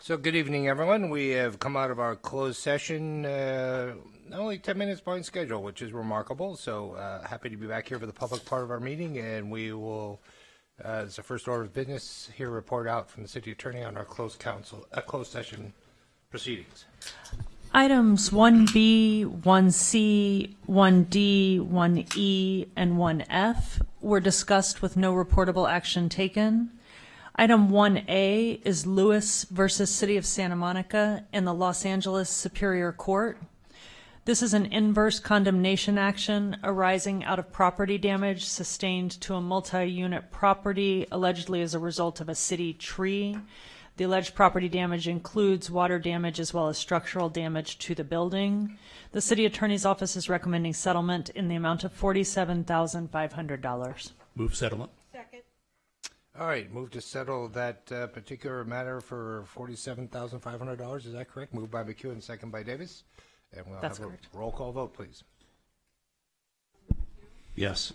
So good evening, everyone. We have come out of our closed session only 10 minutes behind schedule, which is remarkable. So happy to be back here for the public part of our meeting, and we will, as the first order of business, here report out from the city attorney on our closed session proceedings. Items 1B, 1C, 1D, 1E, and 1F were discussed with no reportable action taken. Item 1A is Lewis versus City of Santa Monica in the Los Angeles Superior Court. This is an inverse condemnation action arising out of property damage sustained to a multi-unit property, allegedly as a result of a city tree. The alleged property damage includes water damage as well as structural damage to the building. The city attorney's office is recommending settlement in the amount of $47,500. Move settlement. Second. All right, move to settle that particular matter for $47,500. Is that correct? Moved by McEwen, second by Davis. And we'll That's have correct. a roll call vote, please. Yes.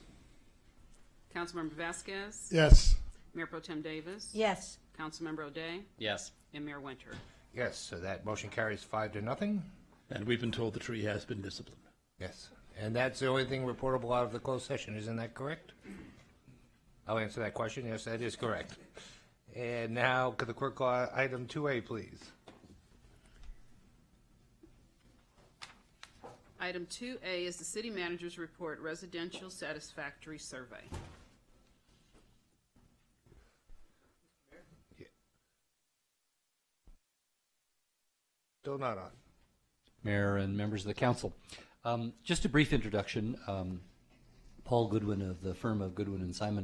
Councilmember Vasquez. Yes. Mayor Pro Tem Davis. Yes. Councilmember O'Day. Yes. And Mayor Winter. Yes, so that motion carries 5-0. And we've been told the tree has been disciplined. Yes, and that's the only thing reportable out of the closed session. Isn't that correct? I'll answer that question. Yes, that is correct. And now, could the clerk call item 2A, please? Item 2A is the City Manager's Report Residential Satisfactory Survey. Still not on. Mayor and members of the council. Just a brief introduction. Paul Goodwin of the firm of Goodwin and Simon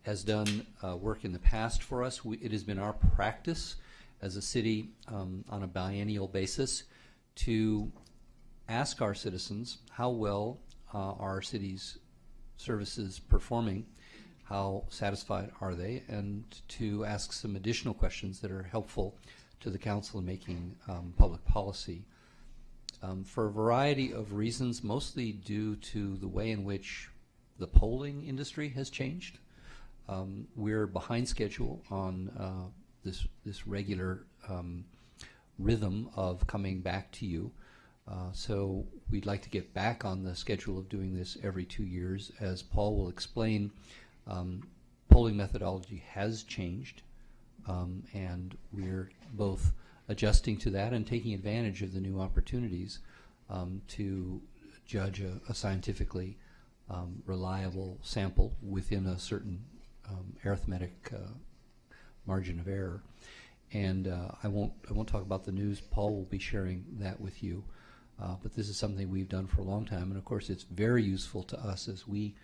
has done work in the past for us. It has been our practice as a city on a biennial basis to ask our citizens how well our city's services performing, how satisfied are they, and to ask some additional questions that are helpful to the council in making public policy. For a variety of reasons, mostly due to the way in which the polling industry has changed. We're behind schedule on this regular rhythm of coming back to you. So we'd like to get back on the schedule of doing this every 2 years. As Paul will explain, polling methodology has changed, and we're both adjusting to that and taking advantage of the new opportunities to judge a scientifically reliable sample within a certain arithmetic margin of error. And I won't talk about the news. Paul will be sharing that with you. But this is something we've done for a long time, and of course it's very useful to us as we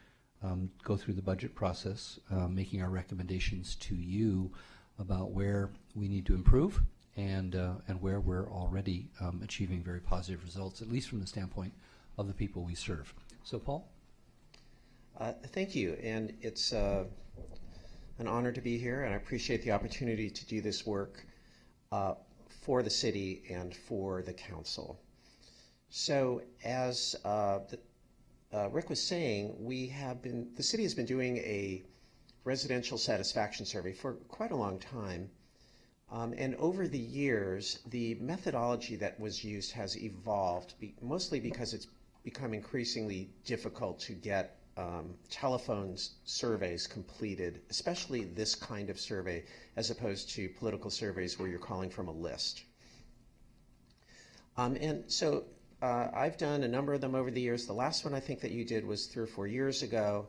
go through the budget process, making our recommendations to you about where we need to improve and where we're already achieving very positive results, at least from the standpoint of the people we serve. So, Paul? Thank you, and it's an honor to be here, and I appreciate the opportunity to do this work for the city and for the council. So, as Rick was saying, the city has been doing a residential satisfaction survey for quite a long time. And over the years, the methodology that was used has evolved, mostly because it's become increasingly difficult to get telephone surveys completed, especially this kind of survey, as opposed to political surveys where you're calling from a list. And so I've done a number of them over the years. The last one I think that you did was 3 or 4 years ago.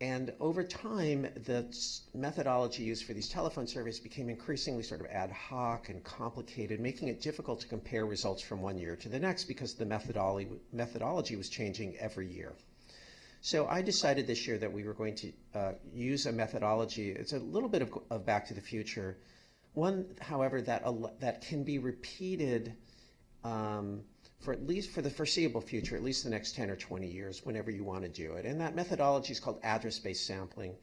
And over time, the methodology used for these telephone surveys became increasingly sort of ad hoc and complicated, making it difficult to compare results from one year to the next because the methodology was changing every year. So I decided this year that we were going to use a methodology. It's a little bit of Back to the Future. One, however, that can be repeated for at least for the foreseeable future, at least the next 10 or 20 years, whenever you want to do it. And that methodology is called address-based sampling.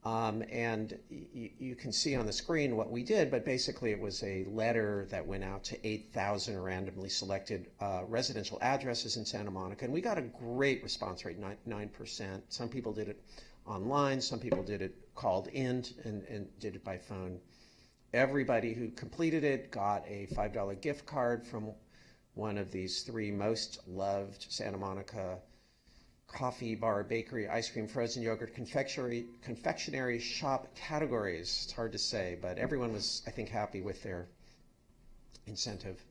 And you can see on the screen what we did, but basically it was a letter that went out to 8,000 randomly selected residential addresses in Santa Monica. And we got a great response rate, 9%. Some people did it online, some people did it called in and did it by phone. Everybody who completed it got a $5 gift card from one of these 3 most loved Santa Monica coffee, bar, bakery, ice cream, frozen yogurt, confectionery shop categories. It's hard to say, but everyone was, I think, happy with their incentive.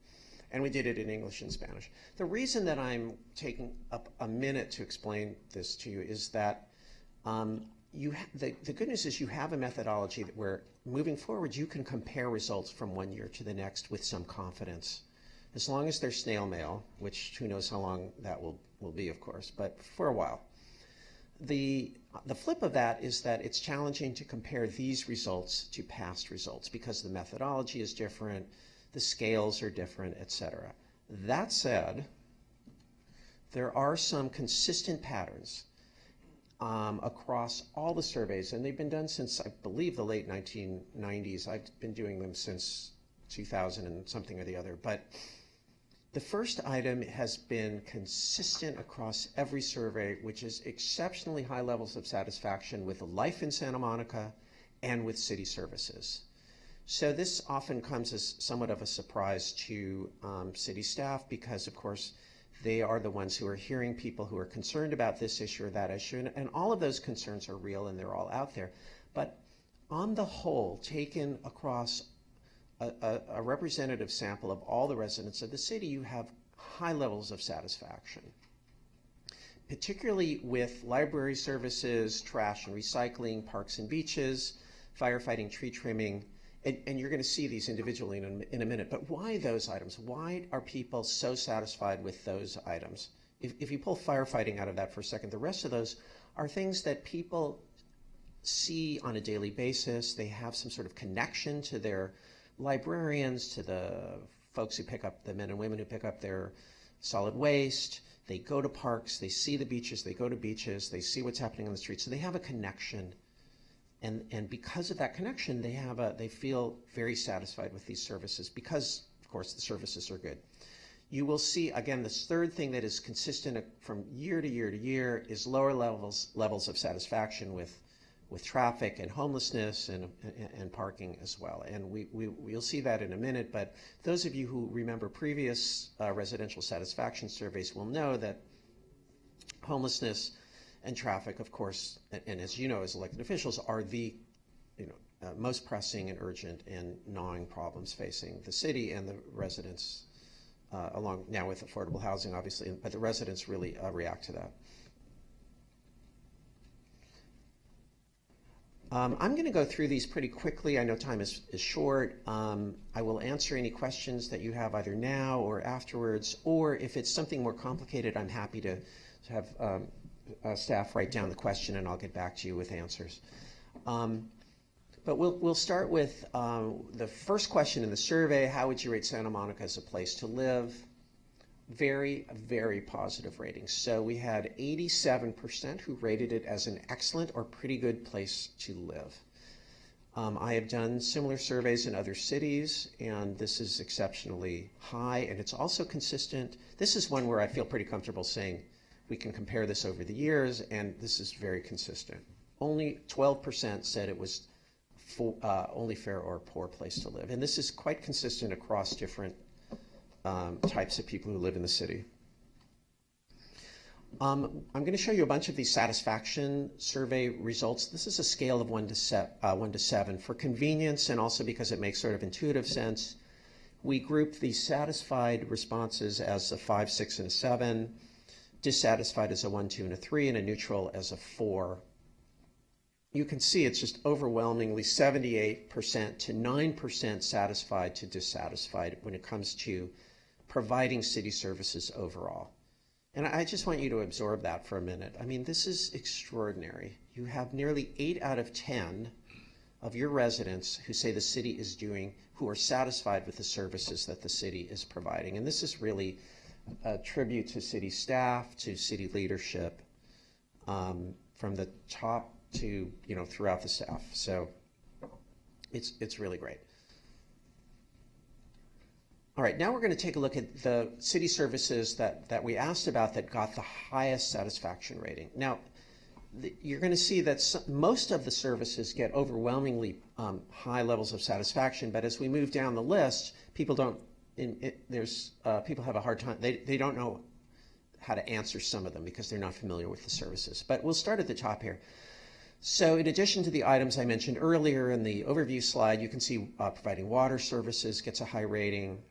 And we did it in English and Spanish. The reason that I'm taking up a minute to explain this to you is that the good news is you have a methodology that where moving forward you can compare results from one year to the next with some confidence. As long as they're snail mail, which who knows how long that will be, of course, but for a while. The flip of that is that it's challenging to compare these results to past results because the methodology is different, the scales are different, etc. That said, there are some consistent patterns across all the surveys, and they've been done since, I believe, the late 1990s. I've been doing them since 2000 and something or the other. But the first item has been consistent across every survey, which is exceptionally high levels of satisfaction with life in Santa Monica and with city services. So this often comes as somewhat of a surprise to city staff because, of course, they are the ones who are hearing people who are concerned about this issue or that issue, and all of those concerns are real and they're all out there. But on the whole, taken across a representative sample of all the residents of the city, you have high levels of satisfaction, particularly with library services, trash and recycling, parks and beaches, firefighting, tree trimming, and you're going to see these individually in a minute. But why those items? Why are people so satisfied with those items? If you pull firefighting out of that for a second, the rest of those are things that people see on a daily basis. They have some sort of connection to their librarians, to the folks who pick up, the men and women who pick up their solid waste. They go to parks, they see the beaches, they go to beaches, they see what's happening on the streets. So they have a connection. And because of that connection, they feel very satisfied with these services because, of course, the services are good. You will see, again, this third thing that is consistent from year to year to year is lower levels of satisfaction with traffic and homelessness and parking as well. And we'll see that in a minute, but those of you who remember previous residential satisfaction surveys will know that homelessness and traffic, of course, and as you know as elected officials, are the most pressing and urgent and gnawing problems facing the city and the residents, along now with affordable housing, obviously, but the residents really react to that. I'm going to go through these pretty quickly. I know time is short. I will answer any questions that you have either now or afterwards, or if it's something more complicated, I'm happy to have staff write down the question and I'll get back to you with answers. But we'll start with the first question in the survey: how would you rate Santa Monica as a place to live? Very, very positive ratings. So we had 87% who rated it as an excellent or pretty good place to live. I have done similar surveys in other cities, and this is exceptionally high, and it's also consistent. This is one where I feel pretty comfortable saying we can compare this over the years, and this is very consistent. Only 12% said it was only fair or poor place to live, and this is quite consistent across different types of people who live in the city. I'm going to show you a bunch of these satisfaction survey results. This is a scale of 1 to 7 for convenience and also because it makes sort of intuitive sense. We group the satisfied responses as a 5, 6, and a 7, dissatisfied as a 1, 2, and a 3, and a neutral as a 4. You can see it's just overwhelmingly 78% to 9% satisfied to dissatisfied when it comes to providing city services overall. And I just want you to absorb that for a minute. I mean, this is extraordinary. You have nearly 8 out of 10 of your residents who say the city is who are satisfied with the services that the city is providing. And this is really a tribute to city staff, to city leadership, from the top to, throughout the staff. So it's really great. All right, now we're going to take a look at the city services that we asked about that got the highest satisfaction rating. Now, you're going to see that most of the services get overwhelmingly high levels of satisfaction, but as we move down the list, people don't, people have a hard time, they don't know how to answer some of them because they're not familiar with the services. But we'll start at the top here. So in addition to the items I mentioned earlier in the overview slide, you can see providing water services gets a high rating,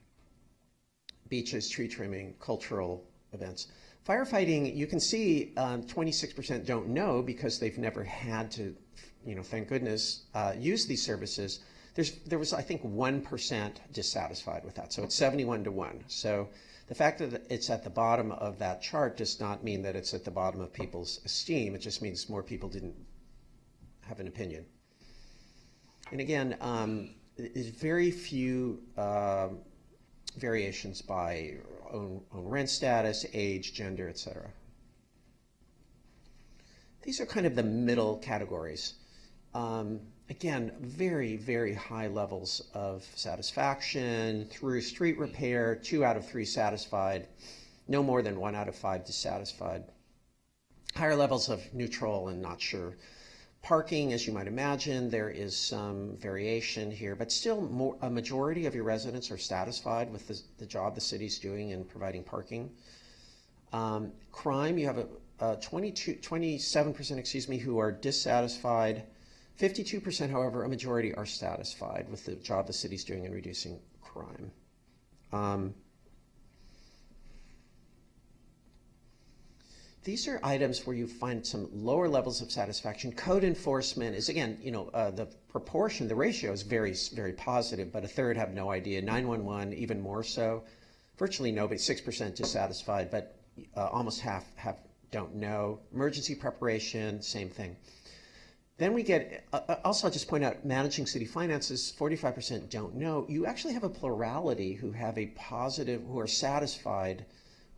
beaches, tree trimming, cultural events. Firefighting, you can see 26% don't know because they've never had to, thank goodness, use these services. There was, I think, 1% dissatisfied with that. So it's 71 to 1. So the fact that it's at the bottom of that chart does not mean that it's at the bottom of people's esteem. It just means more people didn't have an opinion. And again, there's very few variations by own rent status, age, gender, etc. These are kind of the middle categories. Again, very, very high levels of satisfaction through street repair, 2 out of 3 satisfied, no more than 1 out of 5 dissatisfied. Higher levels of neutral and not sure. Parking, as you might imagine, there is some variation here, but still a majority of your residents are satisfied with the job the city's doing in providing parking. Crime, you have 27%, who are dissatisfied. 52%, however, a majority are satisfied with the job the city's doing in reducing crime. These are items where you find some lower levels of satisfaction. Code enforcement is, again, the proportion, the ratio is very, very positive, but a third have no idea. 911, even more so. Virtually nobody, 6% dissatisfied, but almost half don't know. Emergency preparation, same thing. Then we get, also I'll just point out, managing city finances, 45% don't know. You actually have a plurality who have a positive, who are satisfied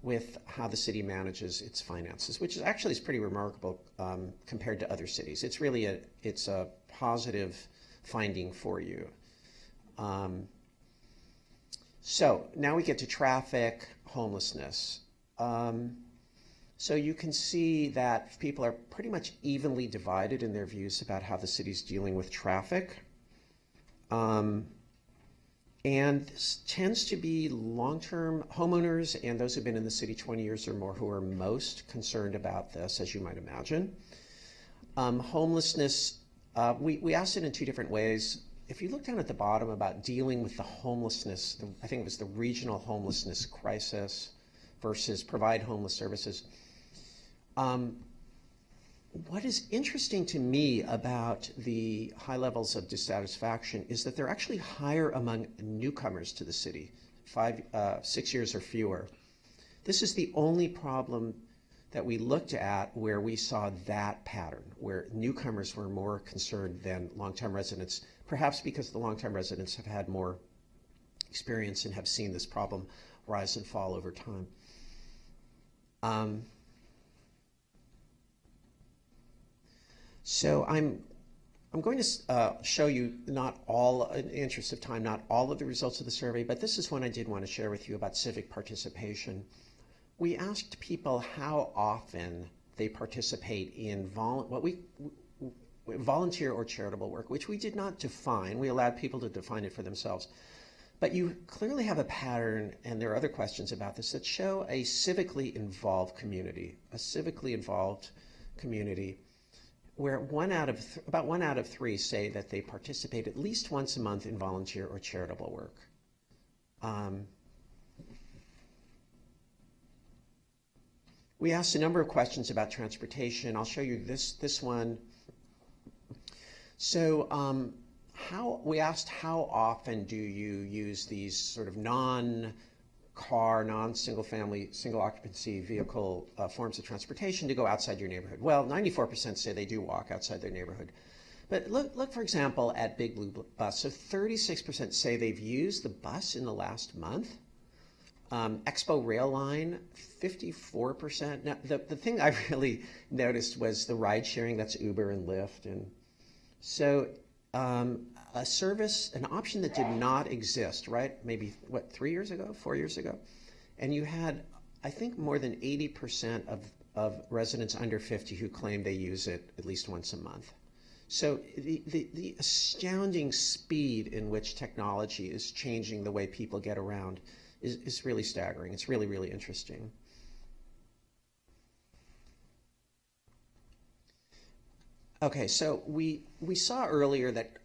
with how the city manages its finances, which is pretty remarkable compared to other cities. It's really a positive finding for you. So now we get to traffic, homelessness. So you can see that people are pretty much evenly divided in their views about how the city's dealing with traffic. And this tends to be long-term homeowners and those who've been in the city 20 years or more who are most concerned about this, as you might imagine. Homelessness, we asked it in 2 different ways. If you look down at the bottom about dealing with the homelessness, I think it was the regional homelessness crisis versus provide homeless services. What is interesting to me about the high levels of dissatisfaction is that they're actually higher among newcomers to the city, 6 years or fewer. This is the only problem that we looked at where we saw that pattern, where newcomers were more concerned than long-term residents, perhaps because the long-term residents have had more experience and have seen this problem rise and fall over time. So I'm going to show you not all, in the interest of time, not all of the results of the survey, but this is one I did want to share with you about civic participation. We asked people how often they participate in volunteer or charitable work, which we did not define. We allowed people to define it for themselves. But you clearly have a pattern, and there are other questions about this, that show a civically involved community, where about one out of 3 say that they participate at least once a month in volunteer or charitable work. We asked a number of questions about transportation. I'll show you this one. So we asked how often do you use these sort of non-car, non-single-family, single-occupancy vehicle forms of transportation to go outside your neighborhood? Well, 94% say they do walk outside their neighborhood. But look, for example, at Big Blue Bus. So 36% say they've used the bus in the last month. Expo Rail Line, 54%. Now, the thing I really noticed was the ride sharing, that's Uber and Lyft. And so a service, an option that did not exist, right? Maybe, 3 years ago, 4 years ago? And you had, I think, more than 80% of residents under 50 who claim they use it at least once a month. So the astounding speed in which technology is changing the way people get around is really staggering. It's really, really interesting. Okay, so we saw earlier that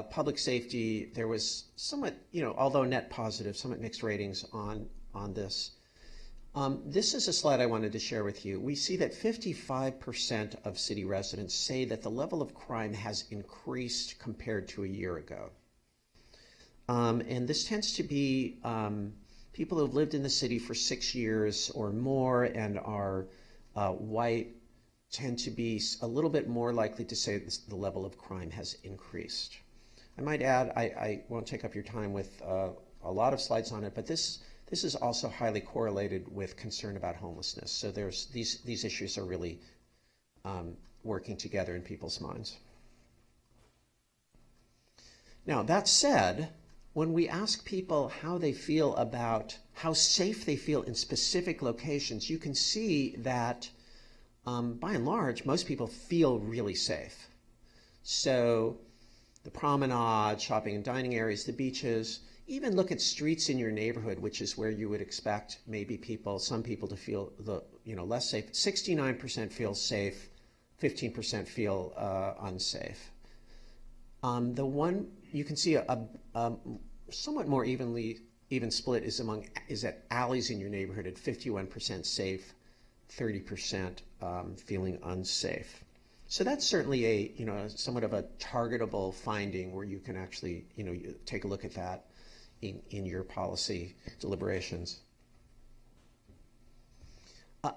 public safety, there was somewhat, although net positive, somewhat mixed ratings on this. This is a slide I wanted to share with you. We see that 55% of city residents say that the level of crime has increased compared to a year ago. And this tends to be people who have lived in the city for 6 years or more and are white tend to be a little bit more likely to say the level of crime has increased. I might add, I won't take up your time with a lot of slides on it, but this is also highly correlated with concern about homelessness. So there's these issues are really working together in people's minds. Now, that said, when we ask people how they feel about how safe they feel in specific locations, you can see that by and large, most people feel really safe. So the promenade, shopping and dining areas, the beaches, even look at streets in your neighborhood, which is where you would expect maybe some people to feel less safe. 69% feel safe, 15% feel unsafe. The one you can see a somewhat more even split is at alleys in your neighborhood at 51% safe, 30% feeling unsafe. So that's certainly a somewhat of a targetable finding where you can actually take a look at that in your policy deliberations.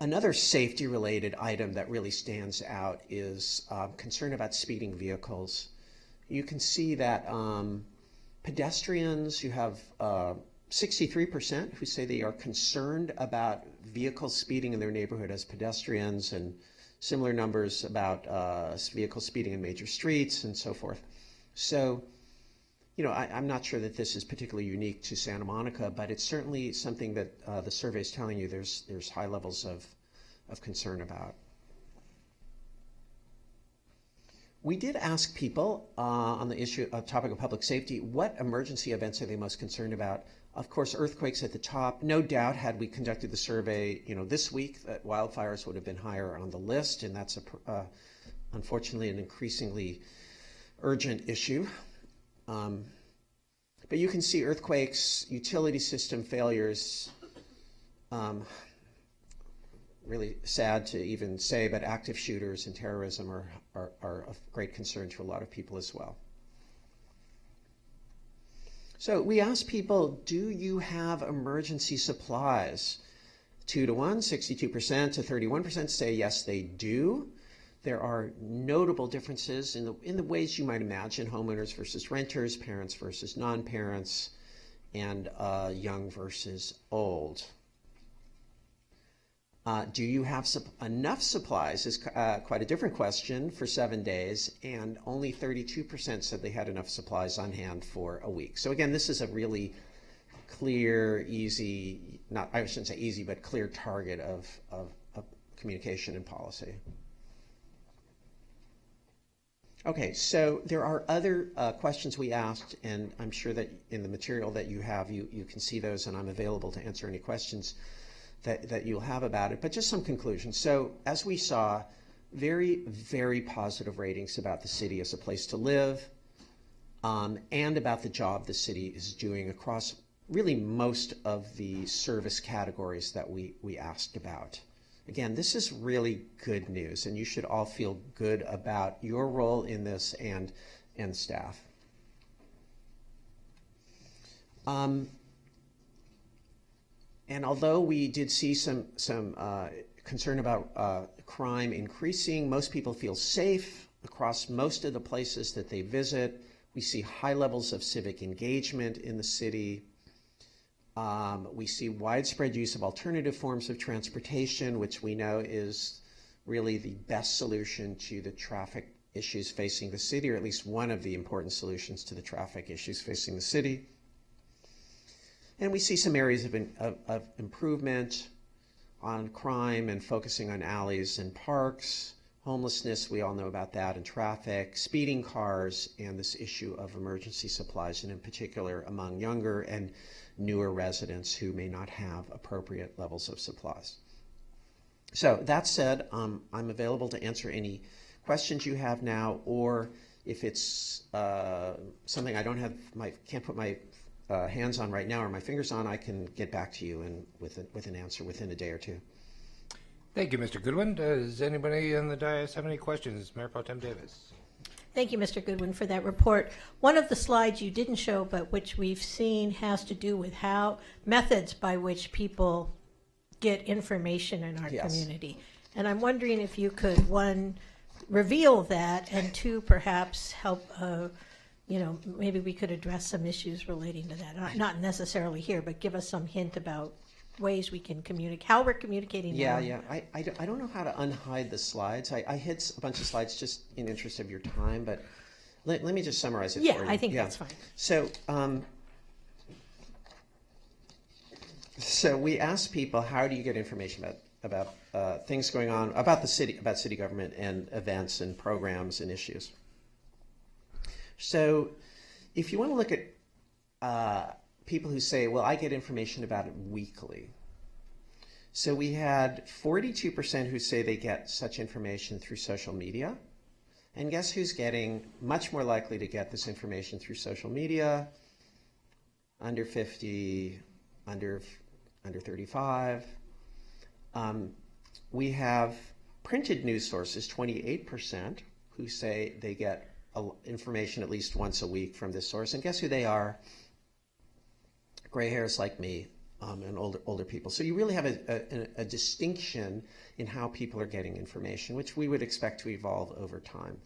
Another safety-related item that really stands out is concern about speeding vehicles. You can see that pedestrians, you have 63% who say they are concerned about vehicles speeding in their neighborhood as pedestrians, and similar numbers about vehicles speeding in major streets and so forth. So, I'm not sure that this is particularly unique to Santa Monica, but it's certainly something that the survey is telling you there's high levels of concern about. We did ask people on the topic of public safety, what emergency events are they most concerned about? Of course, earthquakes at the top. No doubt, had we conducted the survey, this week, that wildfires would have been higher on the list, and that's unfortunately an increasingly urgent issue. But you can see earthquakes, utility system failures. Really sad to even say, but active shooters and terrorism are of great concern to a lot of people as well. So we asked people, do you have emergency supplies? 2 to 1, 62% to 31% say yes, they do. There are notable differences in the ways you might imagine: homeowners versus renters, parents versus non-parents, and young versus old. Do you have enough supplies is quite a different question for 7 days, and only 32% said they had enough supplies on hand for a week. So again, this is a really clear, easy, I shouldn't say easy, but clear target of communication and policy. Okay, so there are other questions we asked, and I'm sure that in the material that you have, you can see those, and I'm available to answer any questions that you'll have about it. But just some conclusions. So as we saw, very, very positive ratings about the city as a place to live, and about the job the city is doing across really most of the service categories that we asked about. Again, this is really good news, and you should all feel good about your role in this and staff. And although we did see some concern about crime increasing, most people feel safe across most of the places that they visit. We see high levels of civic engagement in the city. We see widespread use of alternative forms of transportation, which we know is really the best solution to the traffic issues facing the city, or at least one of the important solutions to the traffic issues facing the city. And we see some areas of improvement. on crime and focusing on alleys and parks, homelessness, we all know about that, and traffic, speeding cars, and this issue of emergency supplies, and in particular among younger and newer residents who may not have appropriate levels of supplies. So that said, I'm available to answer any questions you have now, or if it's something I can't put my hands on right now or my fingers on, I can get back to you with an answer within a day or two. Thank you, Mr. Goodwin. Does anybody in the dais have any questions? Mayor Pro Tem Davis. Thank you, Mr. Goodwin, for that report. One of the slides you didn't show, but which we've seen, has to do with how methods by which people get information in our community. And I'm wondering if you could, one, reveal that, and two, perhaps help, maybe we could address some issues relating to that. Not necessarily here, but give us some hint about ways we can communicate, how we're communicating now. Yeah. I don't know how to unhide the slides. I hid a bunch of slides just in interest of your time, but let me just summarize it for you. Yeah, I think that's fine. So we asked people, how do you get information about things going on, about city government and events and programs and issues? So if you want to look at people who say, well, I get information about it weekly. So we had 42% who say they get such information through social media. And guess who's getting much more likely to get this information through social media? Under 50, under 35. We have printed news sources, 28%, who say they get information at least once a week from this source. And guess who they are? Gray hairs like me, and older people. So you really have a distinction in how people are getting information, which we would expect to evolve over time.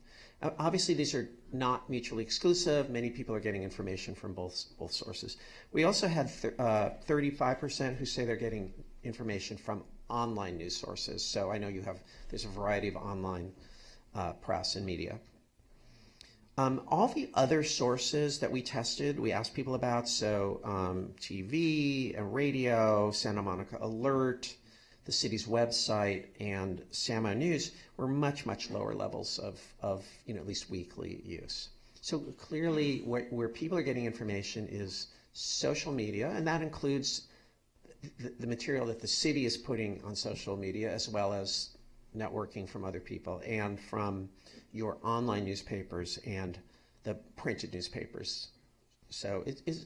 Obviously, these are not mutually exclusive. Many people are getting information from both sources. We also had 35% who say they're getting information from online news sources. So I know there's a variety of online press and media. All the other sources that we tested, we asked people about, so TV and radio, Santa Monica Alert, the city's website, and SAMO News were much, much lower levels of at least weekly use. So clearly where people are getting information is social media, and that includes the material that the city is putting on social media, as well as networking from other people and from your online newspapers and the printed newspapers. So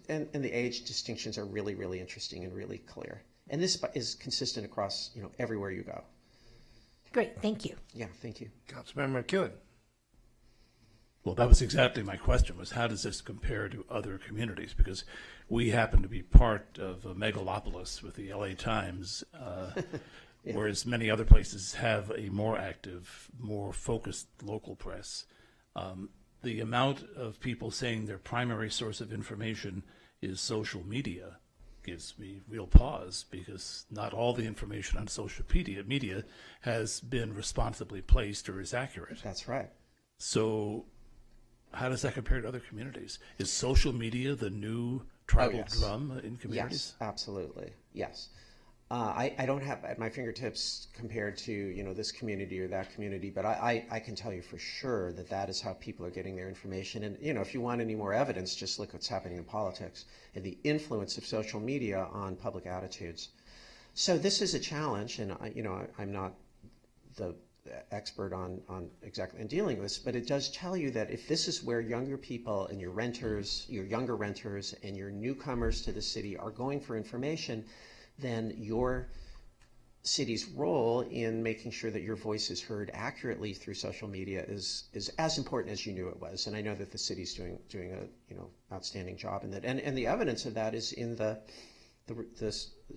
and the age distinctions are really, really interesting and really clear. And this is consistent across, everywhere you go. Great, thank you. Yeah, thank you. Councilmember McEwen. Well, that was exactly my question, was how does this compare to other communities? Because we happen to be part of a megalopolis with the LA Times, yeah. Whereas many other places have a more active, more focused local press. The amount of people saying their primary source of information is social media gives me real pause, because not all the information on social media has been responsibly placed or is accurate. That's right. So how does that compare to other communities? Is social media the new tribal drum in communities? Yes, absolutely. Yes. I don't have at my fingertips compared to this community or that community, but I can tell you for sure that is how people are getting their information. And if you want any more evidence, just look what's happening in politics and the influence of social media on public attitudes. So this is a challenge, and I'm not the expert on exactly in dealing with this, but it does tell you that if this is where younger people and your younger renters and your newcomers to the city are going for information, then your city's role in making sure that your voice is heard accurately through social media is as important as you knew it was. And I know that the city's doing a outstanding job in that. And the evidence of that is in the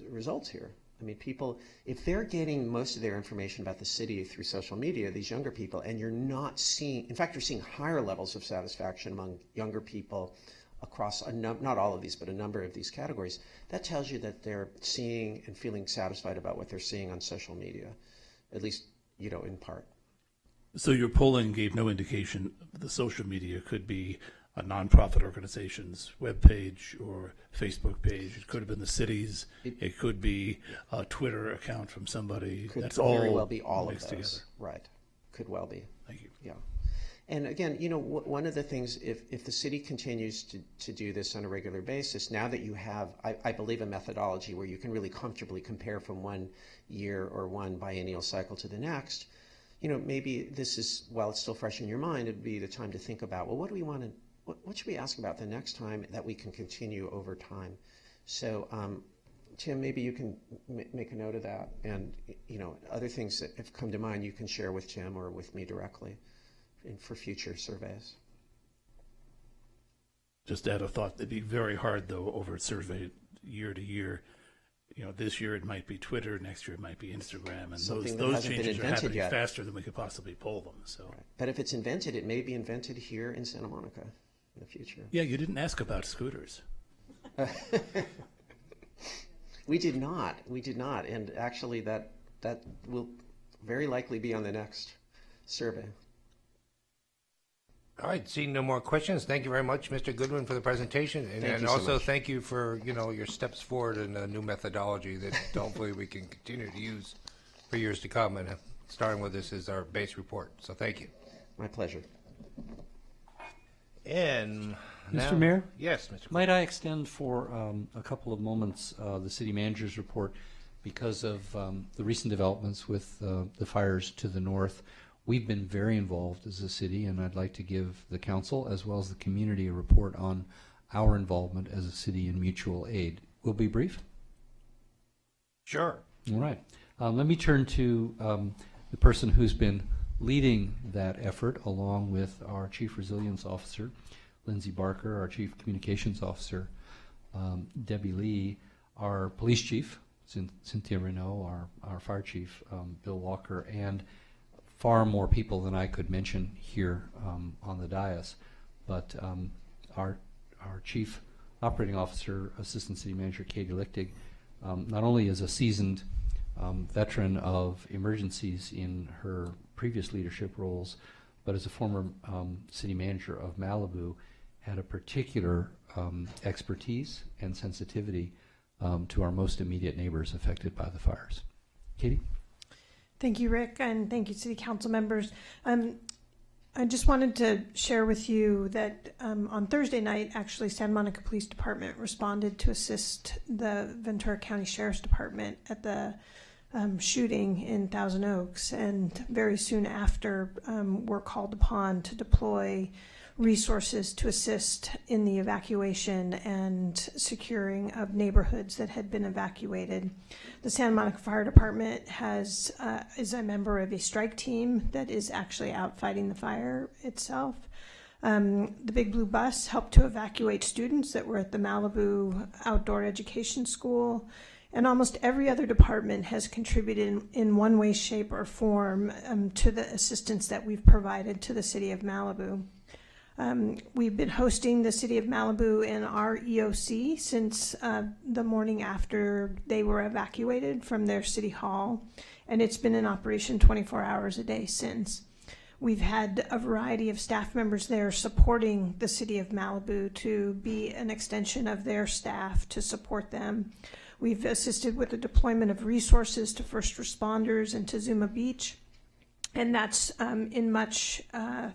results here. I mean, people, if they're getting most of their information about the city through social media, these younger people, and you're not seeing, in fact, you're seeing higher levels of satisfaction among younger people across not all of these, but a number of these categories, that tells you that they're seeing and feeling satisfied about what they're seeing on social media, at least, in part. So your polling gave no indication the social media could be a nonprofit organization's webpage or Facebook page. It could have been the city's. It could be a Twitter account from somebody. Could That's very all well be all of mixed those. together. Right. Could well be. Thank you. Yeah. And again, you know, one of the things, if the city continues to do this on a regular basis, now that you have, I believe, a methodology where you can really comfortably compare from one year or one biennial cycle to the next, you know, maybe this is, while it's still fresh in your mind, it'd be the time to think about, well, what do we want to, what should we ask about the next time that we can continue over time? So, Tim, maybe you can make a note of that, and, you know, other things that have come to mind you can share with Tim or with me directly for future surveys. Just add a thought. It'd be very hard, though, over a survey year to year. You know, this year it might be Twitter, next year it might be Instagram, and those changes are happening faster than we could possibly pull them. So, right. But if it's invented, it may be invented here in Santa Monica in the future. Yeah, you didn't ask about scooters. We did not. We did not, and actually, that will very likely be on the next survey. All right, seeing no more questions, thank you very much, Mr. Goodwin, for the presentation. And also thank you for, you know, your steps forward in a new methodology that hopefully we can continue to use for years to come, and starting with this as our base report. So thank you. My pleasure. And now, Mr. Mayor? Yes, Mr. Might I extend for a couple of moments the city manager's report because of the recent developments with the fires to the north. We've been very involved as a city, and I'd like to give the council as well as the community a report on our involvement as a city in mutual aid. We'll be brief? Sure. All right. Let me turn to the person who's been leading that effort, along with our Chief Resilience Officer, Lindsay Barker, our Chief Communications Officer, Debbie Lee, our Police Chief, Cynthia Renault, our Fire Chief, Bill Walker, and far more people than I could mention here on the dais. But our Chief Operating Officer, Assistant City Manager Katie Lichtig, not only is a seasoned veteran of emergencies in her previous leadership roles, but as a former city manager of Malibu, had a particular expertise and sensitivity to our most immediate neighbors affected by the fires. Katie? Thank you, Rick, and thank you, City Council members. I just wanted to share with you that on Thursday night, actually, Santa Monica Police Department responded to assist the Ventura County Sheriff's Department at the shooting in Thousand Oaks, and very soon after, were called upon to deploy resources to assist in the evacuation and securing of neighborhoods that had been evacuated. The Santa Monica Fire Department is a member of a strike team that is actually out fighting the fire itself. The Big Blue Bus helped to evacuate students that were at the Malibu Outdoor Education School, and almost every other department has contributed in one way, shape, or form to the assistance that we've provided to the city of Malibu. We've been hosting the city of Malibu in our EOC since the morning after they were evacuated from their city hall, and it's been in operation 24 hours a day since. We've had a variety of staff members there supporting the city of Malibu to be an extension of their staff to support them. We've assisted with the deployment of resources to first responders and to Zuma Beach. And that's in much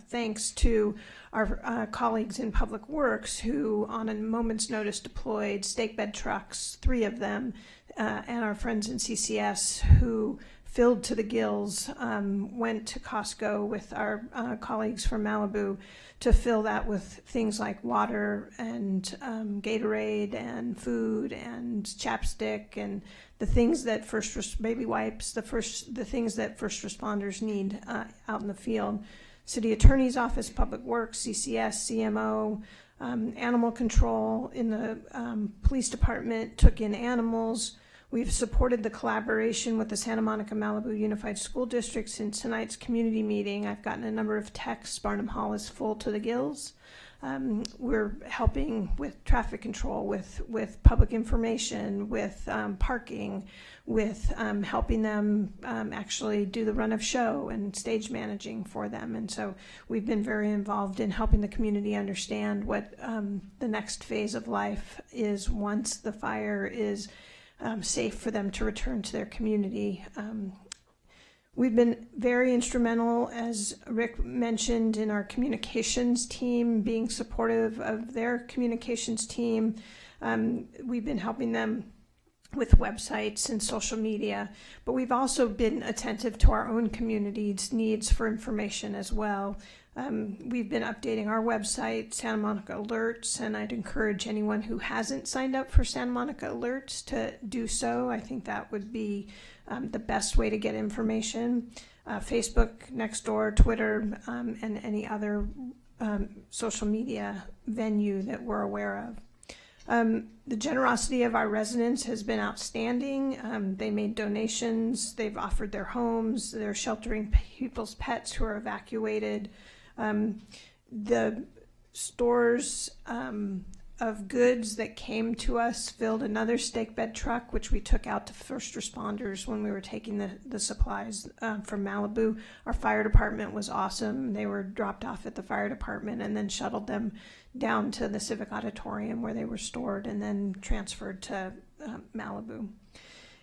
thanks to our colleagues in Public Works who, on a moment's notice, deployed stake bed trucks, 3 of them, and our friends in CCS who filled to the gills, went to Costco with our colleagues from Malibu to fill that with things like water and Gatorade and food and chapstick and the things that baby wipes, the things that first responders need out in the field. City Attorney's Office, Public Works, CCS, CMO, Animal Control in the Police Department took in animals. We've supported the collaboration with the Santa Monica Malibu Unified School District since tonight's community meeting. I've gotten a number of texts. Barnum Hall is full to the gills. We're helping with traffic control, with public information, with parking, with helping them actually do the run of show and stage managing for them. And so we've been very involved in helping the community understand what the next phase of life is once the fire is safe for them to return to their community. We've been very instrumental, as Rick mentioned, in our communications team, being supportive of their communications team. We've been helping them with websites and social media, but we've also been attentive to our own community's needs for information as well. We've been updating our website, Santa Monica Alerts, and I'd encourage anyone who hasn't signed up for Santa Monica Alerts to do so. I think that would be the best way to get information. Facebook, Nextdoor, Twitter, and any other social media venue that we're aware of. The generosity of our residents has been outstanding. They made donations, they've offered their homes, they're sheltering people's pets who are evacuated. The stores of goods that came to us filled another stake bed truck, which we took out to first responders when we were taking the supplies from Malibu. Our fire department was awesome. They were dropped off at the fire department and then shuttled them down to the Civic Auditorium where they were stored and then transferred to Malibu.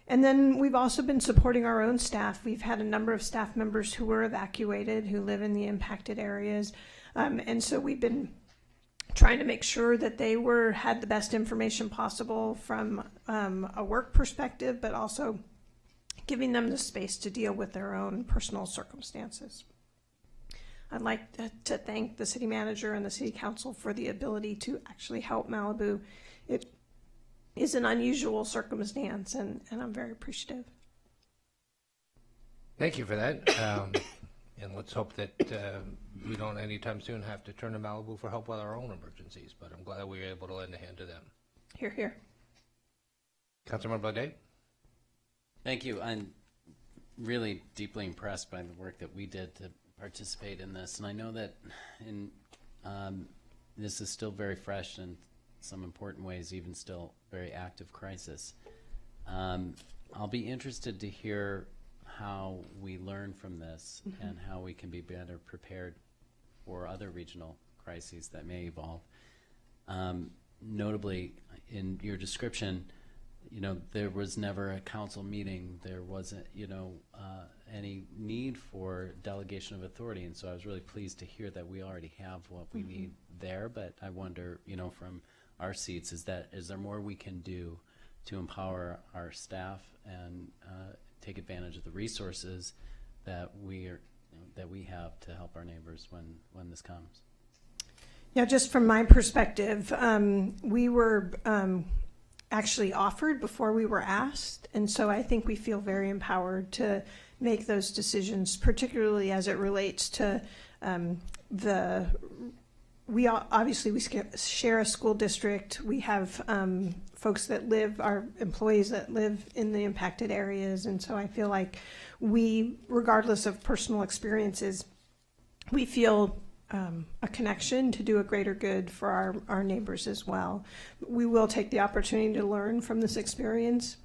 And then we've also been supporting our own staff. We've had a number of staff members who were evacuated, who live in the impacted areas. And so we've been trying to make sure that they had the best information possible from a work perspective, but also giving them the space to deal with their own personal circumstances. I'd like to thank the city manager and the city council for the ability to actually help Malibu. It is an unusual circumstance, and I'm very appreciative. Thank you for that. And let's hope that we don't anytime soon have to turn to Malibu for help with our own emergencies, but I'm glad we were able to lend a hand to them. Hear, hear. Councilmember Blade? Thank you. I'm really deeply impressed by the work that we did to participate in this, and I know that this is still very fresh in some important ways, even still very active crisis. I'll be interested to hear how we learn from this and how we can be better prepared for other regional crises that may evolve. Notably, in your description, there was never a council meeting. There wasn't, any need for delegation of authority, and so I was really pleased to hear that we already have what we need there. But I wonder, from our seats, is there more we can do to empower our staff and take advantage of the resources that we have to help our neighbors when this comes? Yeah, just from my perspective, we were actually offered before we were asked, and so I think we feel very empowered to make those decisions, particularly as it relates to we share a school district. We have folks that our employees that live in the impacted areas, and so I feel like we, regardless of personal experiences, we feel a connection to do a greater good for our neighbors as well. We will take the opportunity to learn from this experience.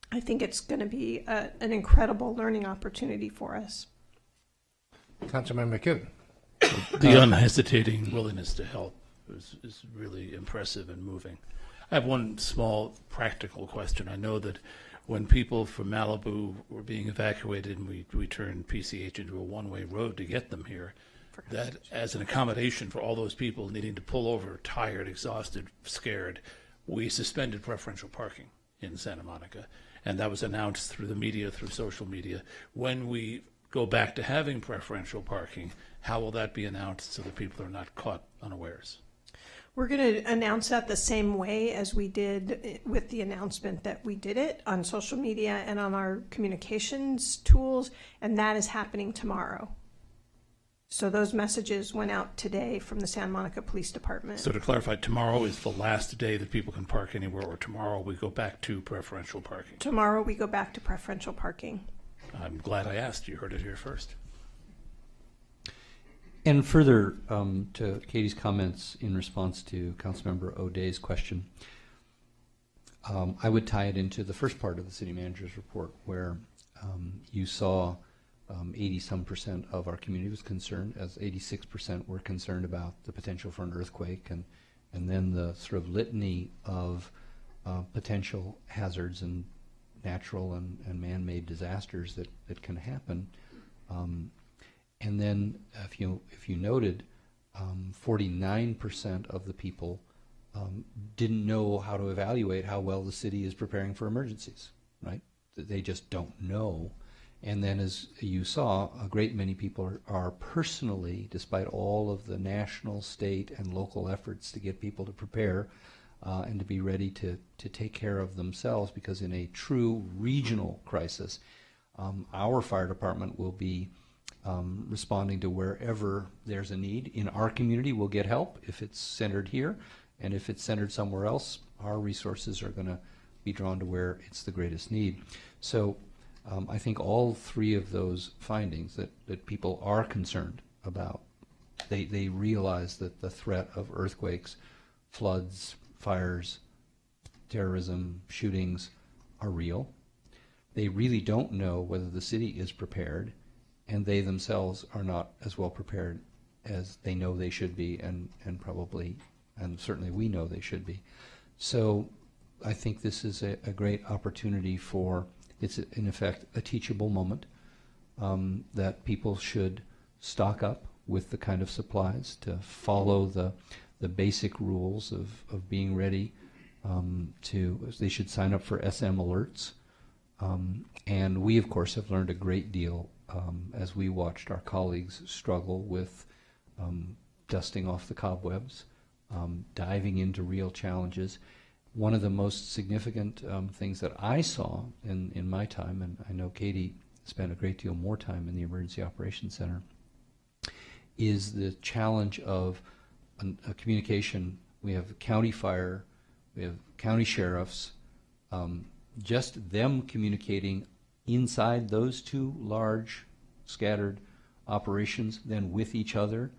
I think it's going to be an incredible learning opportunity for us. Councilmember McCune. The unhesitating willingness to help is really impressive and moving. I have one small practical question. I know that when people from Malibu were being evacuated and we turned PCH into a one-way road to get them here, that as an accommodation for all those people needing to pull over, tired, exhausted, scared, we suspended preferential parking in Santa Monica. And that was announced through the media, through social media. When we go back to having preferential parking, how will that be announced so that people are not caught unawares? We're going to announce that the same way as we did with the announcement that we did it on social media and on our communications tools, and that is happening tomorrow. So those messages went out today from the Santa Monica Police Department. So to clarify, tomorrow is the last day that people can park anywhere, or tomorrow we go back to preferential parking? Tomorrow we go back to preferential parking. I'm glad I asked. You heard it here first. And further to Katie's comments in response to Councilmember O'Day's question, I would tie it into the first part of the city manager's report where you saw 80-some% of our community was concerned, as 86% were concerned about the potential for an earthquake, and then the sort of litany of potential hazards and natural and man-made disasters that can happen. And then if you noted, 49% of the people didn't know how to evaluate how well the city is preparing for emergencies, right? They just don't know. And then, as you saw, a great many people are personally, despite all of the national, state, and local efforts to get people to prepare and to be ready to take care of themselves, because in a true regional crisis, our fire department will be responding to wherever there's a need. In our community, we'll get help if it's centered here, and if it's centered somewhere else, our resources are going to be drawn to where it's the greatest need. So I think all three of those findings that people are concerned about, they realize that the threat of earthquakes, floods, fires, terrorism, shootings are real. They really don't know whether the city is prepared, and they themselves are not as well prepared as they know they should be, and probably, and certainly we know they should be. So I think this is a great opportunity for, it's in effect a teachable moment that people should stock up with the kind of supplies to follow the basic rules of being ready. They should sign up for SM alerts. And we, of course, have learned a great deal as we watched our colleagues struggle with dusting off the cobwebs, diving into real challenges. One of the most significant things that I saw in my time, and I know Katie spent a great deal more time in the Emergency Operations Center, is the challenge of a communication. We have county fire, we have county sheriffs, just them communicating inside those two large scattered operations, then with each other,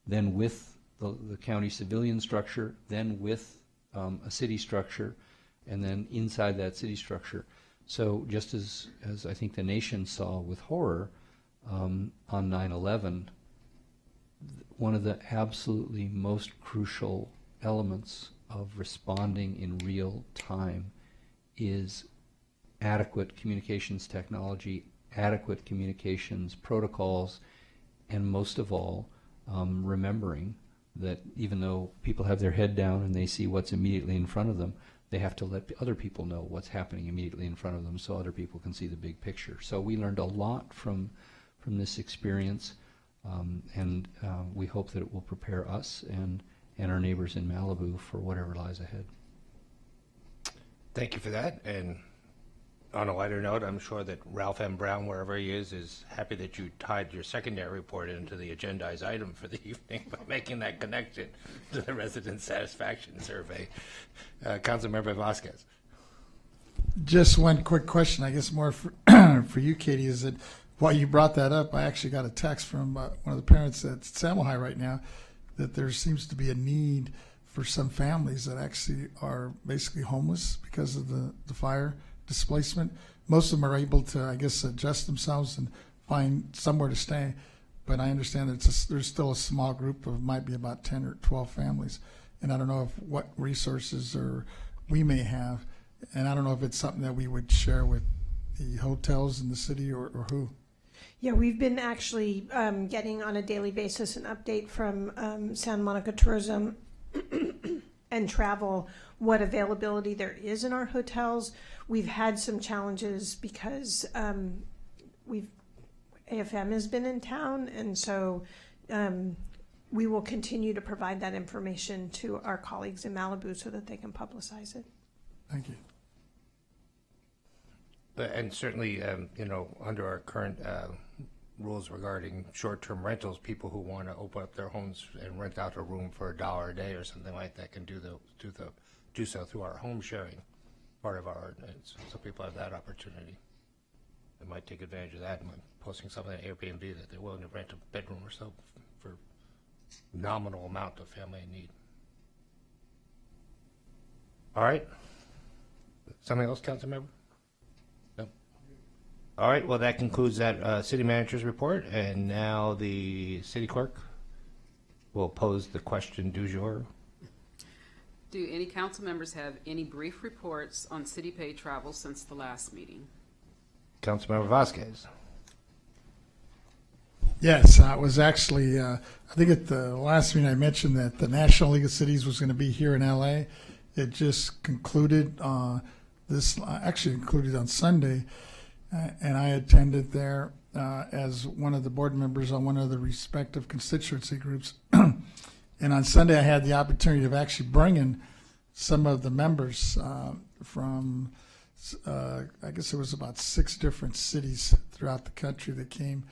then with the county civilian structure, then with a city structure, and then inside that city structure. So just as I think the nation saw with horror on 9/11, one of the absolutely most crucial elements of responding in real time is adequate communications technology, adequate communications protocols, and most of all, remembering that even though people have their head down and they see what's immediately in front of them, they have to let other people know what's happening immediately in front of them so other people can see the big picture. So we learned a lot from this experience, and we hope that it will prepare us and our neighbors in Malibu for whatever lies ahead. Thank you for that. And on a lighter note, I'm sure that Ralph M. Brown, wherever he is happy that you tied your secondary report into the agendized item for the evening by making that connection to the resident satisfaction survey. Councilmember Vasquez. Just one quick question, I guess more for, for you, Katie, is that while you brought that up, I actually got a text from one of the parents at Samuel High right now that there seems to be a need for some families that actually are basically homeless because of the fire displacement. Most of them are able to, I guess, adjust themselves and find somewhere to stay. But I understand that there's still a small group of, might be about 10 or 12 families. And I don't know what resources we may have. And I don't know if it's something that we would share with the hotels in the city or who. Yeah, we've been actually getting on a daily basis an update from Santa Monica Tourism and Travel, what availability there is in our hotels. We've had some challenges because AFM has been in town, and so we will continue to provide that information to our colleagues in Malibu so that they can publicize it. Thank you. And certainly, under our current rules regarding short-term rentals, people who want to open up their homes and rent out a room for $1 a day or something like that can do so through our home sharing part of our ordinance. So people have that opportunity. They might take advantage of that and posting something on Airbnb that they're willing to rent a bedroom or so for nominal amount of family in need. All right. Something else, council member? No. All right. Well, that concludes that city manager's report, and now the city clerk will pose the question du jour. Do any council members have any brief reports on city paid travel since the last meeting? Councilmember Vasquez. Yes, I was actually, I think at the last meeting I mentioned that the National League of Cities was going to be here in LA. It just concluded actually concluded on Sunday, and I attended there as one of the board members on one of the respective constituency groups. And on Sunday I had the opportunity of actually bringing some of the members from, I guess it was about 6 different cities throughout the country that came,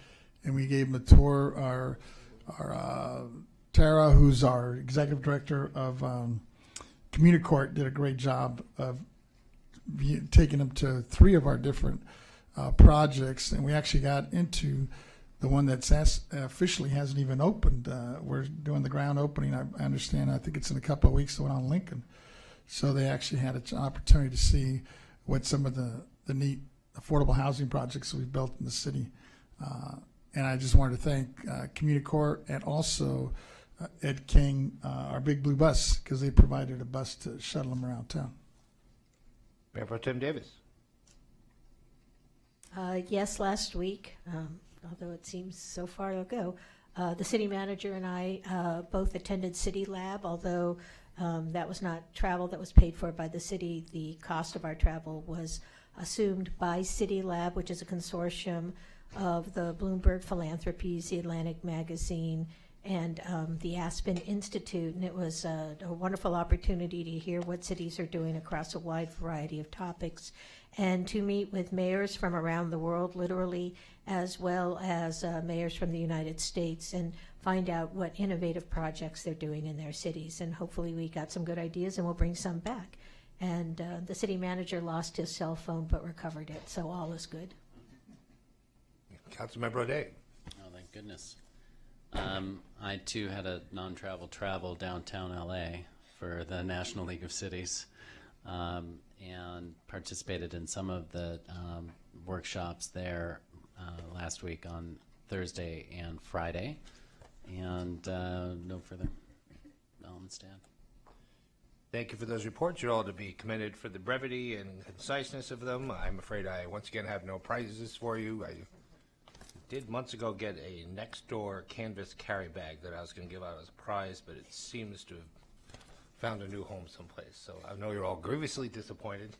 and we gave them a tour. Our Tara, who's our executive director of Communicorp, did a great job of taking them to 3 of our different projects, and we actually got into the one that's officially hasn't even opened. We're doing the ground opening, I understand. I think it's in a couple of weeks, the one on Lincoln. So they actually had an opportunity to see what some of the neat affordable housing projects we've built in the city. And I just wanted to thank Communicorp and also Ed King, our Big Blue Bus, because they provided a bus to shuttle them around town. Mayor Pro Tem Davis. Yes, last week, although it seems so far ago, the city manager and I both attended City Lab, although that was not travel that was paid for by the city. The cost of our travel was assumed by City Lab, which is a consortium of the Bloomberg Philanthropies, the Atlantic Magazine, and the Aspen Institute. And it was a wonderful opportunity to hear what cities are doing across a wide variety of topics, and to meet with mayors from around the world, literally, as well as mayors from the United States, and find out what innovative projects they're doing in their cities. And hopefully we got some good ideas, and we'll bring some back. And the city manager lost his cell phone but recovered it, so all is good. Councilmember O'Day. Oh, thank goodness. I too had a non-travel travel downtown LA for the National League of Cities, and participated in some of the workshops there last week on Thursday and Friday, and no further elements to add. Thank you for those reports. You're all to be commended for the brevity and conciseness of them. I'm afraid I once again have no prizes for you. I did months ago get a Nextdoor canvas carry bag that I was going to give out as a prize, but it seems to have found a new home someplace. So I know you're all grievously disappointed.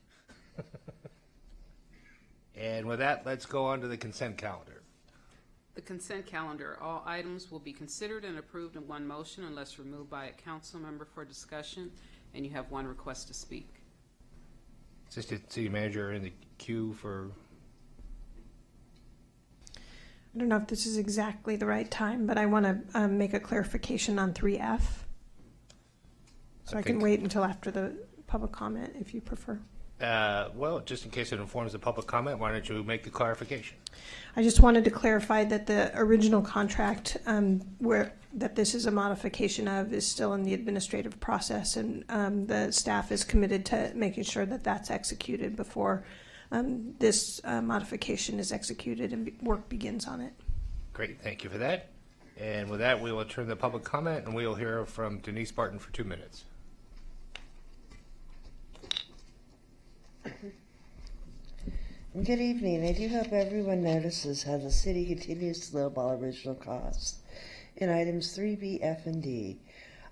And with that, let's go on to the consent calendar. The consent calendar. All items will be considered and approved in one motion unless removed by a council member for discussion, and you have one request to speak. Assistant City Manager in the queue for... I don't know if this is exactly the right time, but I want to make a clarification on 3F. So I can wait until after the public comment if you prefer. Well, just in case it informs the public comment, why don't you make the clarification? I just wanted to clarify that the original contract that this is a modification of is still in the administrative process, and the staff is committed to making sure that that's executed before this modification is executed and work begins on it. Great, thank you for that. And with that, we will turn to public comment, and we will hear from Denise Barton for 2 minutes. Good evening. I do hope everyone notices how the city continues to lowball original costs in items 3B, F, and D.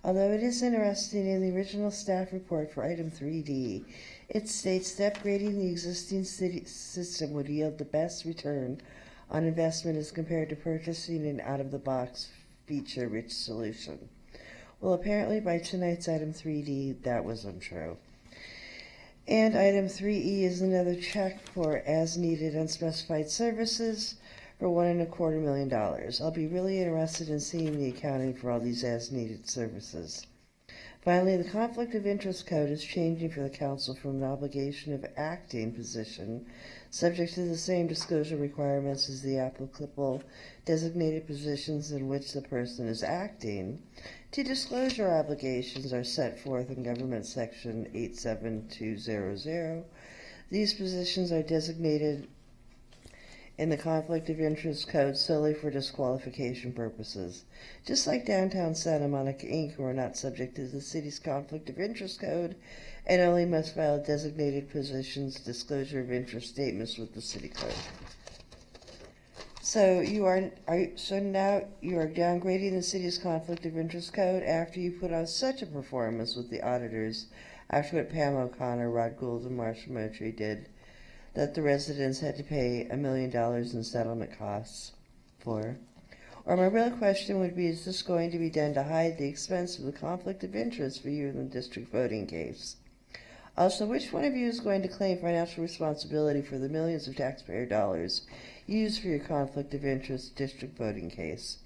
Although it is interesting in the original staff report for item 3D, it states that upgrading the existing city system would yield the best return on investment as compared to purchasing an out-of-the-box feature-rich solution. Well, apparently by tonight's item 3D, that was untrue. And item 3E is another check for as-needed unspecified services for $1.25 million. I'll be really interested in seeing the accounting for all these as-needed services. Finally, the Conflict of Interest Code is changing for the Council from an obligation of acting position, subject to the same disclosure requirements as the applicable designated positions in which the person is acting, to disclosure obligations are set forth in Government Section 87200. These positions are designated in the Conflict of Interest Code solely for disqualification purposes. Just like Downtown Santa Monica, Inc., who are not subject to the city's Conflict of Interest Code and only must file designated positions disclosure of interest statements with the city code. So now you are downgrading the city's Conflict of Interest Code after you put on such a performance with the auditors, after what Pam O'Connor, Rod Gould, and Marcia Moultrie did, that the residents had to pay $1 million in settlement costs for. Or my real question would be, is this going to be done to hide the expense of the conflict of interest for you in the district voting case? Also, which one of you is going to claim financial responsibility for the millions of taxpayer dollars used for your conflict of interest district voting case?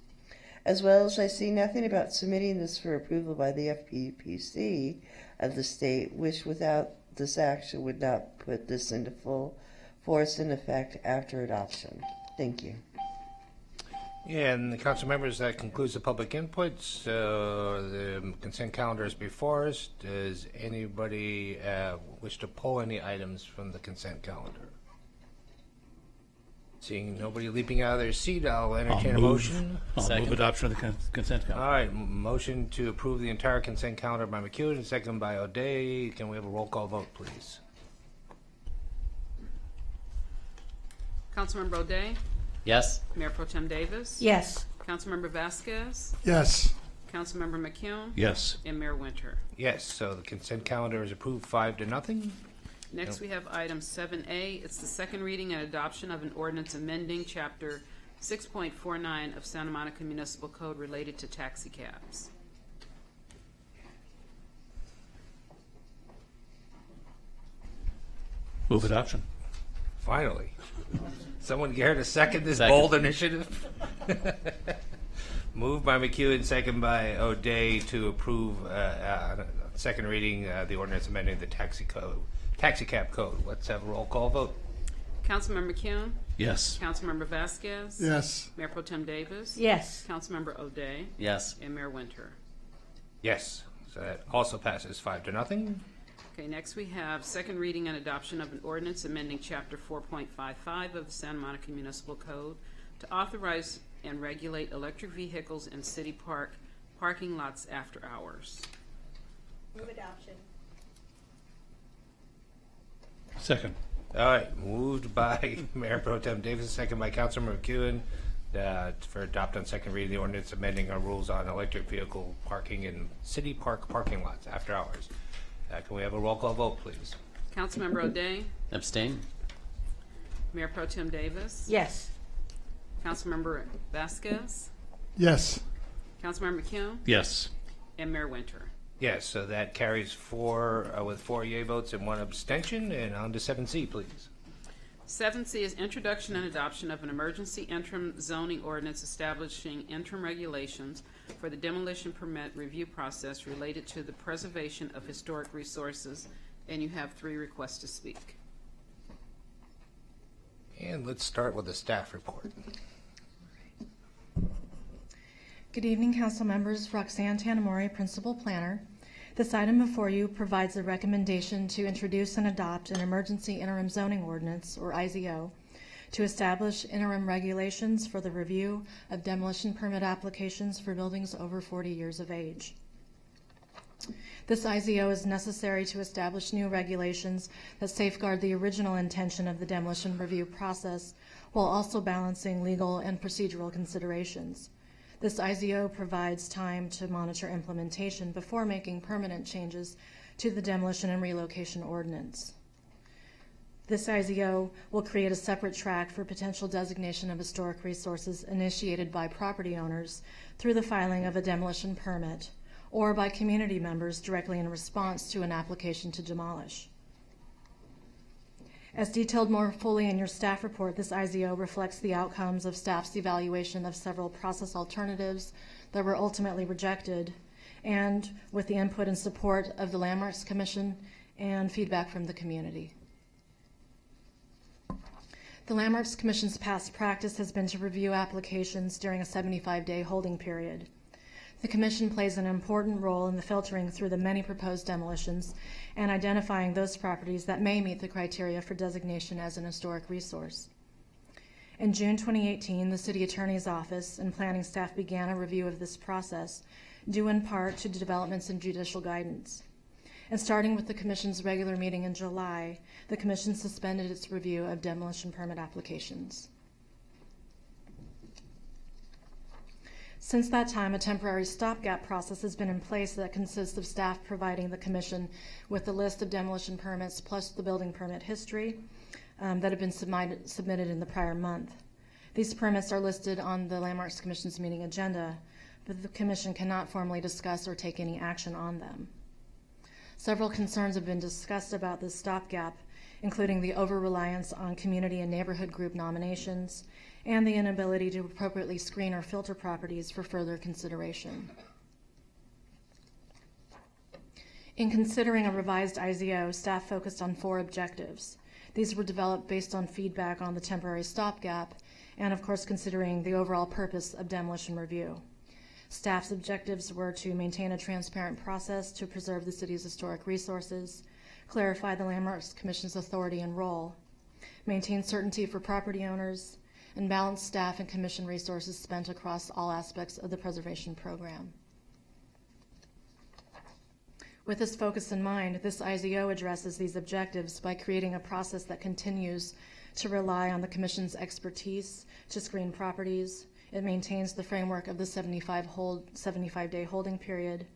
As well as I see nothing about submitting this for approval by the FPPC of the state, which without this action would not put this into full force and effect after adoption. Thank you. Yeah, and the council members, that concludes the public input. So the consent calendar is before us. Does anybody wish to pull any items from the consent calendar? Seeing nobody leaping out of their seat, I'll entertain a motion. I'll move adoption of the consent calendar. All right, motion to approve the entire consent calendar by McEwen, and second by O'Day. Can we have a roll call vote, please? Councilmember O'Day? Yes. Mayor Pro Tem Davis? Yes. Councilmember Vasquez? Yes. Councilmember McCune? Yes. And Mayor Winter. Yes, so the consent calendar is approved 5-0. Next, we have item 7A. It's the second reading and adoption of an ordinance amending Chapter 6.49 of Santa Monica Municipal Code related to taxi cabs. Move adoption. Finally. Someone care to second this Second. bold initiative? Moved by McEwen, second by O'Day to approve second reading the ordinance amending the taxi cab code. Let's have a roll call vote. Councilmember McCune? Yes. Councilmember Vasquez? Yes. Mayor Pro Tem Davis? Yes. Councilmember O'Day? Yes. And Mayor Winter. Yes, so that also passes 5-0. Okay, next we have second reading and adoption of an ordinance amending Chapter 4.55 of the Santa Monica Municipal Code to authorize and regulate electric vehicles in city parking lots after hours. Move adoption. Second. All right, moved by Mayor Pro Tem Davis, second by Councilmember McEwen for adopt on second reading the ordinance amending our rules on electric vehicle parking in city parking lots after hours. Can we have a roll call vote, please? Councilmember O'Day? Abstain? Mayor Pro Tem Davis? Yes. Councilmember Vasquez? Yes. Councilmember McCune? Yes. And Mayor Winter. Yes, so that carries with 4 yea votes and 1 abstention. And on to 7C, please. 7C is introduction and adoption of an emergency interim zoning ordinance establishing interim regulations for the demolition permit review process related to the preservation of historic resources. And you have 3 requests to speak. And let's start with the staff report. Good evening, council members. Roxanne Tanamori, Principal Planner. This item before you provides a recommendation to introduce and adopt an emergency interim zoning ordinance, or IZO, to establish interim regulations for the review of demolition permit applications for buildings over 40 years of age. This IZO is necessary to establish new regulations that safeguard the original intention of the demolition review process while also balancing legal and procedural considerations. This IZO provides time to monitor implementation before making permanent changes to the demolition and relocation ordinance. This IZO will create a separate track for potential designation of historic resources initiated by property owners through the filing of a demolition permit or by community members directly in response to an application to demolish. As detailed more fully in your staff report, this IZO reflects the outcomes of staff's evaluation of several process alternatives that were ultimately rejected and with the input and support of the Landmarks Commission and feedback from the community. The Landmarks Commission's past practice has been to review applications during a 75-day holding period. The Commission plays an important role in the filtering through the many proposed demolitions and identifying those properties that may meet the criteria for designation as an historic resource. In June 2018, the City Attorney's Office and planning staff began a review of this process, due in part to developments in judicial guidance. And starting with the Commission's regular meeting in July, the Commission suspended its review of demolition permit applications. Since that time, a temporary stopgap process has been in place that consists of staff providing the Commission with the list of demolition permits plus the building permit history that have been submitted in the prior month. These permits are listed on the Landmarks Commission's meeting agenda, but the Commission cannot formally discuss or take any action on them. Several concerns have been discussed about this stopgap, including the over-reliance on community and neighborhood group nominations and the inability to appropriately screen or filter properties for further consideration. In considering a revised IZO, staff focused on 4 objectives. These were developed based on feedback on the temporary stopgap and, of course, considering the overall purpose of demolition review. Staff's objectives were to maintain a transparent process to preserve the city's historic resources, clarify the Landmarks Commission's authority and role, maintain certainty for property owners, and balance staff and commission resources spent across all aspects of the preservation program. With this focus in mind, this IZO addresses these objectives by creating a process that continues to rely on the Commission's expertise to screen properties. It maintains the framework of the 75-day holding period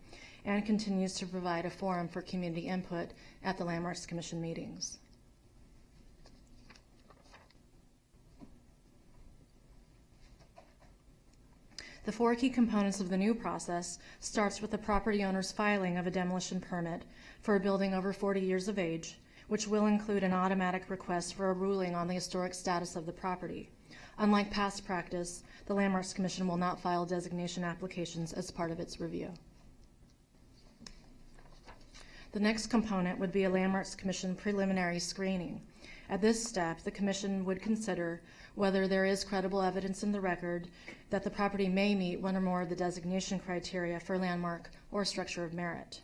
and continues to provide a forum for community input at the Landmarks Commission meetings. The 4 key components of the new process starts with the property owner's filing of a demolition permit for a building over 40 years of age, which will include an automatic request for a ruling on the historic status of the property. Unlike past practice, the Landmarks Commission will not file designation applications as part of its review. The next component would be a Landmarks Commission preliminary screening. At this step, the Commission would consider whether there is credible evidence in the record that the property may meet one or more of the designation criteria for landmark or structure of merit.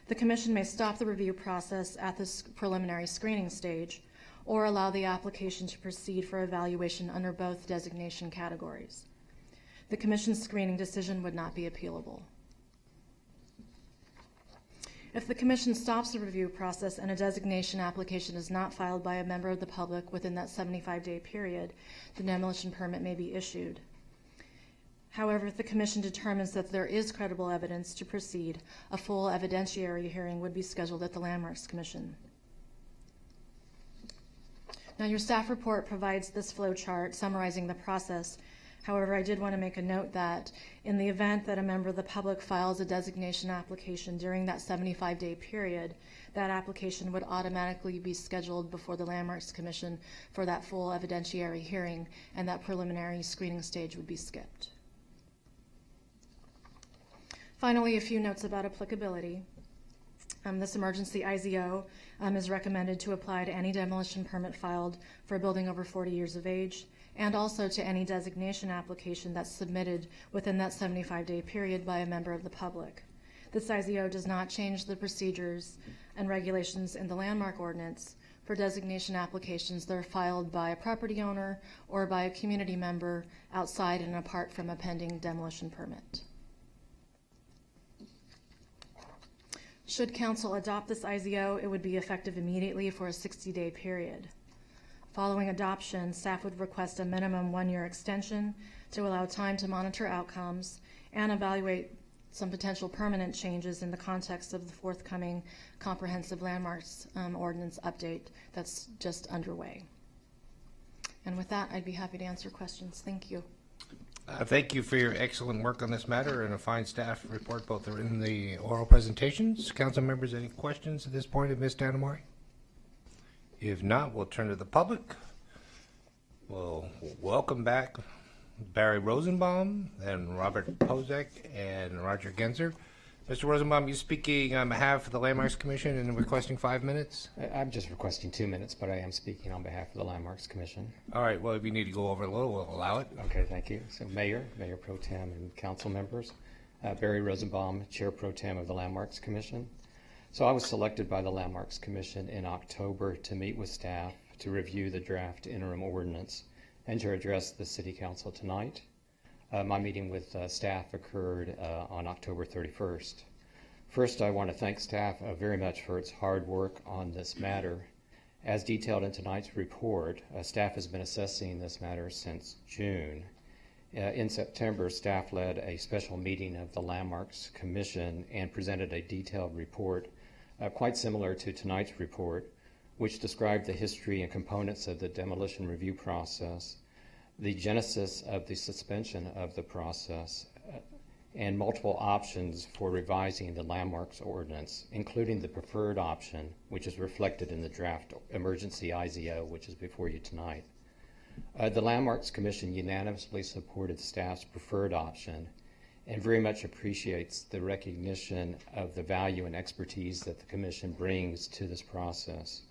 The Commission may stop the review process at this preliminary screening stage or allow the application to proceed for evaluation under both designation categories. The Commission's screening decision would not be appealable. If the Commission stops the review process and a designation application is not filed by a member of the public within that 75-day period, the demolition permit may be issued. However, if the Commission determines that there is credible evidence to proceed, a full evidentiary hearing would be scheduled at the Landmarks Commission. Now, your staff report provides this flow chart summarizing the process. However, I did want to make a note that in the event that a member of the public files a designation application during that 75-day period, that application would automatically be scheduled before the Landmarks Commission for that full evidentiary hearing, and that preliminary screening stage would be skipped. Finally, a few notes about applicability. This emergency IZO is recommended to apply to any demolition permit filed for a building over 40 years of age, and also to any designation application that's submitted within that 75-day period by a member of the public. This IZO does not change the procedures and regulations in the landmark ordinance for designation applications that are filed by a property owner or by a community member outside and apart from a pending demolition permit. Should Council adopt this IZO, it would be effective immediately for a 60-day period. Following adoption, staff would request a minimum 1-year extension to allow time to monitor outcomes and evaluate some potential permanent changes in the context of the forthcoming comprehensive landmarks ordinance update that's just underway. And with that, I'd be happy to answer questions. Thank you. Thank you for your excellent work on this matter and a fine staff report, both are in the oral presentations. Council members, any questions at this point of Ms. Tanimori? If not, we'll turn to the public. We'll welcome back Barry Rosenbaum and Robert Pozek and Roger Genzer. Mr. Rosenbaum, you speaking on behalf of the Landmarks Commission and requesting 5 minutes? I'm just requesting 2 minutes, but I am speaking on behalf of the Landmarks Commission. All right, well, if you need to go over a little, we'll allow it. Okay, thank you. So Mayor Pro Tem, and council members, Barry Rosenbaum, Chair Pro Tem of the Landmarks Commission. So I was selected by the Landmarks Commission in October to meet with staff to review the draft interim ordinance and to address the City Council tonight. My meeting with staff occurred on October 31st. First, I want to thank staff very much for its hard work on this matter. As detailed in tonight's report, staff has been assessing this matter since June. In September, staff led a special meeting of the Landmarks Commission and presented a detailed report quite similar to tonight's report, which described the history and components of the demolition review process, the genesis of the suspension of the process, and multiple options for revising the landmarks ordinance, including the preferred option, which is reflected in the draft emergency IZO, which is before you tonight. The Landmarks Commission unanimously supported staff's preferred option and very much appreciates the recognition of the value and expertise that the Commission brings to this process.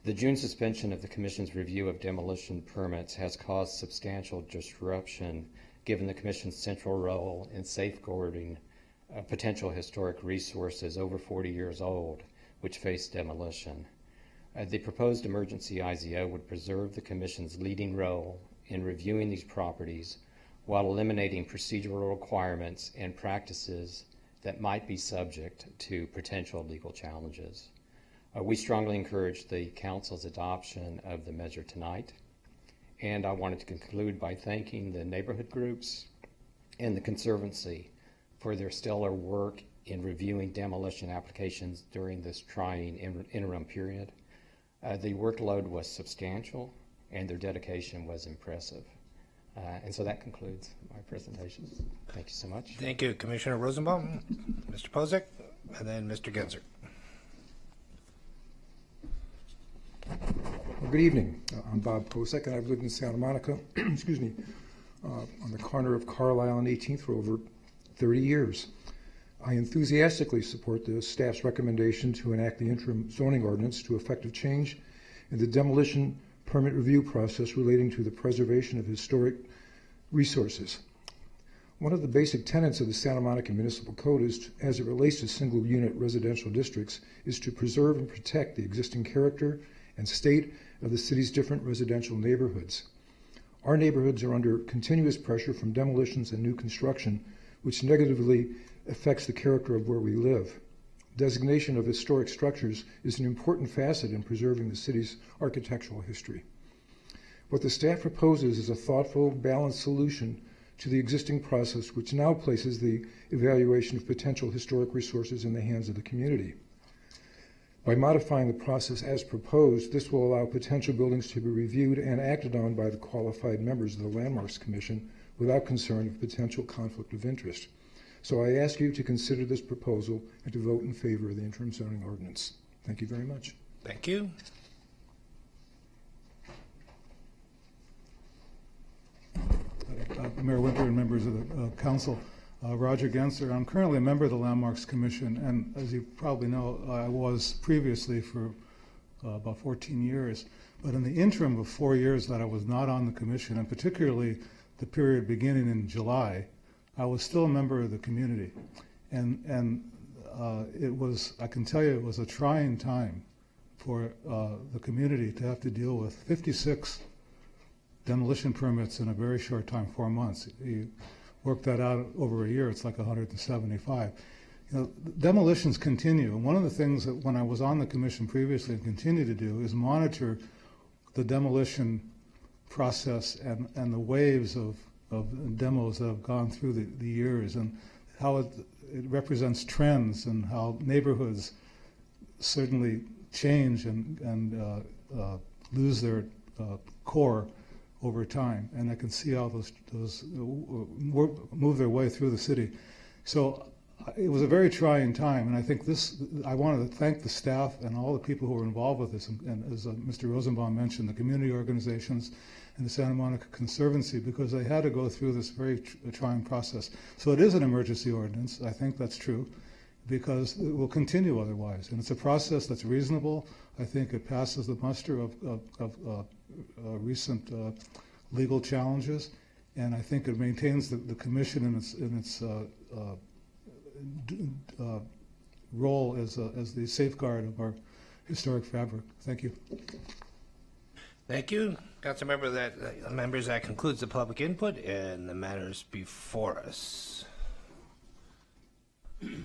The June suspension of the Commission's review of demolition permits has caused substantial disruption given the Commission's central role in safeguarding potential historic resources over 40 years old which face demolition. The proposed emergency IZO would preserve the Commission's leading role in reviewing these properties while eliminating procedural requirements and practices that might be subject to potential legal challenges. We strongly encourage the Council's adoption of the measure tonight, and I wanted to conclude by thanking the neighborhood groups and the Conservancy for their stellar work in reviewing demolition applications during this trying interim period. The workload was substantial, and their dedication was impressive. And so that concludes my presentation. Thank you so much. Thank you, Commissioner Rosenbaum, Mr. Posick, and then Mr. Genzer. Well, good evening. I'm Bob Posek, and I've lived in Santa Monica, excuse me, on the corner of Carlisle and 18th for over 30 years. I enthusiastically support the staff's recommendation to enact the interim zoning ordinance to effective change in the demolition permit review process relating to the preservation of historic resources. One of the basic tenets of the Santa Monica Municipal Code is, as it relates to single-unit residential districts, is to preserve and protect the existing character and state of the city's different residential neighborhoods. Our neighborhoods are under continuous pressure from demolitions and new construction, which negatively affects the character of where we live. Designation of historic structures is an important facet in preserving the city's architectural history. What the staff proposes is a thoughtful, balanced solution to the existing process, which now places the evaluation of potential historic resources in the hands of the community. By modifying the process as proposed, this will allow potential buildings to be reviewed and acted on by the qualified members of the Landmarks Commission without concern of potential conflict of interest. So I ask you to consider this proposal and to vote in favor of the interim zoning ordinance. Thank you very much. Thank you. Mayor Winter and members of the council. Roger Genzer. I'm currently a member of the Landmarks Commission, and as you probably know, I was previously for about 14 years. But in the interim of 4 years that I was not on the commission, and particularly the period beginning in July, I was still a member of the community. And it was, I can tell you, it was a trying time for the community to have to deal with 56 demolition permits in a very short time, 4 months. You work that out over a year, it's like 175. You know, demolitions continue. And one of the things that when I was on the commission previously and continue to do is monitor the demolition process and the waves of demos that have gone through the years, and how it represents trends and how neighborhoods certainly change and lose their core over time, and I can see how those move their way through the city. So it was a very trying time, and I think I wanted to thank the staff and all the people who were involved with this, and as Mr. Rosenbaum mentioned, the community organizations and the Santa Monica Conservancy, because they had to go through this very trying process. So it is an emergency ordinance. I think that's true. because it will continue otherwise. And it's a process that's reasonable. I think it passes the muster of recent legal challenges, and I think it maintains the commission in its role as the safeguard of our historic fabric. Thank you. Thank you. Council members, that concludes the public input and the matters before us.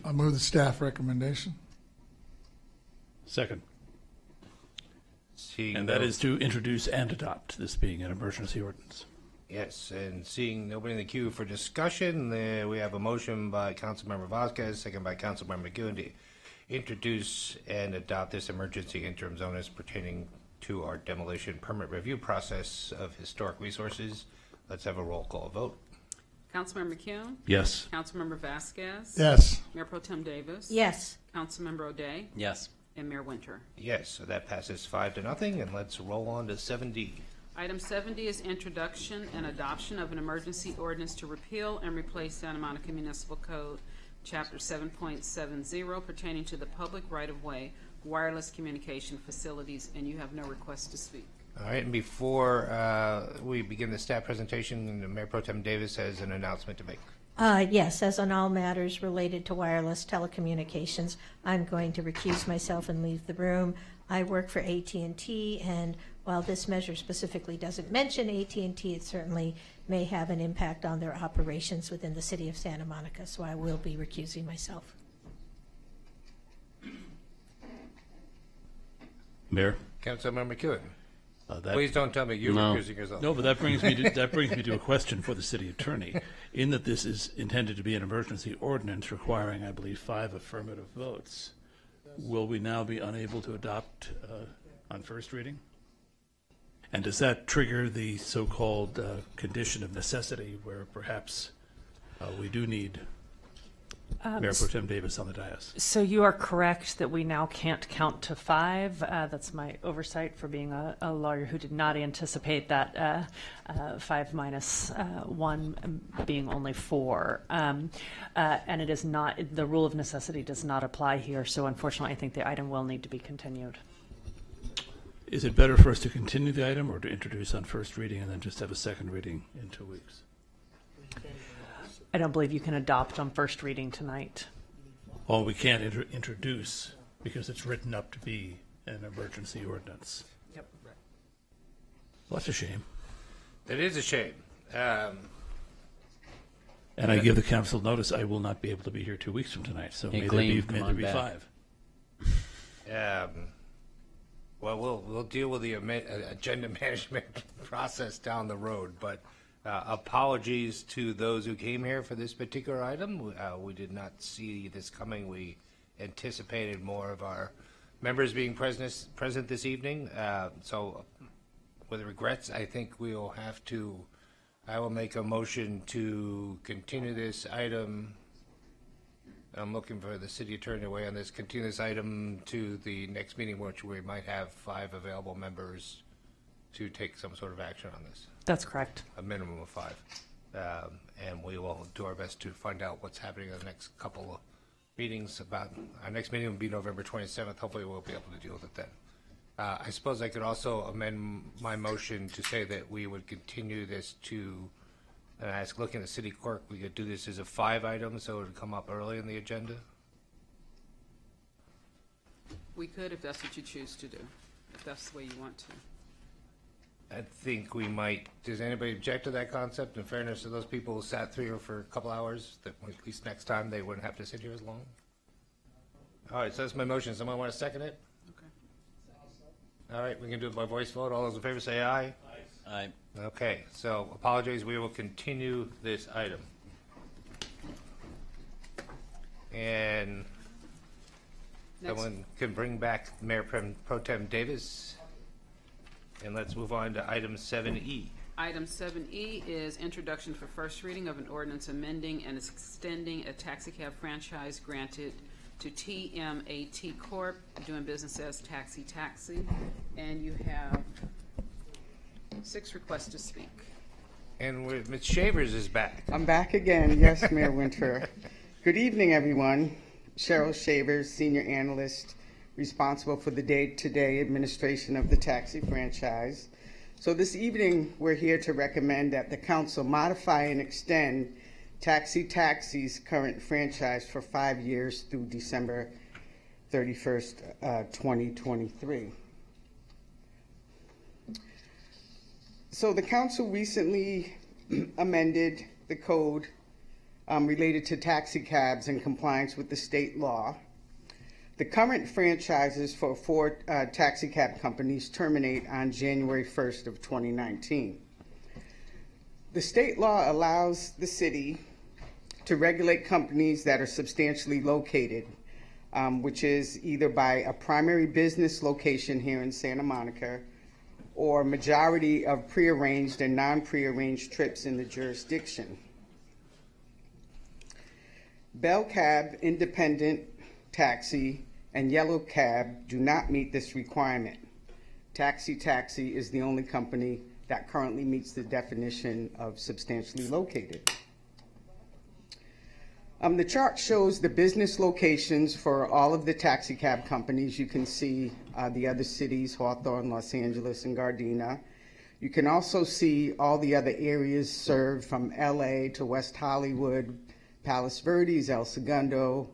I'll move the staff recommendation. Second. Seeing And that is to introduce and adopt, this being an emergency ordinance. Yes, and seeing nobody in the queue for discussion, we have a motion by Councilmember Vasquez, second by Councilmember McEwen to introduce and adopt this emergency interim zones pertaining to our demolition permit review process of historic resources. Let's have a roll call vote. Councilmember McEwen? Yes. Councilmember Vasquez? Yes. Mayor Pro Tem Davis? Yes. Councilmember O'Day? Yes. And Mayor Winter. Yes, so that passes 5-0, and let's roll on to 7D. Item 70 is introduction and adoption of an emergency ordinance to repeal and replace Santa Monica Municipal Code, Chapter 7.70, pertaining to the public right-of-way wireless communication facilities, and you have no request to speak. All right, and before we begin the staff presentation, Mayor Pro Tem Davis has an announcement to make. Yes, as on all matters related to wireless telecommunications, I'm going to recuse myself and leave the room. I work for AT&T, and while this measure specifically doesn't mention AT&T, it certainly may have an impact on their operations within the city of Santa Monica, so I will be recusing myself. Mayor? Councilmember McEwen. That, please don't tell me you're recusing yourself. No, but that brings me to a question for the city attorney. In that this is intended to be an emergency ordinance requiring, I believe, 5 affirmative votes, will we now be unable to adopt on first reading? And does that trigger the so-called condition of necessity, where perhaps we do need Mayor Pro Tem Davis on the dais? So you are correct that we now can't count to 5. That's my oversight for being a lawyer who did not anticipate that 5 minus 1 being only 4. And it is not, the rule of necessity does not apply here, so unfortunately I think the item will need to be continued. Is it better for us to continue the item or to introduce on first reading and then just have a second reading in 2 weeks? I don't believe you can adopt on first reading tonight. Well, we can't introduce because it's written up to be an emergency ordinance. Yep. Well, that's a shame. It is a shame. And I give the council notice I will not be able to be here 2 weeks from tonight, so may there be 5. Well, we'll deal with the agenda management process down the road, but apologies to those who came here for this particular item. We did not see this coming. We anticipated more of our members being present this evening. So with regrets, I think we'll have to, I will make a motion to continue this item. I'm looking for the city attorney to weigh on this. Continue this item to the next meeting, which we might have 5 available members to take some sort of action on this. That's correct. A minimum of 5. And we will do our best to find out what's happening in the next couple of meetings. Our next meeting will be November 27th. Hopefully we'll be able to deal with it then. I suppose I could also amend my motion to say that we would continue this to, and I was looking at the city clerk, we could do this as a 5 item so it would come up early in the agenda. We could if that's what you choose to do, if that's the way you want to. I think we might. Does anybody object to that concept? In fairness to those people who sat through here for a couple hours, that at least next time they wouldn't have to sit here as long? All right, so that's my motion. Someone want to second it? Okay. All right, we can do it by voice vote. All those in favor say aye. Aye. Aye. Okay, so apologies. We will continue this item. And someone can bring back Mayor Pro Tem Davis. And let's move on to item 7E. Item 7E is introduction for first reading of an ordinance amending and extending a taxicab franchise granted to TMAT Corp., doing business as Taxi Taxi. And you have 6 requests to speak. And Ms. Shavers is back. I'm back again. Yes, Mayor Winter. Good evening, everyone. Cheryl Shavers, Senior Analyst, responsible for the day-to-day administration of the taxi franchise. So this evening, we're here to recommend that the council modify and extend Taxi Taxi's current franchise for 5 years through December 31st, 2023. So the council recently amended the code related to taxi cabs in compliance with the state law. The current franchises for 4 taxi cab companies terminate on January 1st of 2019. The state law allows the city to regulate companies that are substantially located, which is either by a primary business location here in Santa Monica or majority of prearranged and non-prearranged trips in the jurisdiction. Bell Cab, Independent Taxi, and Yellow Cab do not meet this requirement. Taxi Taxi is the only company that currently meets the definition of substantially located. The chart shows the business locations for all of the taxi cab companies. You can see the other cities, Hawthorne, Los Angeles, and Gardena. You can also see all the other areas served from LA to West Hollywood, Palos Verdes, El Segundo.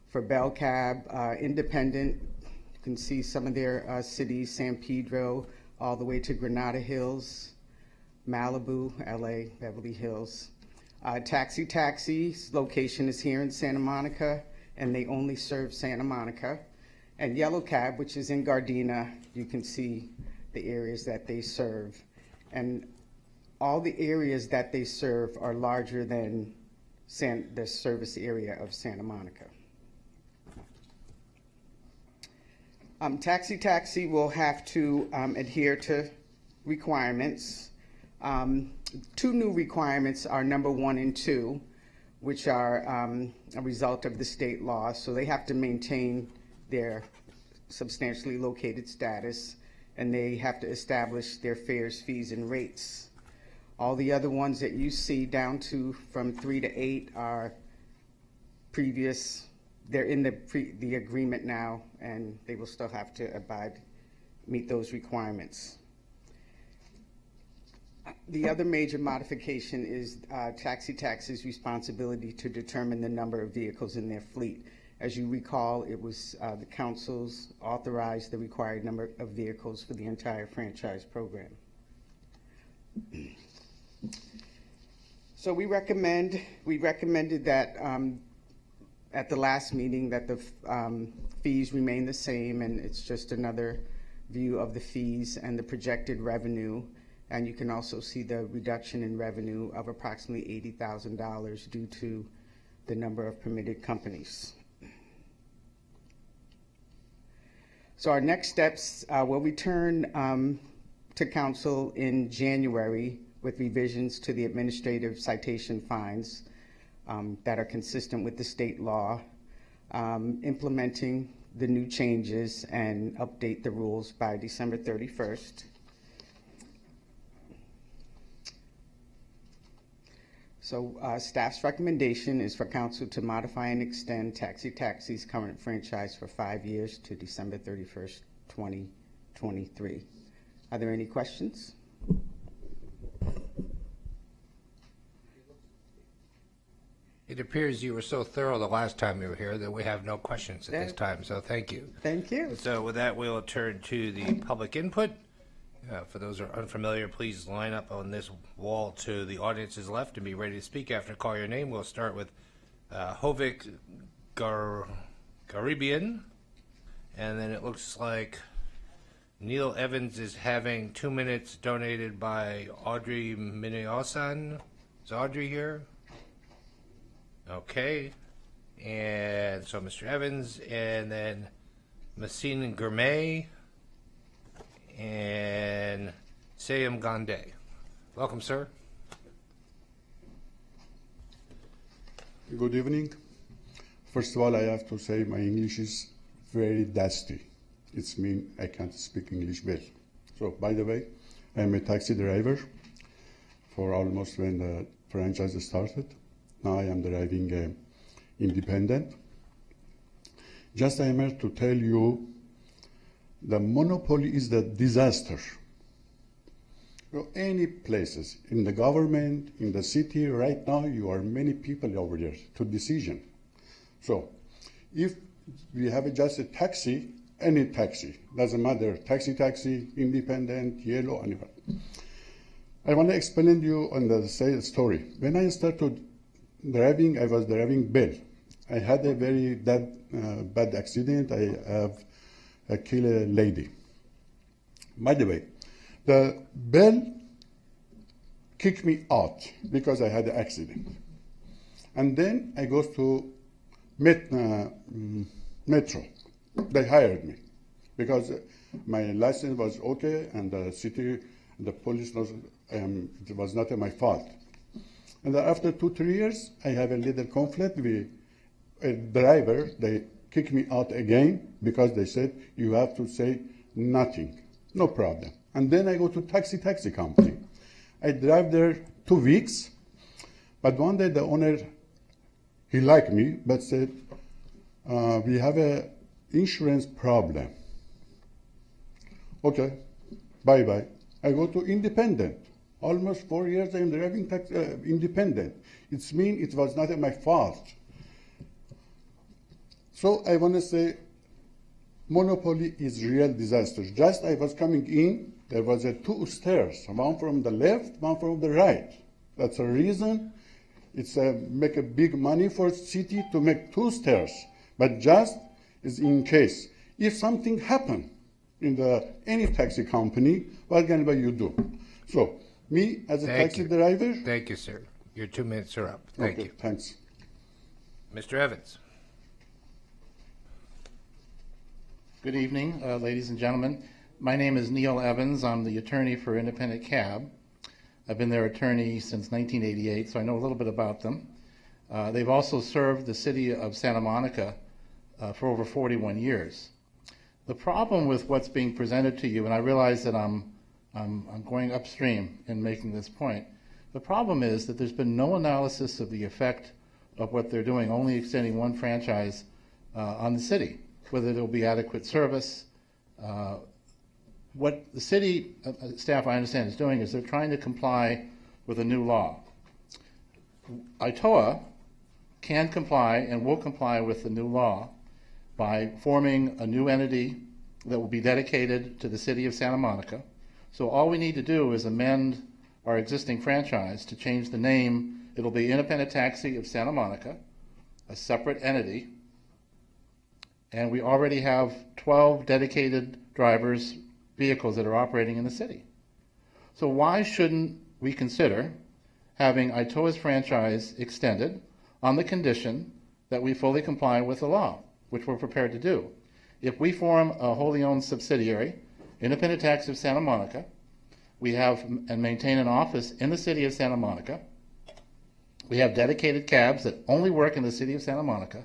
For Bell Cab, Independent, you can see some of their cities, San Pedro, all the way to Granada Hills, Malibu, LA, Beverly Hills. Taxi Taxi's location is here in Santa Monica, and they only serve Santa Monica. And Yellow Cab, which is in Gardena, you can see the areas that they serve. And all the areas that they serve are larger than the service area of Santa Monica. Taxi Taxi will have to adhere to requirements. 2 new requirements are number 1 and 2, which are a result of the state law. So they have to maintain their substantially located status, and they have to establish their fares, fees, and rates. All the other ones that you see down to from 3 to 8 are previous. They're in the agreement now, and they will still have to meet those requirements. The other major modification is Taxi Taxi's responsibility to determine the number of vehicles in their fleet. As you recall, it was the council's authorized the required number of vehicles for the entire franchise program. So we recommended that at the last meeting that the fees remain the same, and it's just another view of the fees and the projected revenue. And you can also see the reduction in revenue of approximately $80,000 due to the number of permitted companies. So our next steps will return to council in January with revisions to the administrative citation fines that are consistent with the state law, implementing the new changes and update the rules by December 31st. So staff's recommendation is for council to modify and extend Taxi Taxi's current franchise for 5 years to December 31st, 2023. Are there any questions? It appears you were so thorough the last time you were here that we have no questions at this time, so thank you. Thank you. So with that, we'll turn to the public input. For those who are unfamiliar, please line up on this wall to the audience's left and be ready to speak after I call your name. We'll start with Hovik Garibian, and then it looks like Neil Evans is having 2 minutes donated by Audrey Minayosan. Is Audrey here? Okay. And so Mr. Evans, and then Massine Gourmet, and Sayam Gandhi. Welcome, sir. Good evening. First of all, I have to say my English is very dusty. It means I can't speak English well. So, by the way, I'm a taxi driver for almost when the franchise started. Now I am driving independent. Just I am here to tell you the monopoly is the disaster. Any places, in the government, in the city, right now, you are many people over there to decision. So, if we have just a taxi, any taxi, doesn't matter, taxi, independent, yellow, anyone. I want to explain to you on the story. When I started driving, I was driving Bell. I had a very bad accident. I killed a lady. By the way, the Bell kicked me out because I had an accident. And then I go to Metro. They hired me because my license was okay and the city, the police knows it was not my fault. And after 2-3 years, I have a little conflict with a driver. They kicked me out again because they said you have to say nothing, no problem. And then I go to taxi company. I drive there 2 weeks, but one day the owner, he liked me, but said, we have a insurance problem. Okay, bye-bye. I go to independent. Almost 4 years I'm driving independent. It means it was not my fault. So I want to say monopoly is real disaster. Just I was coming in, there was 2 stairs, one from the left, one from the right. That's a reason it's make a big money for city to make 2 stairs. But just is in case. If something happen in any taxi company, what can you do? So, me as a taxi driver. Thank you, sir. Your 2 minutes are up. Thank you. Thanks. Mr. Evans. Good evening, ladies and gentlemen. My name is Neil Evans. I'm the attorney for Independent Cab. I've been their attorney since 1988, so I know a little bit about them. They've also served the city of Santa Monica for over 41 years. The problem with what's being presented to you, and I realize that I'm going upstream in making this point, the problem is that there's been no analysis of the effect of what they're doing, only extending one franchise on the city, whether there will be adequate service. What the city staff, I understand, is doing is they're trying to comply with a new law. ITOA can comply and will comply with the new law by forming a new entity that will be dedicated to the city of Santa Monica. So all we need to do is amend our existing franchise to change the name. It'll be Independent Taxi of Santa Monica, a separate entity. And we already have 12 dedicated drivers, vehicles that are operating in the city. So why shouldn't we consider having ITOA's franchise extended on the condition that we fully comply with the law, which we're prepared to do? If we form a wholly owned subsidiary, Independent Taxi of Santa Monica, we have and maintain an office in the city of Santa Monica, we have dedicated cabs that only work in the city of Santa Monica,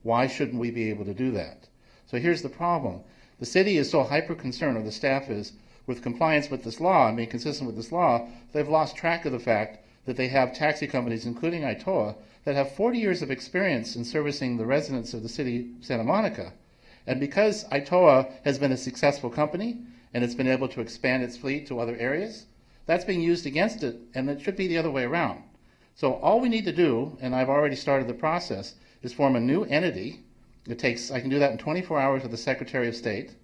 why shouldn't we be able to do that? So here's the problem. The city is so hyper-concerned, or the staff is, with compliance with this law and being consistent with this law, they've lost track of the fact that they have taxi companies, including ITOA, that have 40 years of experience in servicing the residents of the city of Santa Monica. And because ITOA has been a successful company and it's been able to expand its fleet to other areas, that's being used against it, and it should be the other way around. So all we need to do, and I've already started the process, is form a new entity. I can do that in 24 hours with the Secretary of State,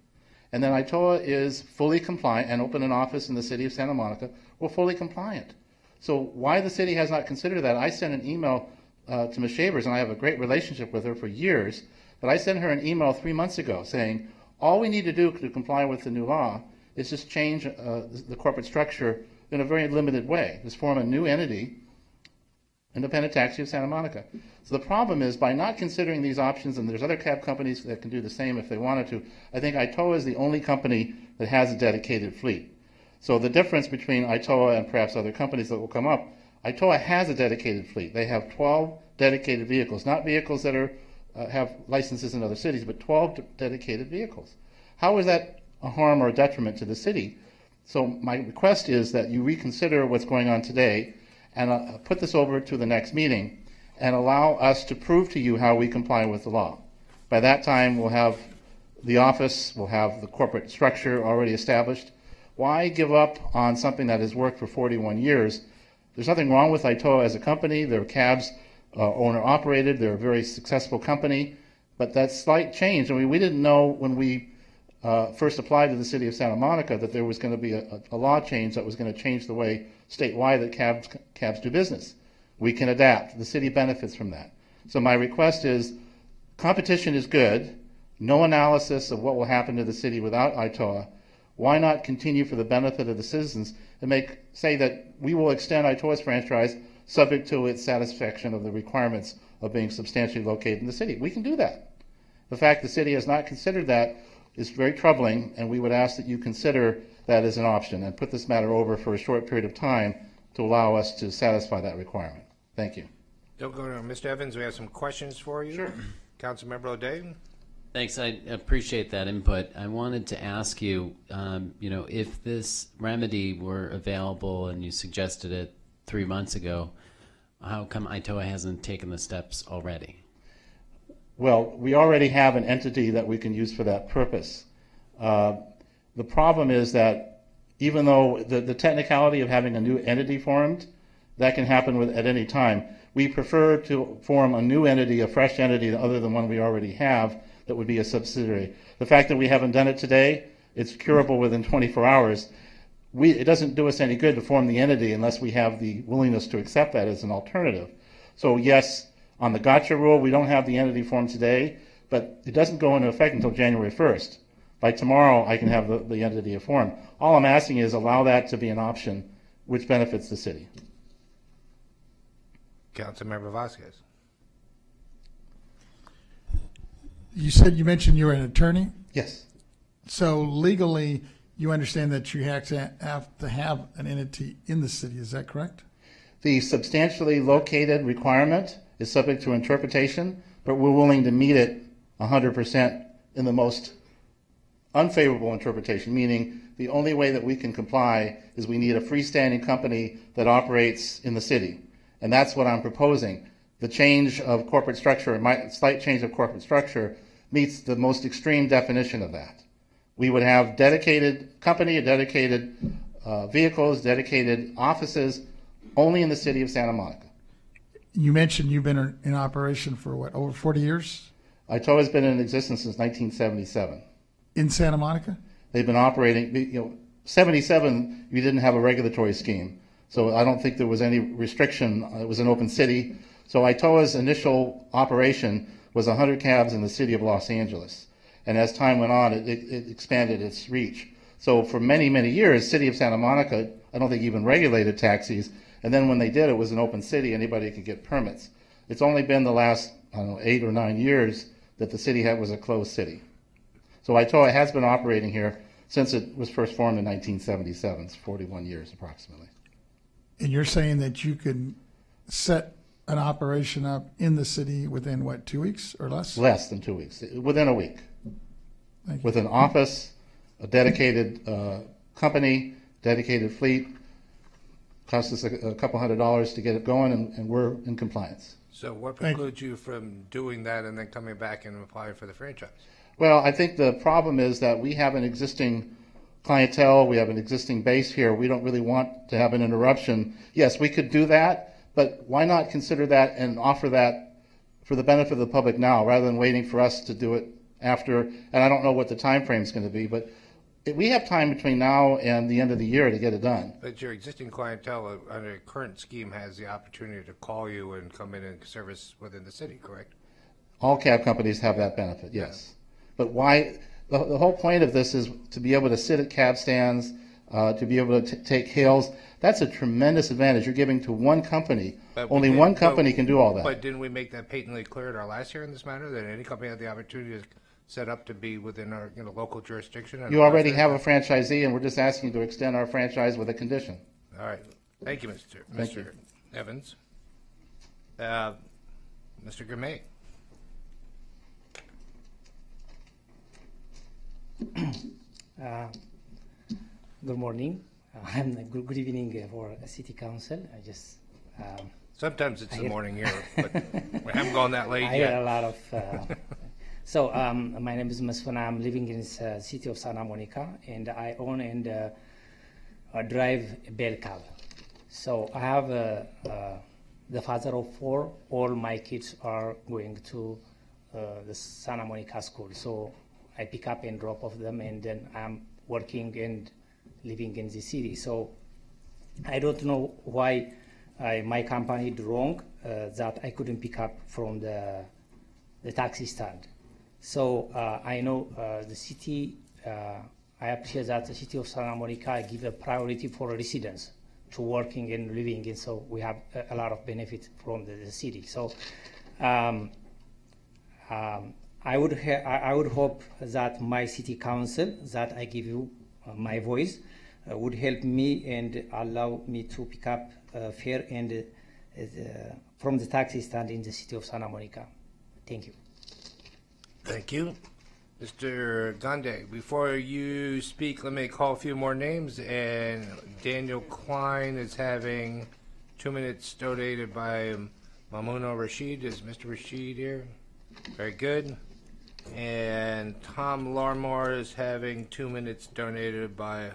and then ITOA is fully compliant and open an office in the city of Santa Monica. We're fully compliant. So why the city has not considered that, I sent an email to Ms. Shavers, and I have a great relationship with her for years, but I sent her an email 3 months ago saying, all we need to do to comply with the new law is just change the corporate structure in a very limited way, just form a new entity, Independent Taxi of Santa Monica. So the problem is, by not considering these options, and there's other cab companies that can do the same if they wanted to, I think ITOA is the only company that has a dedicated fleet. So the difference between ITOA and perhaps other companies that will come up, ITOA has a dedicated fleet. They have 12 dedicated vehicles, not vehicles that are have licenses in other cities, but 12 dedicated vehicles. How is that a harm or a detriment to the city? So my request is that you reconsider what's going on today and put this over to the next meeting and allow us to prove to you how we comply with the law. By that time, we'll have the office, we'll have the corporate structure already established. Why give up on something that has worked for 41 years? There's nothing wrong with ITOA as a company. They're cabs owner-operated. They're a very successful company. But that slight change, I mean, we didn't know when we first applied to the city of Santa Monica that there was going to be a law change that was going to change the way statewide that cabs do business. We can adapt. The city benefits from that. So my request is competition is good. No analysis of what will happen to the city without ITOA. Why not continue for the benefit of the citizens and say that we will extend ITOA's franchise subject to its satisfaction of the requirements of being substantially located in the city? We can do that. The fact the city has not considered that is very troubling, and we would ask that you consider that as an option and put this matter over for a short period of time to allow us to satisfy that requirement. Thank you. Don't go to Mr. Evans. We have some questions for you. Sure. Councilmember O'Day. Thanks. I appreciate that input. I wanted to ask you, if this remedy were available and you suggested it 3 months ago, how come ITOA hasn't taken the steps already? Well, we already have an entity that we can use for that purpose. The problem is that even though the technicality of having a new entity formed, that can happen at any time. We prefer to form a new entity, a fresh entity other than one we already have, that would be a subsidiary. The fact that we haven't done it today, it's curable within 24 hours. It doesn't do us any good to form the entity unless we have the willingness to accept that as an alternative. So yes, on the gotcha rule, we don't have the entity formed today, but it doesn't go into effect until January 1st. By tomorrow, I can have the entity formed. All I'm asking is allow that to be an option which benefits the city. Councilmember Vasquez. You mentioned you were an attorney? Yes. So legally, you understand that you have to have an entity in the city, is that correct? The substantially located requirement is subject to interpretation, but we're willing to meet it 100% in the most unfavorable interpretation, meaning the only way that we can comply is we need a freestanding company that operates in the city. And that's what I'm proposing. The change of corporate structure, slight change of corporate structure, meets the most extreme definition of that. We would have dedicated company, dedicated vehicles, dedicated offices only in the city of Santa Monica. You mentioned you've been in operation for what, over 40 years? ITOA has been in existence since 1977. In Santa Monica? They've been operating, 77, you didn't have a regulatory scheme. So I don't think there was any restriction. It was an open city. So ITOA's initial operation was 100 cabs in the city of Los Angeles. And as time went on, it expanded its reach. So for many, many years, city of Santa Monica, I don't think even regulated taxis. And then when they did, it was an open city. Anybody could get permits. It's only been the last, 8 or 9 years that the city was a closed city. So ITOA has been operating here since it was first formed in 1977. It's 41 years approximately. And you're saying that you could set an operation up in the city within, what, 2 weeks or less? Less than 2 weeks, within a week. With an office, a dedicated company, dedicated fleet. Cost us a couple $100 to get it going, and we're in compliance. So what precludes you from doing that and then coming back and applying for the franchise? Well, I think the problem is that we have an existing clientele, we have an existing base here. We don't really want to have an interruption. Yes, we could do that, but why not consider that and offer that for the benefit of the public now rather than waiting for us to do it after? And I don't know what the time frame is going to be, but we have time between now and the end of the year to get it done. But your existing clientele under a current scheme has the opportunity to call you and come in and service within the city, correct? All cab companies have that benefit, yes. But why? The whole point of this is to be able to sit at cab stands, to be able to take hails. That's a tremendous advantage you're giving to one company. Only one company can do all that. But didn't we make that patently clear at our last hearing in this matter, that any company had the opportunity to set up to be within our local jurisdiction? You already have a franchisee, and we're just asking you to extend our franchise with a condition. All right. Thank you, Mr. Evans. Mr. Gourmet. Good morning. And good evening for City Council. I just sometimes it's the morning here, but we haven't gone that late yet. I had a lot of So my name is Masfana. I'm living in the city of Santa Monica, and I own and drive a bell cab. So I have the father of 4. All my kids are going to the Santa Monica school. So I pick up and drop off them, and then I'm working and living in the city. So I don't know why my company did wrong that I couldn't pick up from the taxi stand. So I know the city, I appreciate that the city of Santa Monica give a priority for residents to working and living, and so we have a lot of benefit from the city. So I would hope that my city council, that I give you my voice, would help me and allow me to pick up fare and from the taxi stand in the city of Santa Monica. Thank you. Thank you. Mr. Gande, before you speak, let me call a few more names. And Daniel Klein is having 2 minutes donated by Mamouna Rashid. Is Mr. Rashid here? Very good. And Tom Larmore is having 2 minutes donated by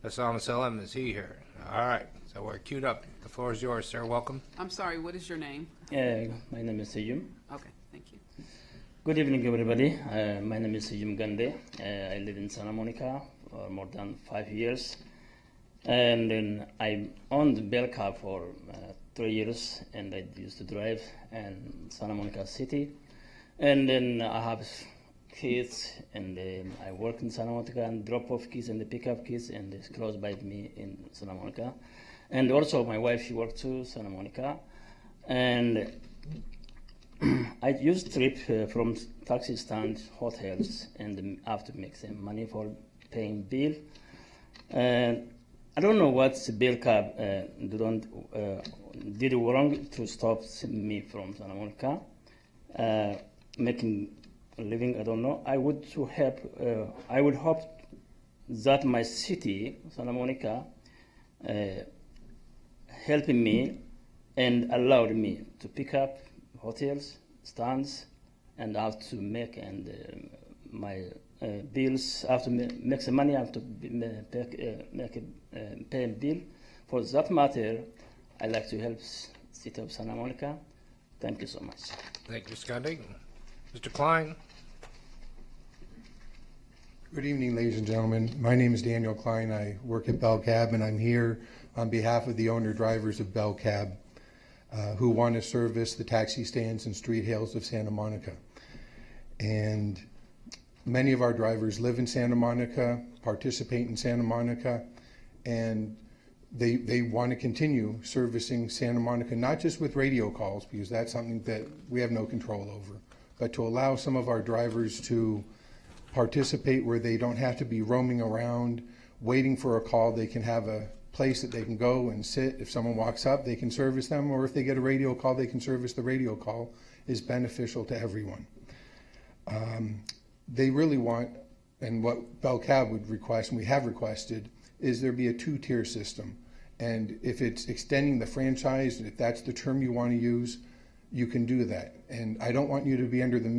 Assam Salem. Is he here? All right. So we're queued up. The floor is yours, sir. Welcome. I'm sorry, what is your name? My name is Sejum. Okay, thank you. Good evening, everybody. My name is Sejum Gande. I live in Santa Monica for more than 5 years. And then I owned the bell cab for 3 years, and I used to drive in Santa Monica City. And then I have kids, and then I work in Santa Monica and drop off kids and pick up kids, and it's close by me in Santa Monica. And also my wife, she works too, Santa Monica. And I use trip from taxi stand, hotels, and I have to make some money for paying bill. And I don't know what the bill cab did wrong to stop me from Santa Monica. Making a living, I don't know. I would hope that my city, Santa Monica, helping me and allowed me to pick up hotels, stands, and I have to make my bills. I have to make some money. I have to pay a bill. For that matter, I like to help city of Santa Monica. Thank you so much. Thank you, Scotty. Mr. Klein. Good evening, ladies and gentlemen. My name is Daniel Klein. I work at Bell Cab, and I'm here on behalf of the owner-drivers of Bell Cab who want to service the taxi stands and street hails of Santa Monica. And many of our drivers live in Santa Monica, participate in Santa Monica, and they want to continue servicing Santa Monica, not just with radio calls, because that's something that we have no control over, but to allow some of our drivers to participate where they don't have to be roaming around, waiting for a call. They can have a place that they can go and sit. If someone walks up, they can service them, or if they get a radio call, they can service the radio call, is beneficial to everyone. They really want, and what Bell Cab would request, and we have requested, is there be a 2-tier system. And if it's extending the franchise, if that's the term you want to use, you can do that. And I don't want you to be under the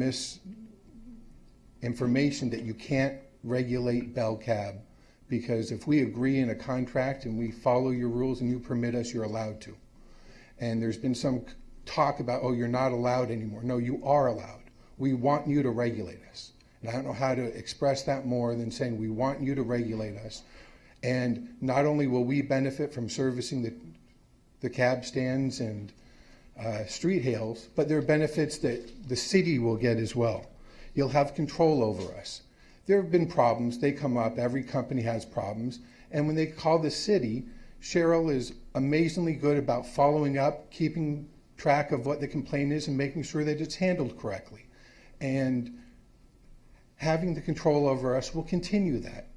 misinformation that you can't regulate Bell Cab, because if we agree in a contract and we follow your rules and you permit us, you're allowed to. And there's been some talk about, oh, you're not allowed anymore. No, you are allowed. We want you to regulate us. And I don't know how to express that more than saying we want you to regulate us. And not only will we benefit from servicing the cab stands and street hails, but there are benefits that the city will get as well. You'll have control over us. There have been problems. They come up. Every company has problems. And when they call the city, Cheryl is amazingly good about following up, keeping track of what the complaint is, and making sure that it's handled correctly. And having the control over us will continue that.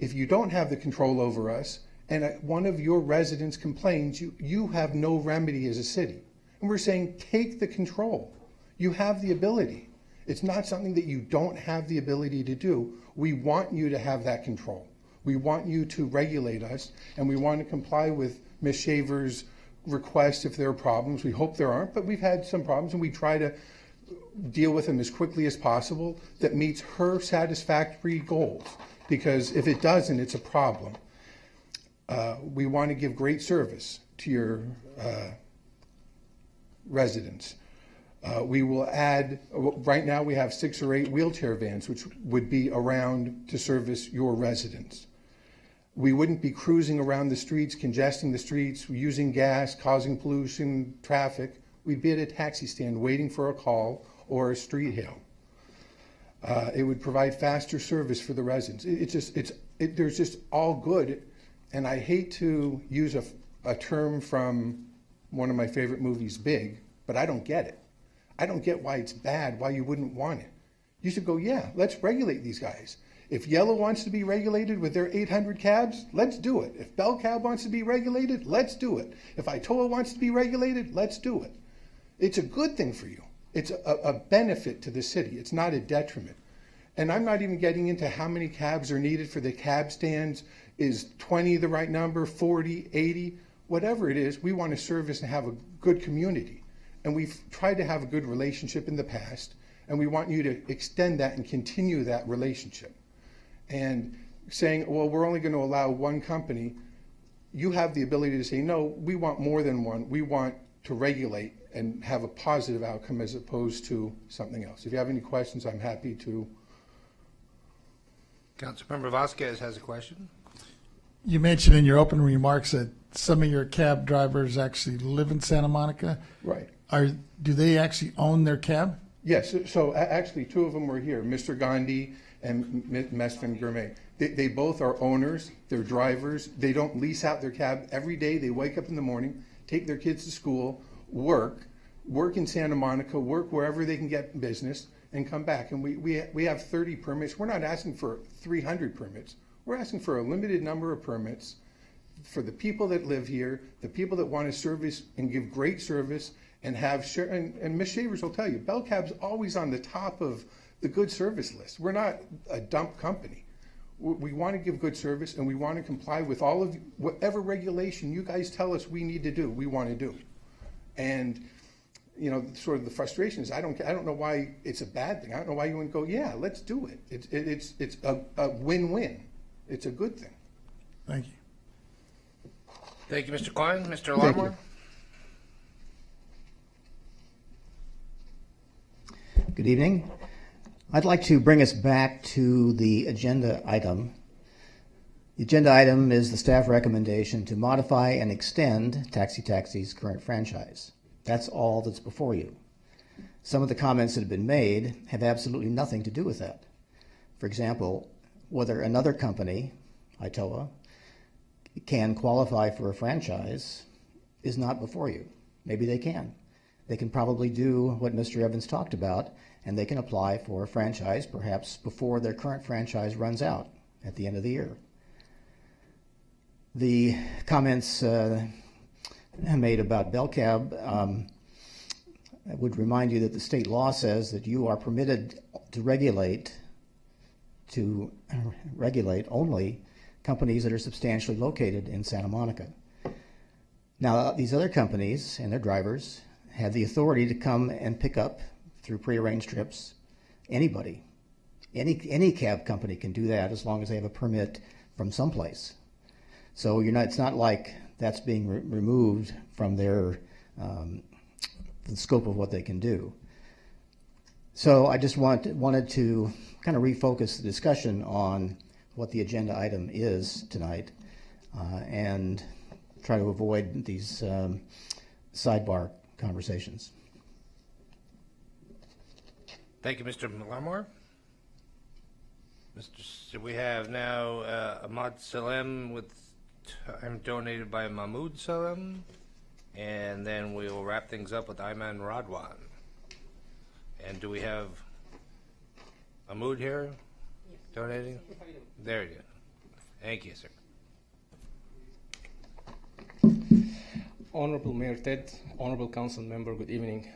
If you don't have the control over us, and one of your residents complains, you have no remedy as a city. And we're saying, take the control. You have the ability. It's not something that you don't have the ability to do. We want you to have that control. We want you to regulate us, and we want to comply with Ms. Shaver's request if there are problems. We hope there aren't, but we've had some problems, and we try to deal with them as quickly as possible that meets her satisfactory goals. Because if it doesn't, it's a problem. We want to give great service to your residents. We will add, right now we have 6 or 8 wheelchair vans, which would be around to service your residents. We wouldn't be cruising around the streets, congesting the streets, using gas, causing pollution, traffic. We'd be at a taxi stand waiting for a call or a street hail. It would provide faster service for the residents. There's just all good. And I hate to use a term from one of my favorite movies, Big, but I don't get it. I don't get why it's bad, why you wouldn't want it. You should go, yeah, let's regulate these guys. If Yellow wants to be regulated with their 800 cabs, let's do it. If Bell Cab wants to be regulated, let's do it. If Itoa wants to be regulated, let's do it. It's a good thing for you. It's a benefit to the city. It's not a detriment. And I'm not even getting into how many cabs are needed for the cab stands. Is 20 the right number, 40, 80, whatever it is, we want to service and have a good community. And we've tried to have a good relationship in the past, and we want you to extend that and continue that relationship. And saying, well, we're only going to allow one company, you have the ability to say, no, we want more than one. We want to regulate and have a positive outcome as opposed to something else. If you have any questions, I'm happy to. Councilmember Vasquez has a question. You mentioned in your opening remarks that some of your cab drivers actually live in Santa Monica. Right. Do they actually own their cab? Yes. So actually, 2 of them were here, Mr. Gandhi and Mesfin Gourmet. They both are owners. They're drivers. They don't lease out their cab. Every day they wake up in the morning, take their kids to school, work in Santa Monica, work wherever they can get business, and come back. And we have 30 permits. We're not asking for 300 permits. We're asking for a limited number of permits for the people that live here, the people that want to service and give great service and have share. And Ms. Shavers will tell you, Bell Cab's always on the top of the good service list. We're not a dump company. We want to give good service, and we want to comply with all of whatever regulation you guys tell us we need to do, we want to do. And you know, sort of the frustration is I don't know why it's a bad thing. I don't know why you wouldn't go, yeah, let's do it. It's a win-win. It's a good thing. Thank you. Thank you, Mr. Klein. Mr. Larmore? Good evening. I'd like to bring us back to the agenda item. The agenda item is the staff recommendation to modify and extend Taxi Taxi's current franchise. That's all that's before you. Some of the comments that have been made have absolutely nothing to do with that. For example, whether another company, Itoa, can qualify for a franchise is not before you. Maybe they can. They can probably do what Mr. Evans talked about, and they can apply for a franchise perhaps before their current franchise runs out at the end of the year. The comments made about Bell Cab, I would remind you that the state law says that you are permitted to regulate only companies that are substantially located in Santa Monica. Now, these other companies and their drivers have the authority to come and pick up through prearranged trips anybody. Any cab company can do that as long as they have a permit from someplace. So it's not like that's being removed from their the scope of what they can do. So I just wanted to kind of refocus the discussion on what the agenda item is tonight and try to avoid these sidebar conversations. Thank you, Mr. Larmore. We have now Ahmad Salem with time donated by Mahmoud Salem, and then we will wrap things up with Ayman Radwan. And do we have Mahmoud here donating? There you go. Thank you, sir. Honorable Mayor Ted, Honorable Council Member, good evening.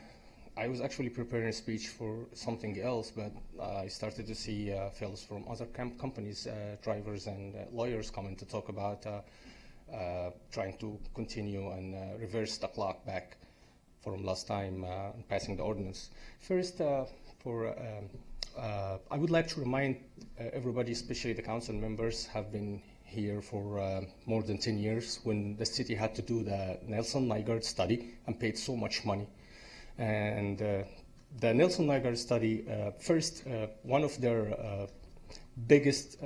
I was actually preparing a speech for something else, but I started to see fellows from other companies, drivers and lawyers coming to talk about trying to continue and reverse the clock back from last time passing the ordinance. First, I would like to remind everybody, especially the council members, have been here for more than 10 years when the city had to do the Nelson Nygaard study and paid so much money. And the Nelson Nygaard study, first, one of their biggest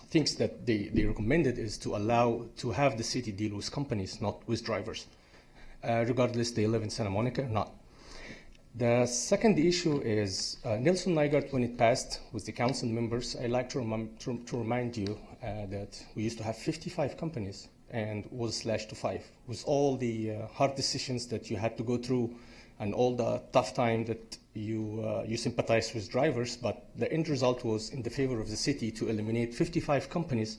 things that they recommended is to have the city deal with companies, not with drivers, regardless they live in Santa Monica or not. The second issue is Nelson Nygaard, when it passed with the council members, I like to remind you that we used to have 55 companies and was slashed to 5 with all the hard decisions that you had to go through and all the tough time that you sympathize with drivers, but the end result was in the favor of the city to eliminate 55 companies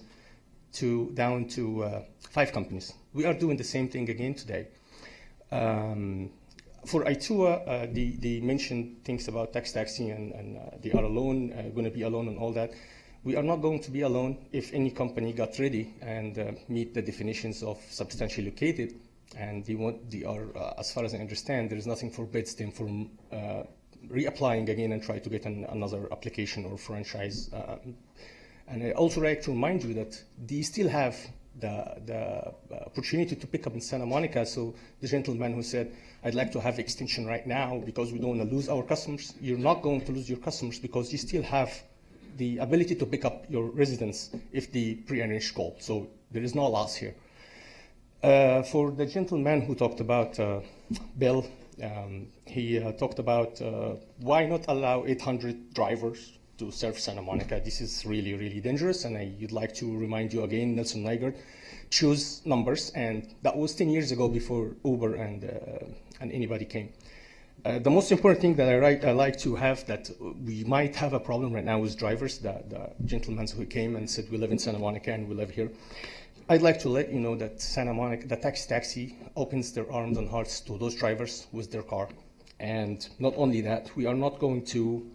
down to 5 companies. We are doing the same thing again today. For ITUA, they mentioned things about taxi and they are alone, going to be alone and all that. We are not going to be alone if any company got ready and meet the definitions of substantially located. And they are, as far as I understand, there is nothing forbids them from reapplying again and try to get another application or franchise. And I also like to remind you that they still have the opportunity to pick up in Santa Monica. So the gentleman who said, I'd like to have extension right now because we don't want to lose our customers, you're not going to lose your customers because you still have the ability to pick up your residents if they pre-arrange call. So there is no loss here. For the gentleman who talked about Bill, he talked about why not allow 800 drivers to serve Santa Monica. This is really, really dangerous, and I'd like to remind you again, Nelson Nygaard chose numbers, and that was 10 years ago before Uber and anybody came. The most important thing that I like to have that we might have a problem right now with drivers, the gentleman who came and said we live in Santa Monica and we live here. I'd like to let you know that Santa Monica, the taxi opens their arms and hearts to those drivers with their car. And not only that, we are not going to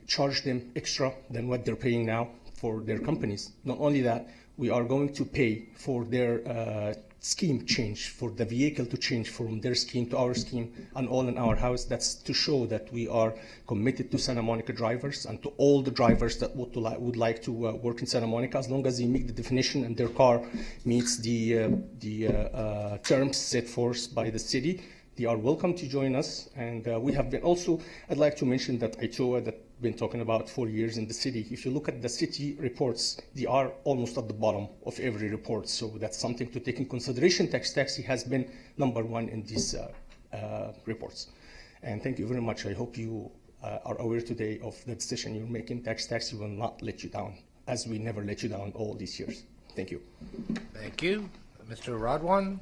charge them extra than what they're paying now for their companies. Not only that, we are going to pay for their scheme change, for the vehicle to change from their scheme to our scheme and all in our house. That's to show that we are committed to Santa Monica drivers and to all the drivers that would like to work in Santa Monica, as long as they meet the definition and their car meets the terms set forth by the city. They are welcome to join us. And we have been also, I'd like to mention that ITOA that been talking about for years in the city. If you look at the city reports, they are almost at the bottom of every report. So that's something to take in consideration. Taxi has been #1 in these reports. And thank you very much. I hope you are aware today of the decision you're making. Taxi will not let you down, as we never let you down all these years. Thank you. Thank you. Mr. Radwan?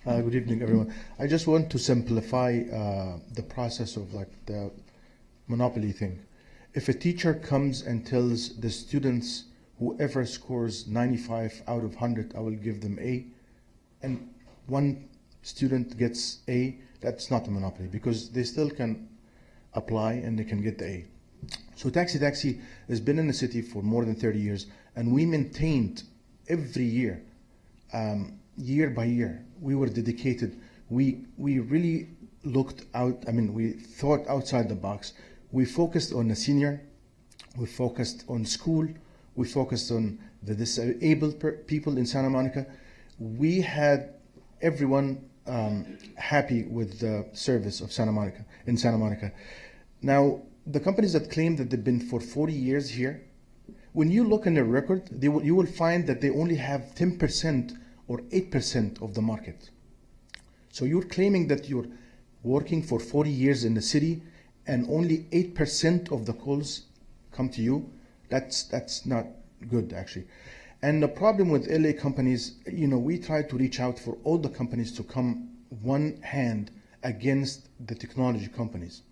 Good evening, everyone. I just want to simplify the process of like the monopoly thing. If a teacher comes and tells the students, whoever scores 95 out of 100, I will give them A, and one student gets A, that's not a monopoly because they still can apply and they can get the A. So Taxi has been in the city for more than 30 years, and we maintained every year, year by year. We were dedicated. We really looked out. I mean, we thought outside the box. We focused on the senior. We focused on school. We focused on the disabled people in Santa Monica. We had everyone happy with the service of Santa Monica. Now, the companies that claim that they've been for 40 years here, when you look in their record, you will find that they only have 10% or 8% of the market. So you're claiming that you're working for 40 years in the city and only 8% of the calls come to you. That's not good, actually. And the problem with LA companies, we try to reach out for all the companies to come one hand against the technology companies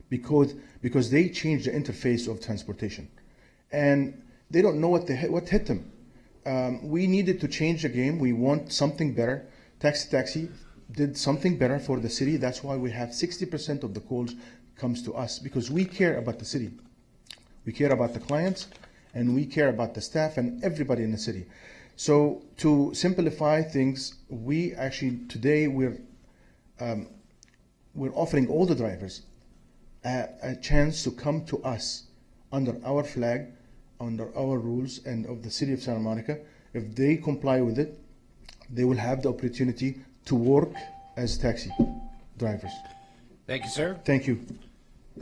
because they change the interface of transportation. And they don't know what hit them. We needed to change the game. We want something better. Taxi did something better for the city. That's why we have 60% of the calls comes to us, because we care about the city. We care about the clients, and we care about the staff and everybody in the city. So to simplify things, we actually today we're offering all the drivers a chance to come to us under our flag, under our rules and of the city of Santa Monica. If they comply with it, they will have the opportunity to work as taxi drivers. Thank you, sir. Thank you.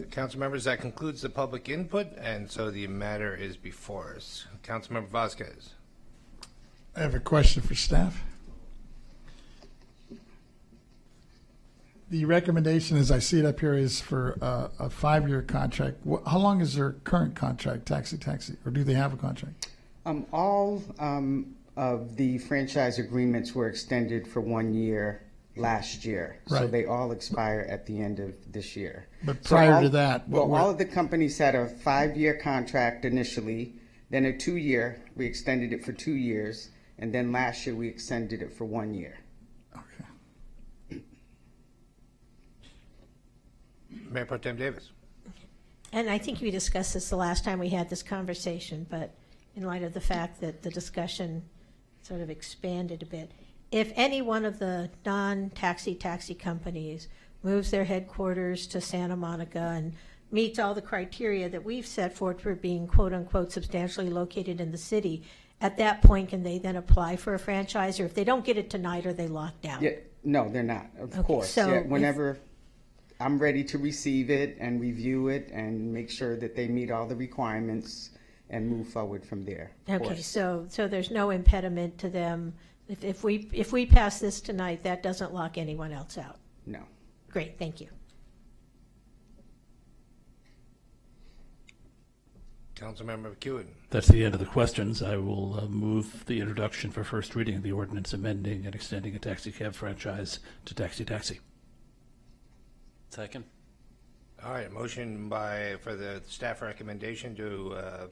Council members, that concludes the public input, and so the matter is before us. Councilmember Vasquez. I have a question for staff. The recommendation, as I see it up here, is for a 5-year contract. How long is their current contract, taxi, or do they have a contract? All of the franchise agreements were extended for 1 year last year. Right. So they all expire at the end of this year. But prior to that, all of the companies had a 5-year contract initially, then a 2-year, we extended it for 2 years, and then last year we extended it for 1 year. Mayor Pro Tem Davis. And I think we discussed this the last time we had this conversation, but in light of the fact that the discussion sort of expanded a bit, if any one of the non-taxi companies moves their headquarters to Santa Monica and meets all the criteria that we've set forth for being quote-unquote substantially located in the city, at that point can they then apply for a franchise? Or if they don't get it tonight, are they locked out? Yeah, no, they're not, of course. So yeah, whenever I'm ready to receive it and review it and make sure that they meet all the requirements and move forward from there. Okay, so there's no impediment to them. If we pass this tonight, that doesn't lock anyone else out? No. Great, thank you. Councilmember McEwen. That's the end of the questions. I will move the introduction for first reading of the ordinance amending and extending a taxi cab franchise to taxi. Second. All right, motion for the staff recommendation to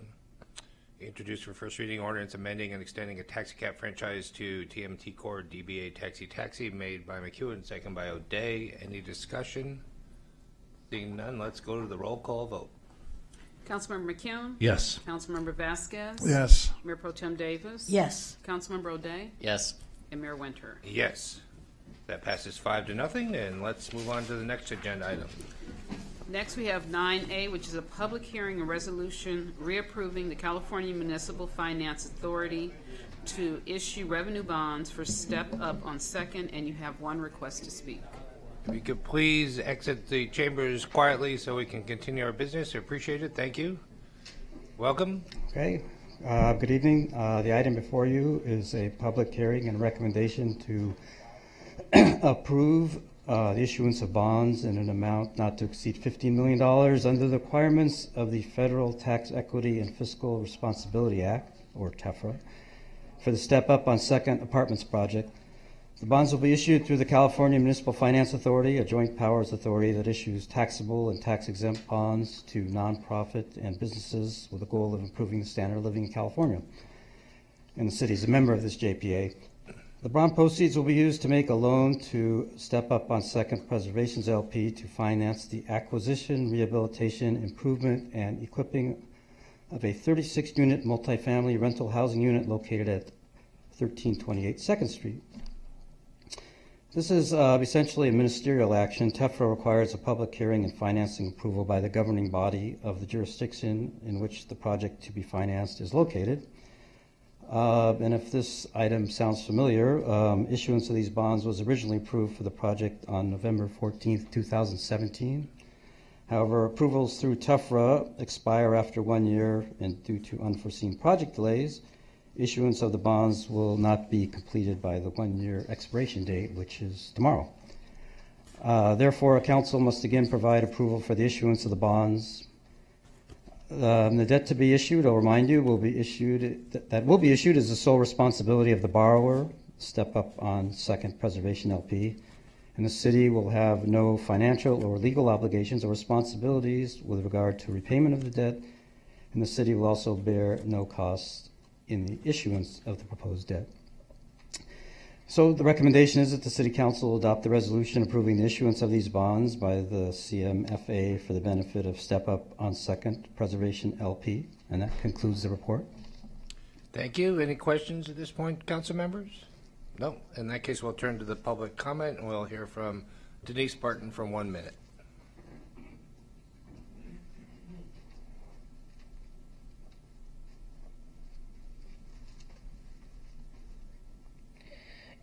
introduce for first reading ordinance amending and extending a taxi cab franchise to TMT Corp. DBA Taxi made by McEwen, second by O'Day. Any discussion? Seeing none, let's go to the roll call vote. Councilmember McEwen? Yes. Councilmember Vasquez? Yes. Mayor Pro Tem Davis? Yes. Councilmember O'Day? Yes. And Mayor Winter? Yes. That passes 5-0, and let's move on to the next agenda item. Next, we have 9A, which is a public hearing and resolution reapproving the California Municipal Finance Authority to issue revenue bonds for Step Up on Second, and you have one request to speak. If you could please exit the chambers quietly so we can continue our business, I appreciate it. Thank you. Welcome. Okay. Good evening. The item before you is a public hearing and recommendation to approve the issuance of bonds in an amount not to exceed $15 million under the requirements of the Federal Tax Equity and Fiscal Responsibility Act, or TEFRA, for the Step Up on Second Apartments project. The bonds will be issued through the California Municipal Finance Authority, a joint powers authority that issues taxable and tax-exempt bonds to nonprofit and businesses with the goal of improving the standard of living in California. And the city is a member of this JPA. The bond proceeds will be used to make a loan to Step Up on Second Preservations LP to finance the acquisition, rehabilitation, improvement, and equipping of a 36-unit multifamily rental housing unit located at 1328 2nd Street. This is essentially a ministerial action. TEFRA requires a public hearing and financing approval by the governing body of the jurisdiction in which the project to be financed is located. And if this item sounds familiar, issuance of these bonds was originally approved for the project on November 14th, 2017. However, approvals through TEFRA expire after 1 year, and due to unforeseen project delays, issuance of the bonds will not be completed by the 1-year expiration date, which is tomorrow. Therefore, a council must again provide approval for the issuance of the bonds. The debt to be issued, I'll remind you, will be issued is the sole responsibility of the borrower, Step Up on Second Preservation LP, and the city will have no financial or legal obligations or responsibilities with regard to repayment of the debt, and the city will also bear no costs in the issuance of the proposed debt. So the recommendation is that the City Council adopt the resolution approving the issuance of these bonds by the CMFA for the benefit of Step Up on Second Preservation LP. And that concludes the report. Thank you. Any questions at this point, council members? No. In that case, we'll turn to the public comment, and we'll hear from Denise Barton for 1 minute.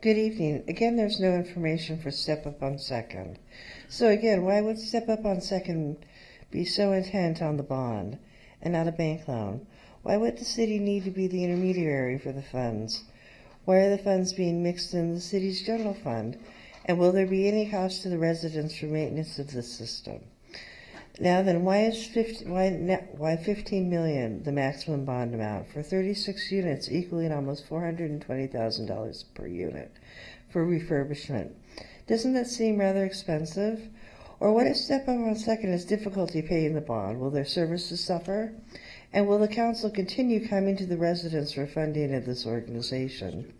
Good evening. Again, there's no information for Step Up on Second. So again, why would Step Up on Second be so intent on the bond and not a bank loan? Why would the city need to be the intermediary for the funds? Why are the funds being mixed in the city's general fund? And will there be any cost to the residents for maintenance of the system? Now then, why 15 million, the maximum bond amount, for 36 units equaling almost $420,000 per unit for refurbishment? Doesn't that seem rather expensive? Or what if Step Up on Second has difficulty paying the bond? Will their services suffer? And will the council continue coming to the residents for funding of this organization?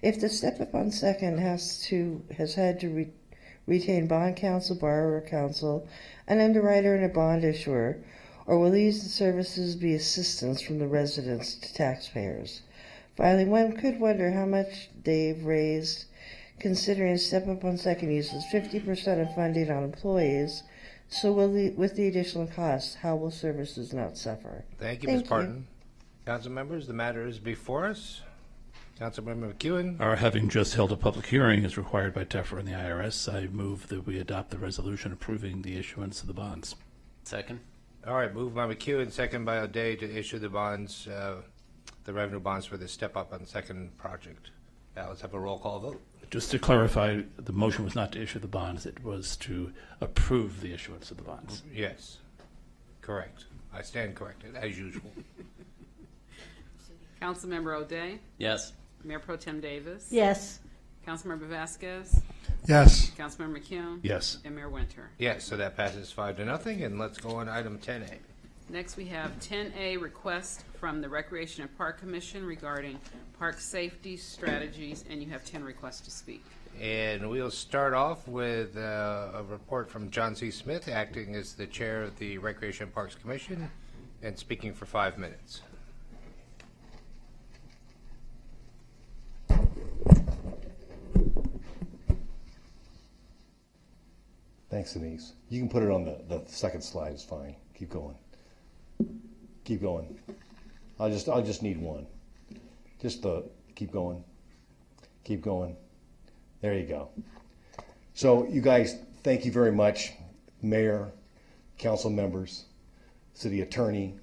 If the Step Up on Second has had to retain bond counsel, borrower counsel, an underwriter, and a bond issuer, or will these services be assistance from the residents to taxpayers? Finally, one could wonder how much they've raised, considering Step Up on Second uses 50% of funding on employees. So with the additional costs, how will services not suffer? Thank you, Ms. Barton. Council members, the matter is before us. Councilmember McEwen. Our having just held a public hearing as required by TEFRA and the IRS, I move that we adopt the resolution approving the issuance of the bonds. Second. All right, moved by McEwen, second by O'Day to issue the bonds, the revenue bonds for the Step Up on Second project. Now let's have a roll call vote. Just to clarify, the motion was not to issue the bonds, it was to approve the issuance of the bonds. Yes, correct. I stand corrected, as usual. Councilmember O'Day? Yes. Mayor Pro Tem Davis? Yes. Councilmember Vasquez? Yes. Councilmember McCune? Yes. And Mayor Winter? Yes, so that passes 5-0, and let's go on to item 10A. Next, we have 10A, request from the Recreation and Park Commission regarding park safety strategies, and you have 10 requests to speak. And we'll start off with a report from John C. Smith, acting as the chair of the Recreation and Parks Commission, and speaking for 5 minutes. Thanks, Denise. You can put it on the second slide. It's fine. Keep going. Keep going. I'll just need one. Just keep going. Keep going. There you go. So you guys, thank you very much, Mayor, council members, city attorney,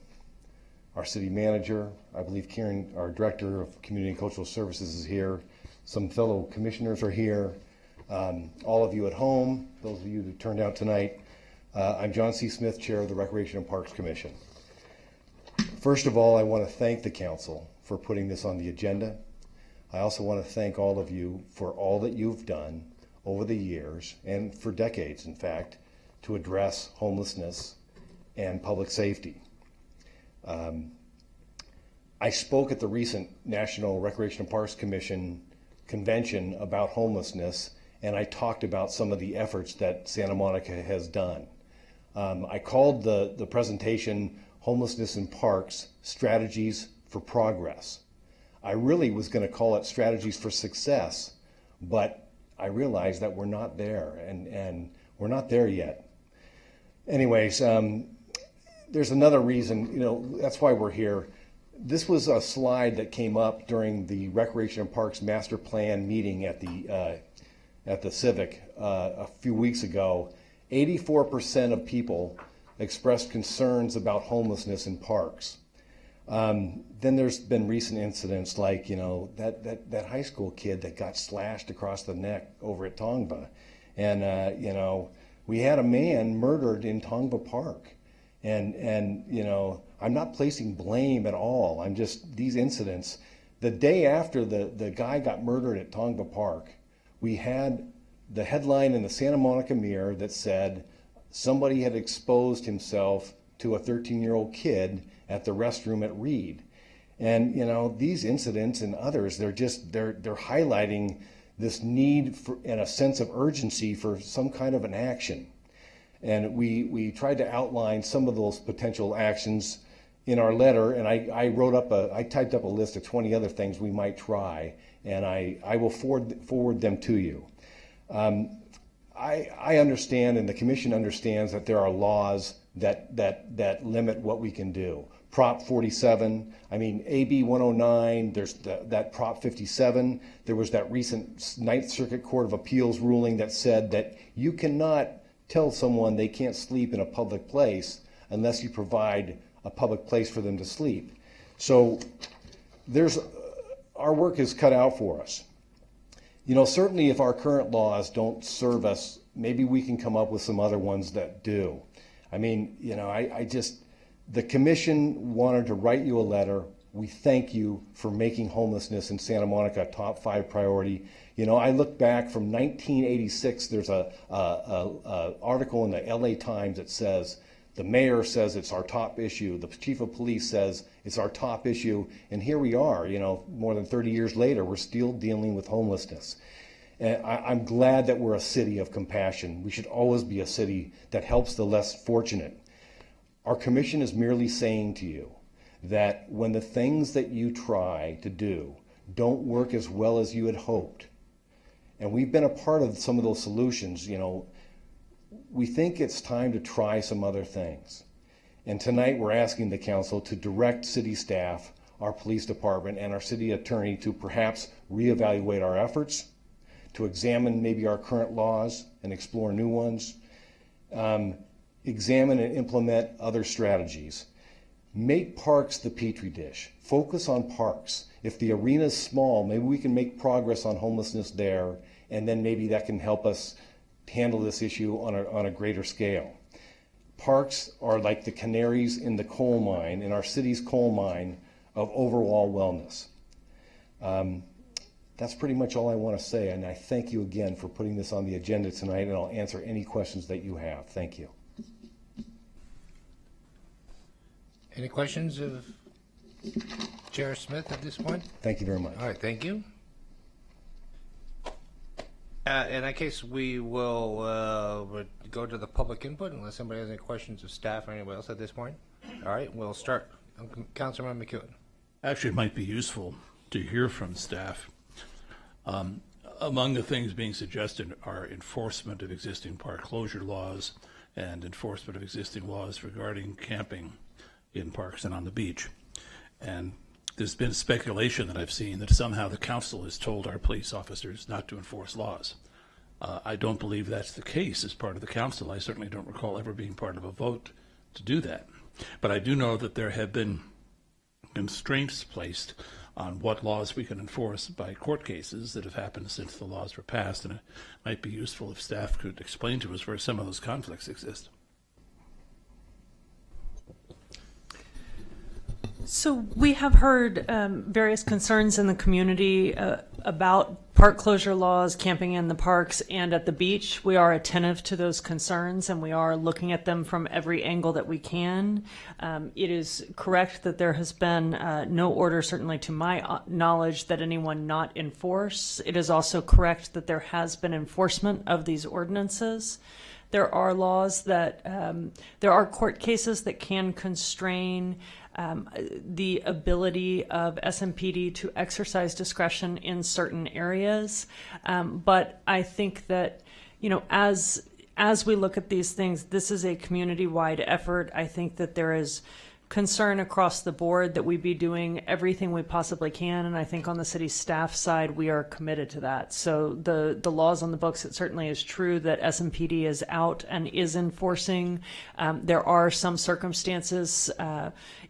our city manager. I believe Karen, our director of community and cultural services, is here. Some fellow commissioners are here. All of you at home, those of you that turned out tonight. I'm John C. Smith, chair of the Recreation and Parks Commission. First of all, I want to thank the council for putting this on the agenda. I also want to thank all of you for all that you've done over the years, and for decades, in fact, to address homelessness and public safety. I spoke at the recent National Recreation and Parks Commission convention about homelessness, and I talked about some of the efforts that Santa Monica has done. I called the presentation Homelessness in Parks, Strategies for Progress. I really was going to call it Strategies for Success, but I realized that we're not there, and we're not there yet. Anyways, there's another reason, that's why we're here. This was a slide that came up during the Recreation and Parks Master Plan meeting at the Civic a few weeks ago. 84% of people expressed concerns about homelessness in parks. Then there's been recent incidents like, that high school kid that got slashed across the neck over at Tongva. And, we had a man murdered in Tongva Park. And I'm not placing blame at all. I'm just, these incidents, the day after the guy got murdered at Tongva Park, we had the headline in the Santa Monica Mirror that said somebody had exposed himself to a 13-year-old kid at the restroom at Reed. And, these incidents and others, they're highlighting this need for, and a sense of urgency for some kind of an action. And we tried to outline some of those potential actions in our letter, and I typed up a list of 20 other things we might try, and I will forward them to you. I understand, and the commission understands, that there are laws that limit what we can do. Prop 47, I mean, AB 109, there's that Prop 57. There was that recent Ninth Circuit Court of Appeals ruling that said that you cannot tell someone they can't sleep in a public place unless you provide a public place for them to sleep. So our work is cut out for us. You know, certainly if our current laws don't serve us, maybe we can come up with some other ones that do. I mean, you know, the commission wanted to write you a letter. We thank you for making homelessness in Santa Monica a top 5 priority. You know, I look back from 1986, there's a article in the LA Times that says, the mayor says it's our top issue, the chief of police says it's our top issue, and here we are, you know, more than 30 years later, we're still dealing with homelessness. And I'm glad that we're a city of compassion. We should always be a city that helps the less fortunate. Our commission is merely saying to you that when the things that you try to do don't work as well as you had hoped, and we've been a part of some of those solutions, you know, we think it's time to try some other things. And tonight we're asking the council to direct city staff, our police department, and our city attorney to perhaps reevaluate our efforts, to examine maybe our current laws and explore new ones, examine and implement other strategies. Make parks the petri dish. Focus on parks. If the arena's small, maybe we can make progress on homelessness there, and then maybe that can help us handle this issue on a greater scale. Parks are like the canaries in the coal mine, in our city's coal mine of overall wellness. That's pretty much all I want to say, and I thank you again for putting this on the agenda tonight, and I'll answer any questions that you have. Thank you. Any questions of Chair Smith at this point? Thank you very much. All right, thank you. In that case, we will go to the public input unless somebody has any questions of staff or anybody else at this point. All right, we'll start. Councilman McEwen. Actually, it might be useful to hear from staff. Among the things being suggested are enforcement of existing park closure laws and enforcement of existing laws regarding camping in parks and on the beach. And there's been speculation that I've seen that somehow the council has told our police officers not to enforce laws. I don't believe that's the case as part of the council. I certainly don't recall ever being part of a vote to do that. But I do know that there have been constraints placed on what laws we can enforce by court cases that have happened since the laws were passed, and it might be useful if staff could explain to us where some of those conflicts exist. So we have heard various concerns in the community about park closure laws, camping in the parks and at the beach. We are attentive to those concerns, and we are looking at them from every angle that we can. It is correct that there has been no order, certainly to my knowledge, that anyone not enforce. It is also correct that there has been enforcement of these ordinances. There are laws that, there are court cases that can constrain the ability of SMPD to exercise discretion in certain areas. But I think that, you know, as we look at these things, this is a community-wide effort. I think that there is concern across the board that we be doing everything we possibly can, and I think on the city staff side we are committed to that. So the laws on the books, it certainly is true that SMPD is out and is enforcing. There are some circumstances,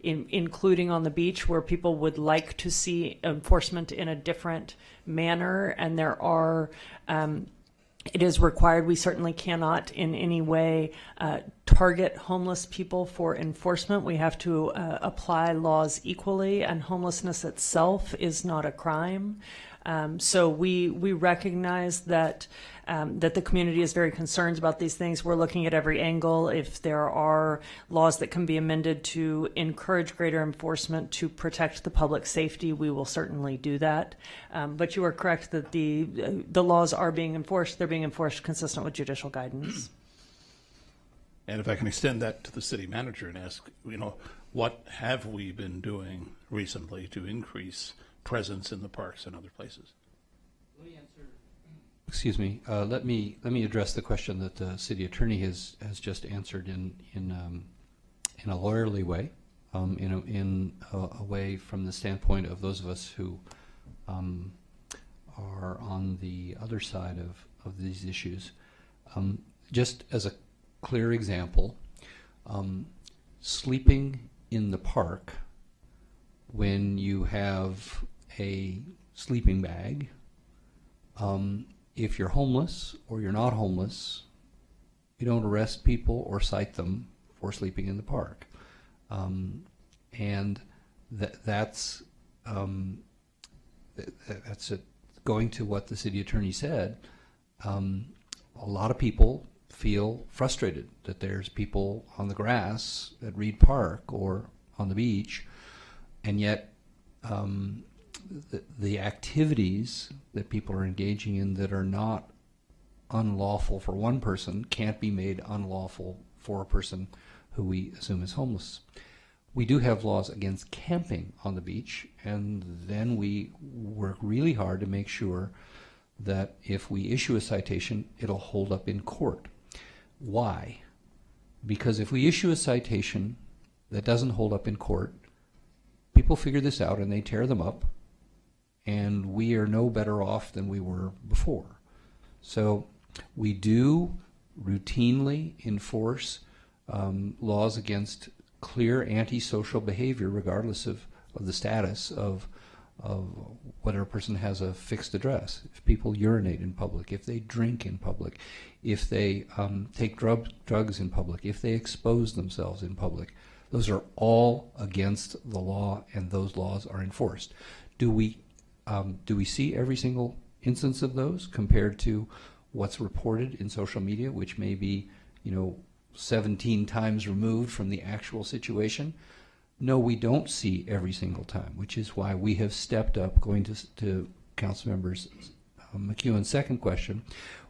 including on the beach, where people would like to see enforcement in a different manner, and there are it is required. We certainly cannot in any way target homeless people for enforcement. We have to apply laws equally, and homelessness itself is not a crime. So we recognize that that the community is very concerned about these things. We're looking at every angle. If there are laws that can be amended to encourage greater enforcement to protect the public safety, we will certainly do that. But you are correct that the laws are being enforced. They're being enforced consistent with judicial guidance. And if I can extend that to the city manager and ask, what have we been doing recently to increase presence in the parks and other places? Excuse me. Let me address the question that the city attorney has just answered in a lawyerly way, in a way from the standpoint of those of us who are on the other side of these issues. Just as a clear example, sleeping in the park when you have a sleeping bag, if you're homeless or you're not homeless, you don't arrest people or cite them for sleeping in the park. And that's it. Going to what the city attorney said, a lot of people feel frustrated that there's people on the grass at Reed Park or on the beach, and yet the activities that people are engaging in that are not unlawful for one person can't be made unlawful for a person who we assume is homeless. We do have laws against camping on the beach, and then we work really hard to make sure that if we issue a citation, it'll hold up in court. Why? Because if we issue a citation that doesn't hold up in court, people figure this out and they tear them up, and we are no better off than we were before. So we do routinely enforce laws against clear antisocial behavior, regardless of the status of whether a person has a fixed address. If people urinate in public, if they drink in public, if they take drugs in public, if they expose themselves in public, those are all against the law, and those laws are enforced. Do we see every single instance of those compared to what's reported in social media, which may be, 17 times removed from the actual situation? No, we don't see every single time, which is why we have stepped up, going to Councilmember McEwen's second question,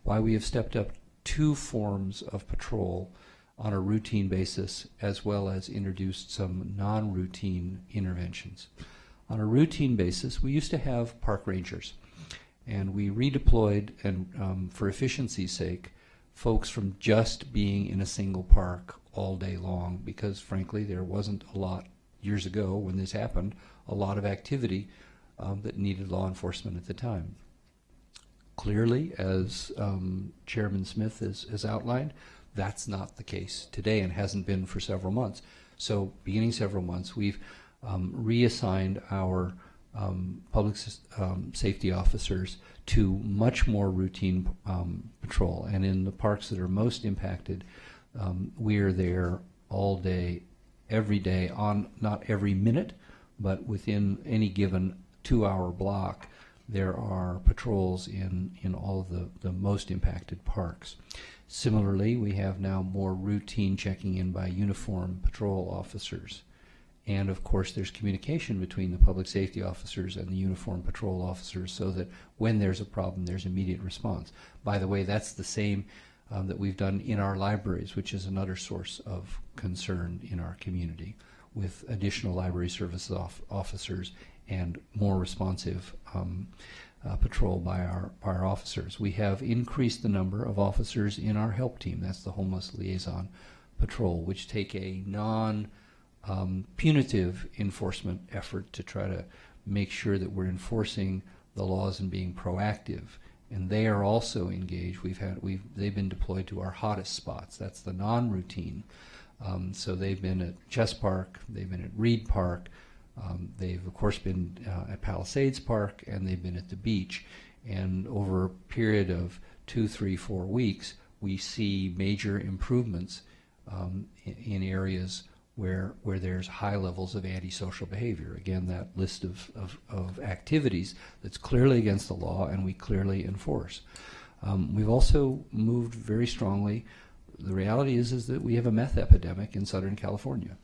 why we have stepped up 2 forms of patrol on a routine basis, as well as introduced some non-routine interventions. On a routine basis, we used to have park rangers, and we redeployed, and for efficiency's sake, folks from just being in a single park all day long, because frankly there wasn't a lot years ago when this happened, a lot of activity that needed law enforcement at the time. Clearly, as Chairman Smith has outlined, that's not the case today and hasn't been for several months. So beginning several months, we've reassigned our public safety officers to much more routine patrol. And in the parks that are most impacted, we are there all day, every day, on not every minute, but within any given 2-hour block, there are patrols in all of the most impacted parks. Similarly, we have now more routine checking in by uniform patrol officers. And of course, there's communication between the public safety officers and the uniform patrol officers, so that when there's a problem, there's immediate response. By the way, that's the same that we've done in our libraries, which is another source of concern in our community, with additional library services officers and more responsive patrol by our officers. We have increased the number of officers in our help team. That's the Homeless Liaison Patrol, which take a punitive enforcement effort to try to make sure that we're enforcing the laws and being proactive. And they are also engaged. They've been deployed to our hottest spots. That's the non-routine. So they've been at Chess Park, they've been at Reed Park, they've of course been at Palisades Park, and they've been at the beach. And over a period of 2, 3, 4 weeks, we see major improvements in areas where there's high levels of antisocial behavior. Again, that list of activities that's clearly against the law and we clearly enforce. We've also moved very strongly. The reality is that we have a meth epidemic in Southern California.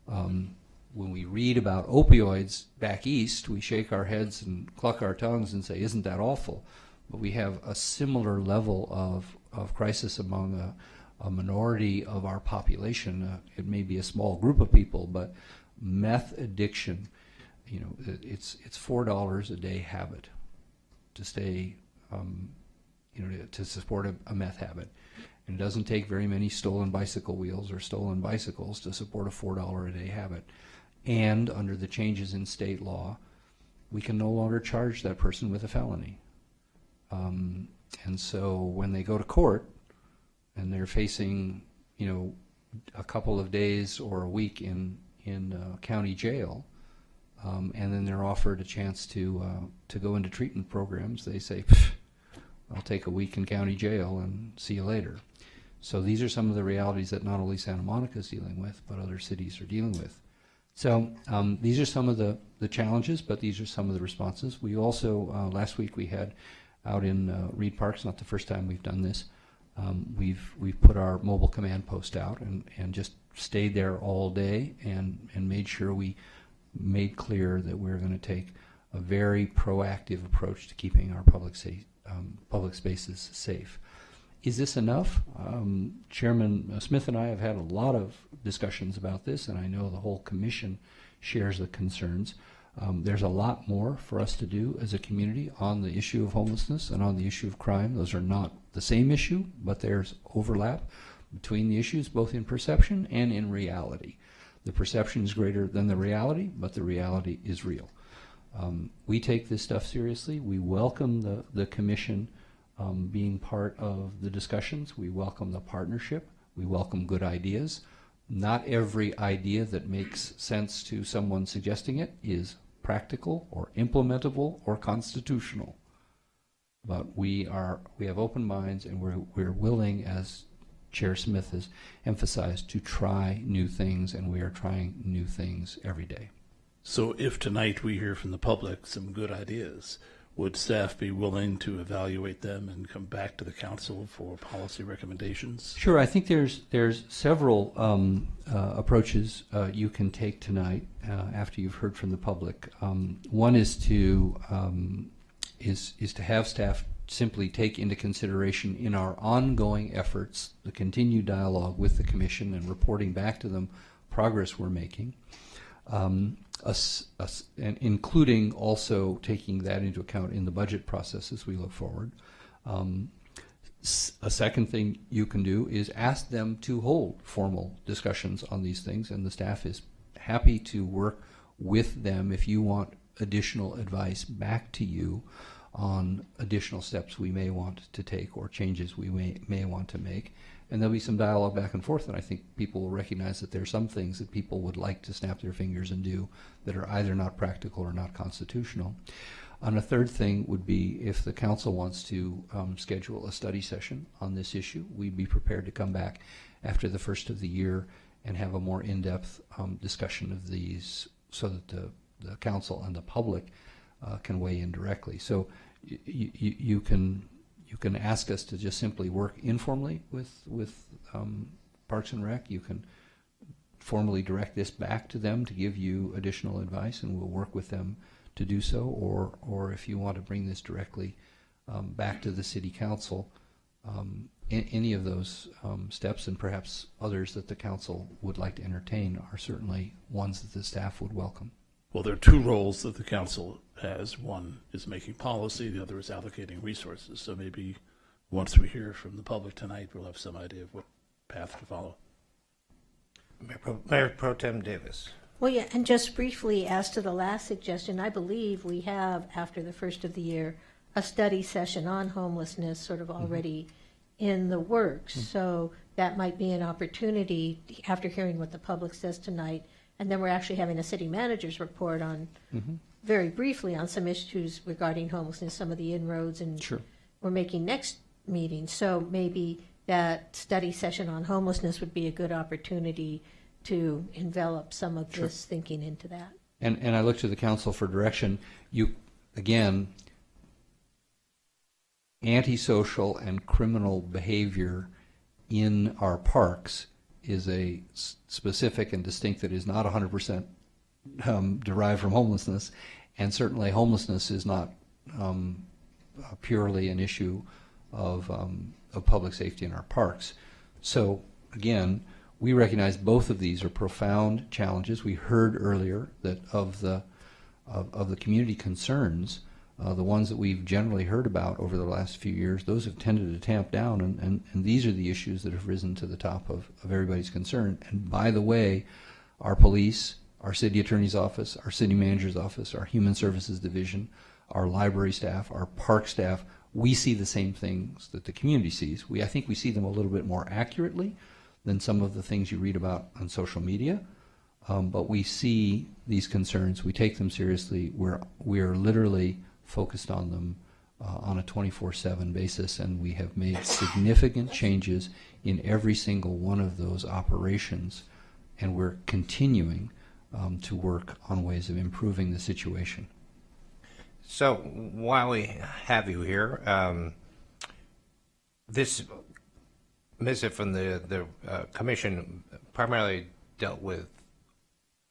When we read about opioids back east, we shake our heads and cluck our tongues and say, isn't that awful? But we have a similar level of crisis among a minority of our population. It may be a small group of people, but meth addiction, you know, it's $4 a day habit to stay, you know, to support a meth habit. And it doesn't take very many stolen bicycle wheels or stolen bicycles to support a $4 a day habit. And under the changes in state law, we can no longer charge that person with a felony. And so when they go to court and they're facing, you know, a couple of days or a week in county jail, and then they're offered a chance to go into treatment programs, they say, I'll take a week in county jail and see you later. So these are some of the realities that not only Santa Monica is dealing with, but other cities are dealing with. So these are some of the challenges, but these are some of the responses. We also, last week we had out in Reed Park, it's not the first time we've done this, we've put our mobile command post out and just stayed there all day and made sure we made clear that we're going to take a very proactive approach to keeping our public spaces safe. Is this enough? Chairman Smith and I have had a lot of discussions about this, and I know the whole commission shares the concerns. There's a lot more for us to do as a community on the issue of homelessness and on the issue of crime. Those are not the same issue, but there's overlap between the issues, both in perception and in reality. The perception is greater than the reality, but the reality is real. We take this stuff seriously. We welcome the commission being part of the discussions. We welcome the partnership. We welcome good ideas. Not every idea that makes sense to someone suggesting it is practical or implementable or constitutional. But we have open minds, and we're willing, as Chair Smith has emphasized, to try new things, and we are trying new things every day. So if tonight we hear from the public some good ideas, would staff be willing to evaluate them and come back to the council for policy recommendations? Sure. I think there's several approaches you can take tonight after you've heard from the public. One is to have staff simply take into consideration in our ongoing efforts the continued dialogue with the commission and reporting back to them progress we're making. And including also taking that into account in the budget process as we look forward. A second thing you can do is ask them to hold formal discussions on these things, and the staff is happy to work with them if you want additional advice back to you on additional steps we may want to take or changes we may want to make. And there'll be some dialogue back and forth, and I think people will recognize that there are some things that people would like to snap their fingers and do that are either not practical or not constitutional. And a third thing would be if the council wants to schedule a study session on this issue, we'd be prepared to come back after the first of the year and have a more in-depth discussion of these so that the council and the public can weigh in directly. So you can ask us to just simply work informally with Parks and Rec. You can formally direct this back to them to give you additional advice, and we'll work with them to do so. Or if you want to bring this directly back to the City Council, any of those steps, and perhaps others that the Council would like to entertain, are certainly ones that the staff would welcome. Well, there are two roles that the council has. One is making policy, the other is allocating resources. So maybe once we hear from the public tonight, we'll have some idea of what path to follow. Mayor Pro Tem Davis. Well, yeah, and just briefly, as to the last suggestion, I believe we have, after the first of the year, a study session on homelessness sort of already in the works. So that might be an opportunity, after hearing what the public says tonight, and then we're actually having a city manager's report on, very briefly, on some issues regarding homelessness, some of the inroads, and we're making next meeting. So maybe that study session on homelessness would be a good opportunity to envelop some of this thinking into that. And I look to the council for direction. You, again, antisocial and criminal behavior in our parks is a specific and distinct that is not 100% derived from homelessness, and certainly homelessness is not purely an issue of public safety in our parks. So again, we recognize both of these are profound challenges. We heard earlier that of the community concerns, the ones that we've generally heard about over the last few years, those have tended to tamp down, and these are the issues that have risen to the top of everybody's concern. And by the way, our police, our city attorney's office, our city manager's office, our human services division, our library staff, our park staff, we see the same things that the community sees. I think we see them a little bit more accurately than some of the things you read about on social media. But we see these concerns, we take them seriously, we're literally focused on them on a 24/7 basis, and we have made significant changes in every single one of those operations, and we're continuing to work on ways of improving the situation. So while we have you here, this visit from the commission primarily dealt with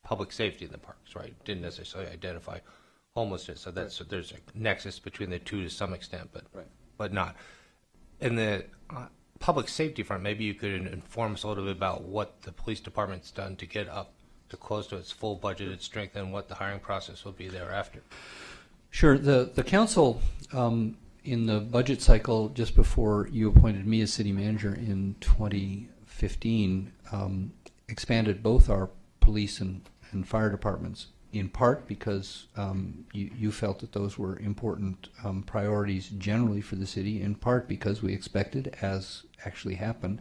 public safety in the parks, right? Didn't necessarily identify homelessness. So that's there's a nexus between the two to some extent, but not. In the public safety front, maybe you could inform us a little bit about what the police department's done to get up to close to its full budgeted strength and what the hiring process will be thereafter. Sure. The council in the budget cycle just before you appointed me as city manager in 2015 expanded both our police and fire departments, in part because you felt that those were important priorities generally for the city, in part because we expected, as actually happened,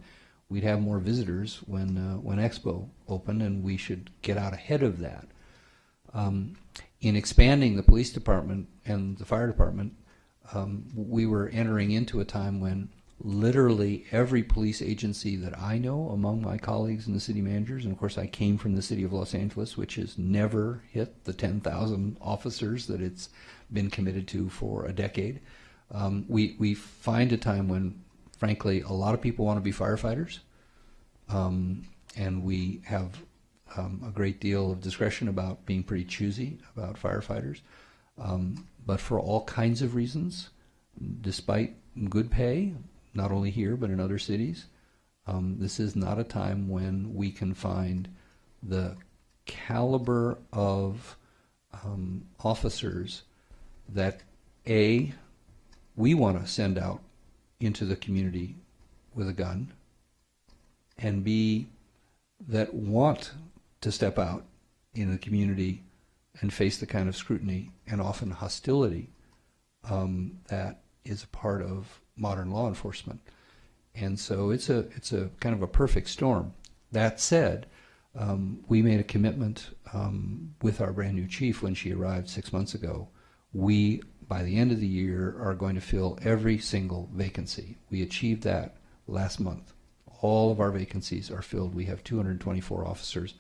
we'd have more visitors when Expo opened, and we should get out ahead of that. In expanding the police department and the fire department, we were entering into a time when literally every police agency that I know among my colleagues and the city managers, and of course I came from the city of Los Angeles, which has never hit the 10,000 officers that it's been committed to for a decade. We find a time when, frankly, a lot of people want to be firefighters, and we have a great deal of discretion about being pretty choosy about firefighters. But for all kinds of reasons, despite good pay, not only here but in other cities, this is not a time when we can find the caliber of officers that A, we want to send out into the community with a gun, and B, that want to step out in the community and face the kind of scrutiny and often hostility that is a part of modern law enforcement. And so it's a kind of a perfect storm. That said, we made a commitment with our brand new chief when she arrived 6 months ago. We, by the end of the year, are going to fill every single vacancy. We achieved that last month. All of our vacancies are filled. We have 224 officers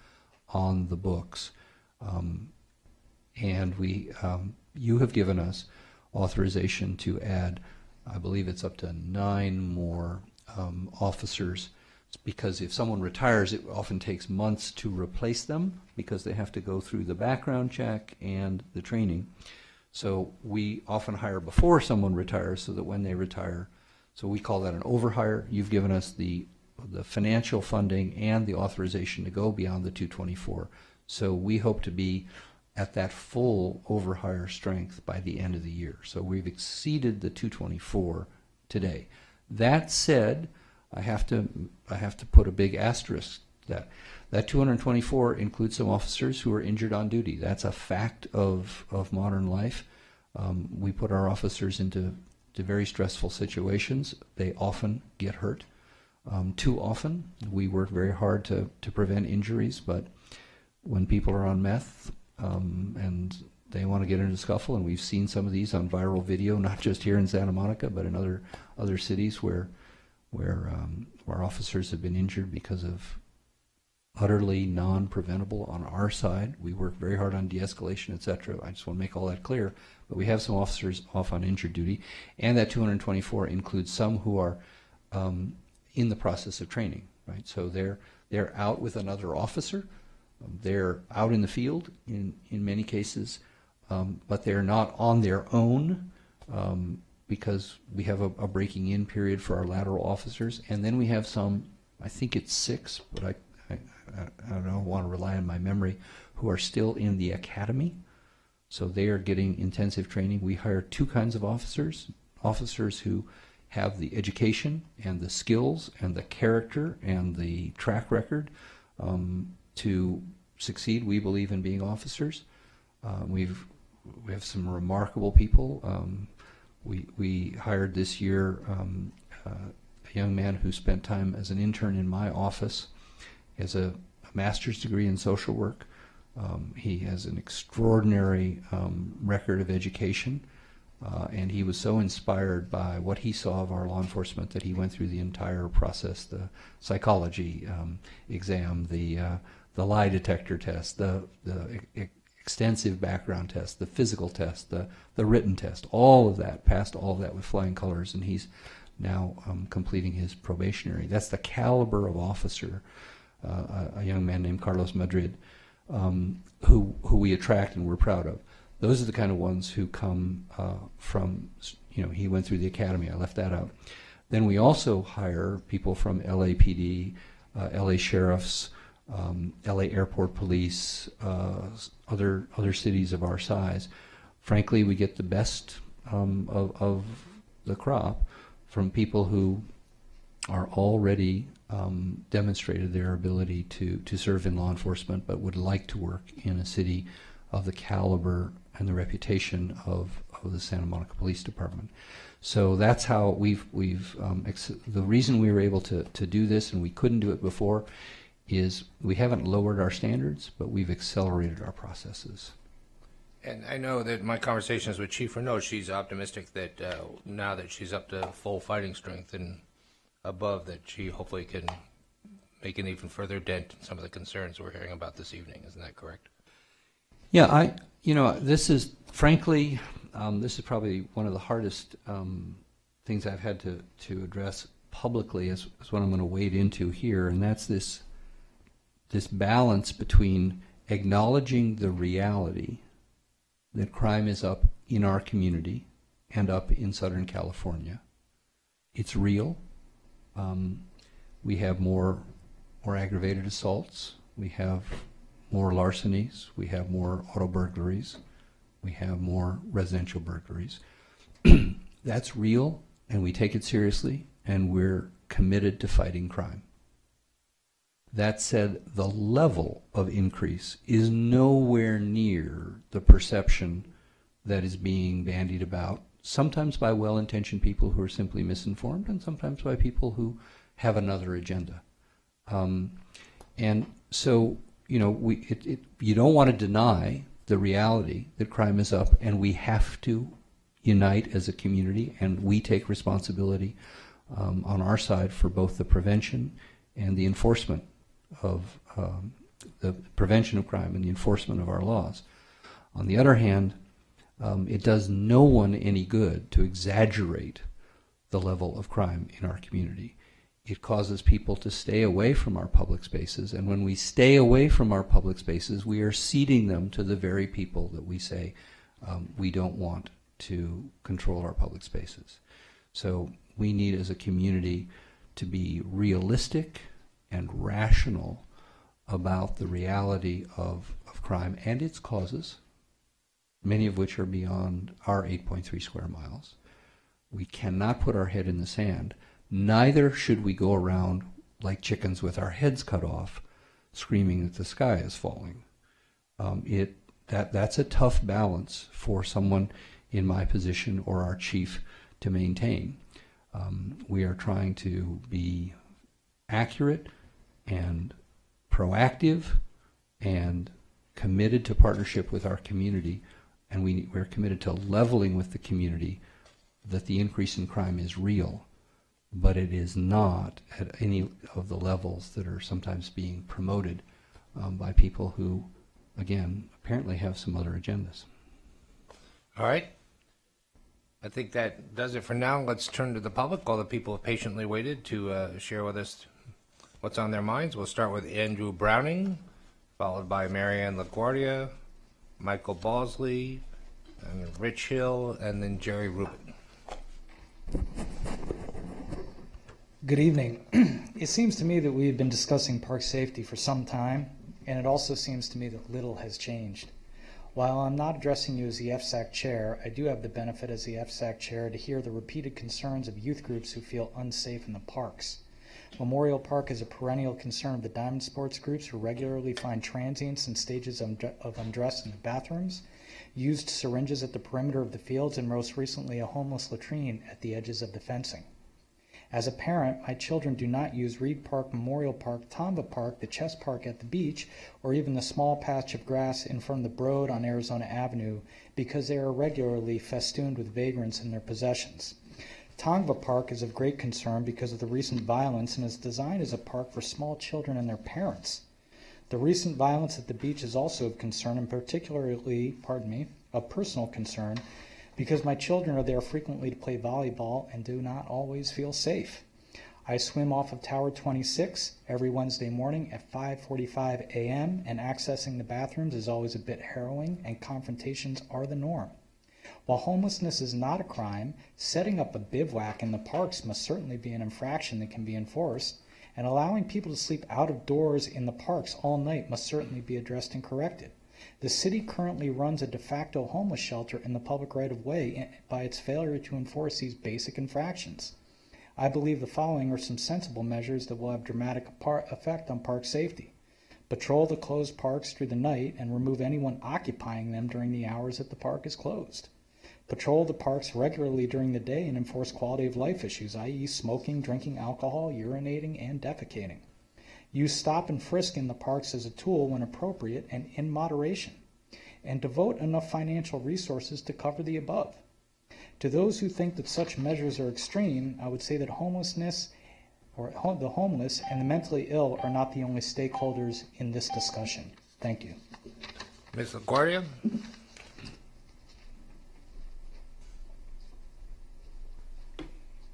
on the books. And you have given us authorization to add, I believe it's up to 9 more officers, because if someone retires, it often takes months to replace them because they have to go through the background check and the training. So we often hire before someone retires so that when they retire, so we call that an overhire. You've given us the financial funding and the authorization to go beyond the 224. So we hope to be at that full overhire strength by the end of the year. So we've exceeded the 224 today. That said, I have to put a big asterisk that 224 includes some officers who are injured on duty. That's a fact of modern life. We put our officers into very stressful situations. They often get hurt. Too often. We work very hard to prevent injuries, but when people are on meth and they want to get into a scuffle, and we've seen some of these on viral video, not just here in Santa Monica, but in other cities where officers have been injured because of utterly non-preventable on our side. We work very hard on de-escalation, etc. I just want to make all that clear. But we have some officers off on injured duty, and that 224 includes some who are in the process of training, right? So they're out with another officer. They're out in the field in many cases, but they're not on their own because we have a breaking in period for our lateral officers, and then we have some I think it's 6, but I don't want to rely on my memory, who are still in the academy. So they are getting intensive training. We hire 2 kinds of officers who have the education and the skills and the character and the track record to succeed, we believe, in being officers. We have some remarkable people. We hired this year a young man who spent time as an intern in my office. He has a master's degree in social work. He has an extraordinary record of education, and he was so inspired by what he saw of our law enforcement that he went through the entire process, the psychology exam, the lie detector test, the extensive background test, the physical test, the written test, all of that, passed all of that with flying colors, and he's now completing his probationary. That's the caliber of officer, a young man named Carlos Madrid, who we attract and we're proud of. Those are the kind of ones who come from, he went through the academy, I left that out. Then we also hire people from LAPD, LA sheriffs, LA Airport Police, other cities of our size. Frankly, we get the best of the crop from people who are already demonstrated their ability to serve in law enforcement, but would like to work in a city of the caliber and the reputation of the Santa Monica Police Department. So that's how the reason we were able to do this, and we couldn't do it before, is we haven't lowered our standards, but we've accelerated our processes. And I know that my conversations with Chief Renaud, she's optimistic that now that she's up to full fighting strength and above, that she hopefully can make an even further dent in some of the concerns we're hearing about this evening. Isn't that correct? Yeah, this is, frankly, this is probably one of the hardest things I've had to address publicly is what I'm going to wade into here, and that's this balance between acknowledging the reality that crime is up in our community and up in Southern California. It's real. We have more aggravated assaults. We have more larcenies. We have more auto burglaries. We have more residential burglaries. That's real, and we take it seriously, and we're committed to fighting crime. That said, the level of increase is nowhere near the perception that is being bandied about, sometimes by well-intentioned people who are simply misinformed, and sometimes by people who have another agenda. And so, you don't want to deny the reality that crime is up, and we have to unite as a community, and we take responsibility on our side for both the prevention and the enforcement of the prevention of crime and the enforcement of our laws. On the other hand, it does no one any good to exaggerate the level of crime in our community. It causes people to stay away from our public spaces, and when we stay away from our public spaces, we are ceding them to the very people that we say we don't want to control our public spaces. So we need, as a community, to be realistic and rational about the reality of crime and its causes, many of which are beyond our 8.3 square miles. We cannot put our head in the sand. Neither should we go around like chickens with our heads cut off, screaming that the sky is falling. That's a tough balance for someone in my position or our chief to maintain. We are trying to be accurate and proactive and committed to partnership with our community, and we're committed to leveling with the community that the increase in crime is real, but it is not at any of the levels that are sometimes being promoted by people who, again, apparently have some other agendas. All right. I think that does it for now. Let's turn to the public. All the people have patiently waited to share with us what's on their minds. We'll start with Andrew Browning, followed by Marianne LaGuardia, Michael Bosley, and Rich Hill, and then Jerry Rubin. Good evening. It seems to me that we have been discussing park safety for some time, and it also seems to me that little has changed. While I'm not addressing you as the FSAC chair, I do have the benefit as the FSAC chair to hear the repeated concerns of youth groups who feel unsafe in the parks. Memorial Park is a perennial concern of the Diamond Sports groups who regularly find transients in stages of undress in the bathrooms, used syringes at the perimeter of the fields, and most recently a homeless latrine at the edges of the fencing. As a parent, my children do not use Reed Park, Memorial Park, Tomba Park, the Chess Park at the beach, or even the small patch of grass in front of the Broad on Arizona Avenue because they are regularly festooned with vagrants in their possessions. Tongva Park is of great concern because of the recent violence and is designed as a park for small children and their parents. The recent violence at the beach is also of concern, and particularly, of personal concern, because my children are there frequently to play volleyball and do not always feel safe. I swim off of Tower 26 every Wednesday morning at 5:45 a.m., and accessing the bathrooms is always a bit harrowing, and confrontations are the norm. While homelessness is not a crime, setting up a bivouac in the parks must certainly be an infraction that can be enforced, and allowing people to sleep out of doors in the parks all night must certainly be addressed and corrected. The city currently runs a de facto homeless shelter in the public right-of-way by its failure to enforce these basic infractions. I believe the following are some sensible measures that will have dramatic effect on park safety. Patrol the closed parks through the night and remove anyone occupying them during the hours that the park is closed. Patrol the parks regularly during the day and enforce quality of life issues, i.e. smoking, drinking alcohol, urinating, and defecating. Use stop and frisk in the parks as a tool when appropriate and in moderation, and devote enough financial resources to cover the above. To those who think that such measures are extreme, I would say that homelessness, or the homeless and the mentally ill, are not the only stakeholders in this discussion. Thank you. Ms. LaGuardia?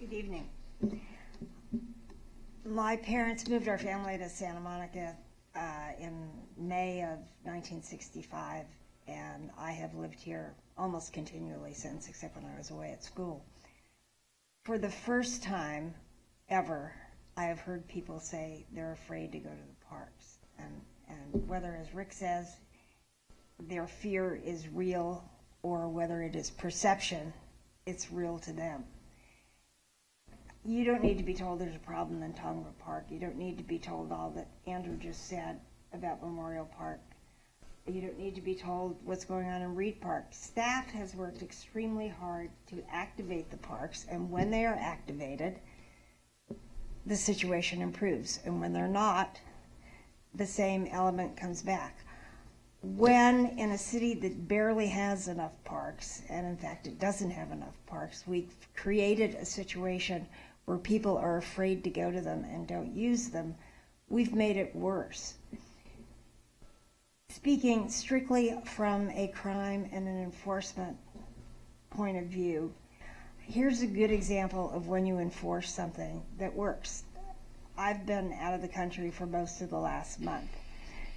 Good evening. My parents moved our family to Santa Monica in May of 1965, and I have lived here almost continually since, except when I was away at school. For the first time ever, I have heard people say they're afraid to go to the parks. And whether, as Rick says, their fear is real or whether it is perception, it's real to them. You don't need to be told there's a problem in Tongva Park. You don't need to be told all that Andrew just said about Memorial Park. You don't need to be told what's going on in Reed Park. Staff has worked extremely hard to activate the parks, and when they are activated, the situation improves. And when they're not, the same element comes back. When in a city that barely has enough parks, and in fact it doesn't have enough parks, we've created a situation where people are afraid to go to them and don't use them, we've made it worse. Speaking strictly from a crime and an enforcement point of view, here's a good example of when you enforce something that works. I've been out of the country for most of the last month.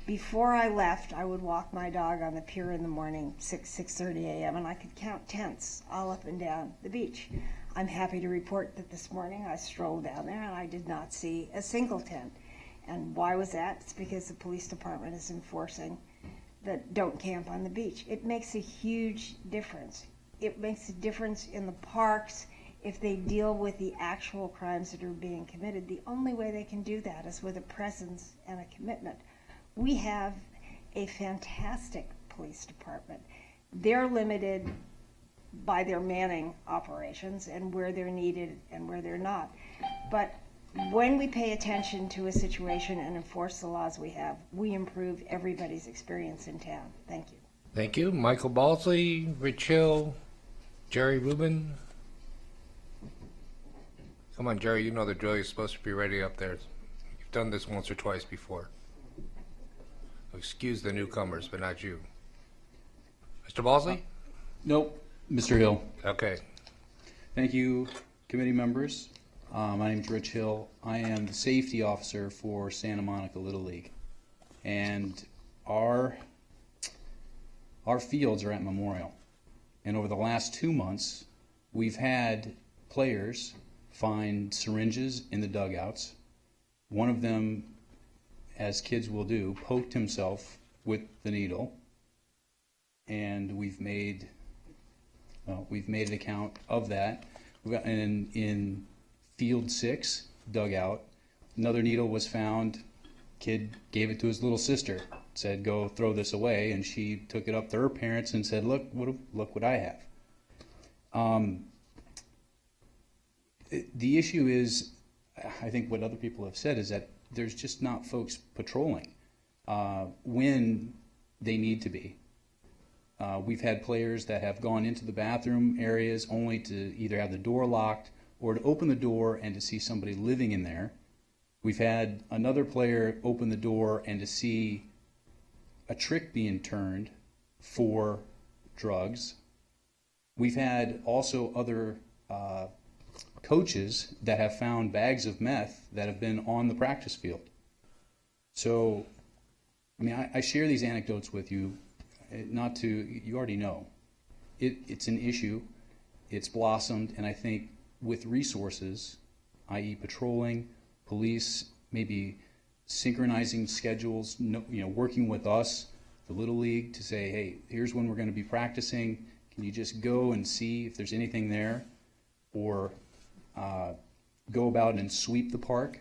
Before I left, I would walk my dog on the pier in the morning, 6:30 a.m., and I could count tents all up and down the beach. I'm happy to report that this morning I strolled down there and I did not see a single tent. And why was that? It's because the police department is enforcing that don't camp on the beach. It makes a huge difference. It makes a difference in the parks if they deal with the actual crimes that are being committed. The only way they can do that is with a presence and a commitment. We have a fantastic police department. They're limited by their manning operations and where they're needed and where they're not. But when we pay attention to a situation and enforce the laws we have, we improve everybody's experience in town. Thank you. Thank you. Michael Balsley, Rich Hill, Jerry Rubin. Come on, Jerry, you know the drill. You're supposed to be ready up there. You've done this once or twice before. Excuse the newcomers, but not you. Mr. Balsley? Nope. Mr. Hill. Okay. Thank you, committee members. My name is Rich Hill. I am the safety officer for Santa Monica Little League. And our fields are at Memorial. And over the last 2 months, we've had players find syringes in the dugouts. One of them, as kids will do, poked himself with the needle, and we've made an account of that. And in field 6 dugout, another needle was found. Kid gave it to his little sister, said, "Go throw this away," and she took it up to her parents and said, "Look what I have." The issue is, I think what other people have said is that there's just not folks patrolling when they need to be. We've had players that have gone into the bathroom areas only to either have the door locked or to open the door and to see somebody living in there. We've had another player open the door and to see a trick being turned for drugs. We've had also other coaches that have found bags of meth that have been on the practice field. So, I mean, I share these anecdotes with you, you already know. It's an issue, it's blossomed, and I think with resources, i.e. patrolling, police, maybe synchronizing schedules, working with us, the Little League, to say, hey, here's when we're going to be practicing. Can you just go and see if there's anything there? Or go about and sweep the park,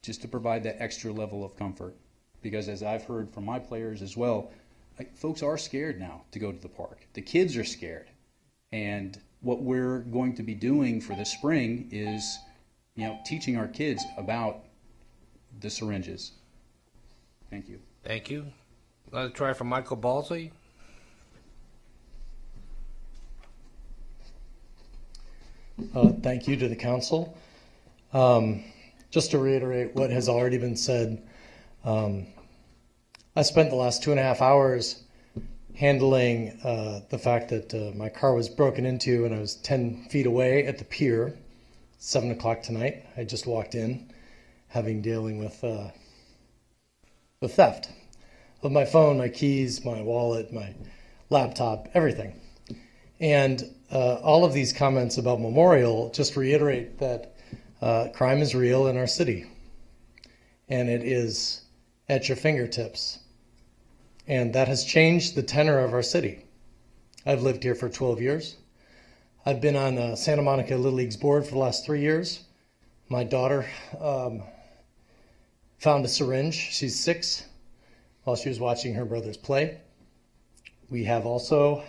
just to provide that extra level of comfort. Because as I've heard from my players as well, folks are scared now to go to the park. The kids are scared. And what we're going to be doing for the spring is, teaching our kids about the syringes. Thank you. Thank you. Let's try for Michael Balsley. Thank you to the council. Just to reiterate what has already been said, I spent the last 2.5 hours handling the fact that my car was broken into and I was 10 feet away at the pier, 7 o'clock tonight. I just walked in, dealing with theft of my phone, my keys, my wallet, my laptop, everything. And all of these comments about Memorial just reiterate that crime is real in our city, and it is at your fingertips. And that has changed the tenor of our city. I've lived here for 12 years. I've been on Santa Monica Little League's board for the last 3 years. My daughter found a syringe. She's 6 while she was watching her brothers play. We have also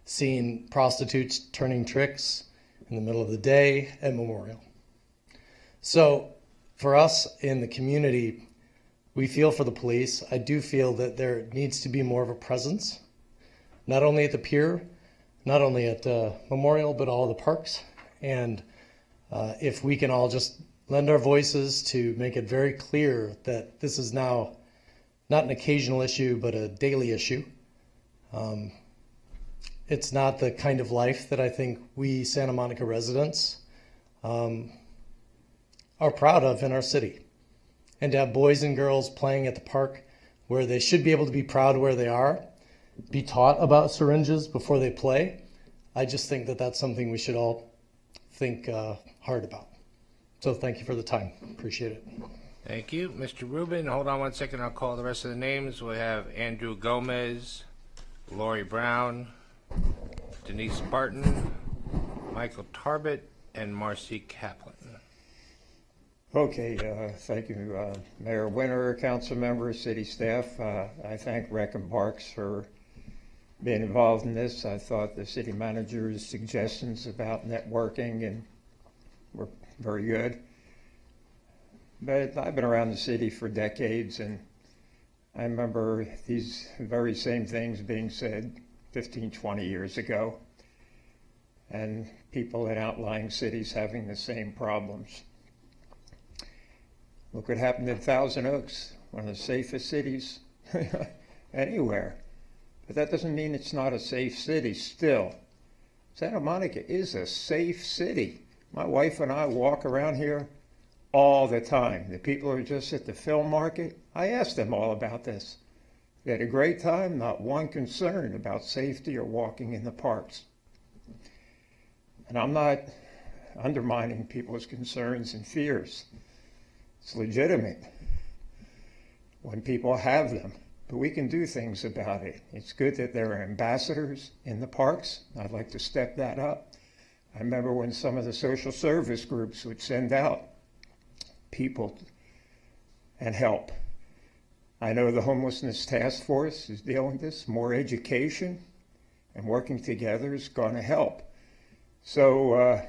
seen prostitutes turning tricks in the middle of the day at Memorial. So for us in the community, we feel for the police. I do feel that there needs to be more of a presence, not only at the pier, not only at Memorial, but all the parks. And if we can all just lend our voices to make it very clear that this is now not an occasional issue, but a daily issue. It's not the kind of life that I think we Santa Monica residents are proud of in our city. And to have boys and girls playing at the park where they should be able to be proud where they are, be taught about syringes before they play, I just think that that's something we should all think hard about. So thank you for the time. Appreciate it. Thank you. Mr. Rubin, hold on 1 second. I'll call the rest of the names. We have Andrew Gomez, Lori Brown, Denise Barton, Michael Tarbett, and Marcy Kaplan. Okay, thank you, Mayor Winter, council members, city staff. I thank Rec and Parks for being involved in this. I thought the city manager's suggestions about networking were very good. But I've been around the city for decades, and I remember these very same things being said 15, 20 years ago, and people in outlying cities having the same problems. Look what happened in Thousand Oaks, one of the safest cities anywhere. But that doesn't mean it's not a safe city still. Santa Monica is a safe city. My wife and I walk around here all the time. The people who are just at the film market, I asked them all about this. They had a great time, not one concern about safety or walking in the parks. And I'm not undermining people's concerns and fears. It's legitimate when people have them, but we can do things about it. It's good that there are ambassadors in the parks. I'd like to step that up. I remember when some of the social service groups would send out people and help. I know the Homelessness Task Force is dealing with this. More education and working together is going to help. So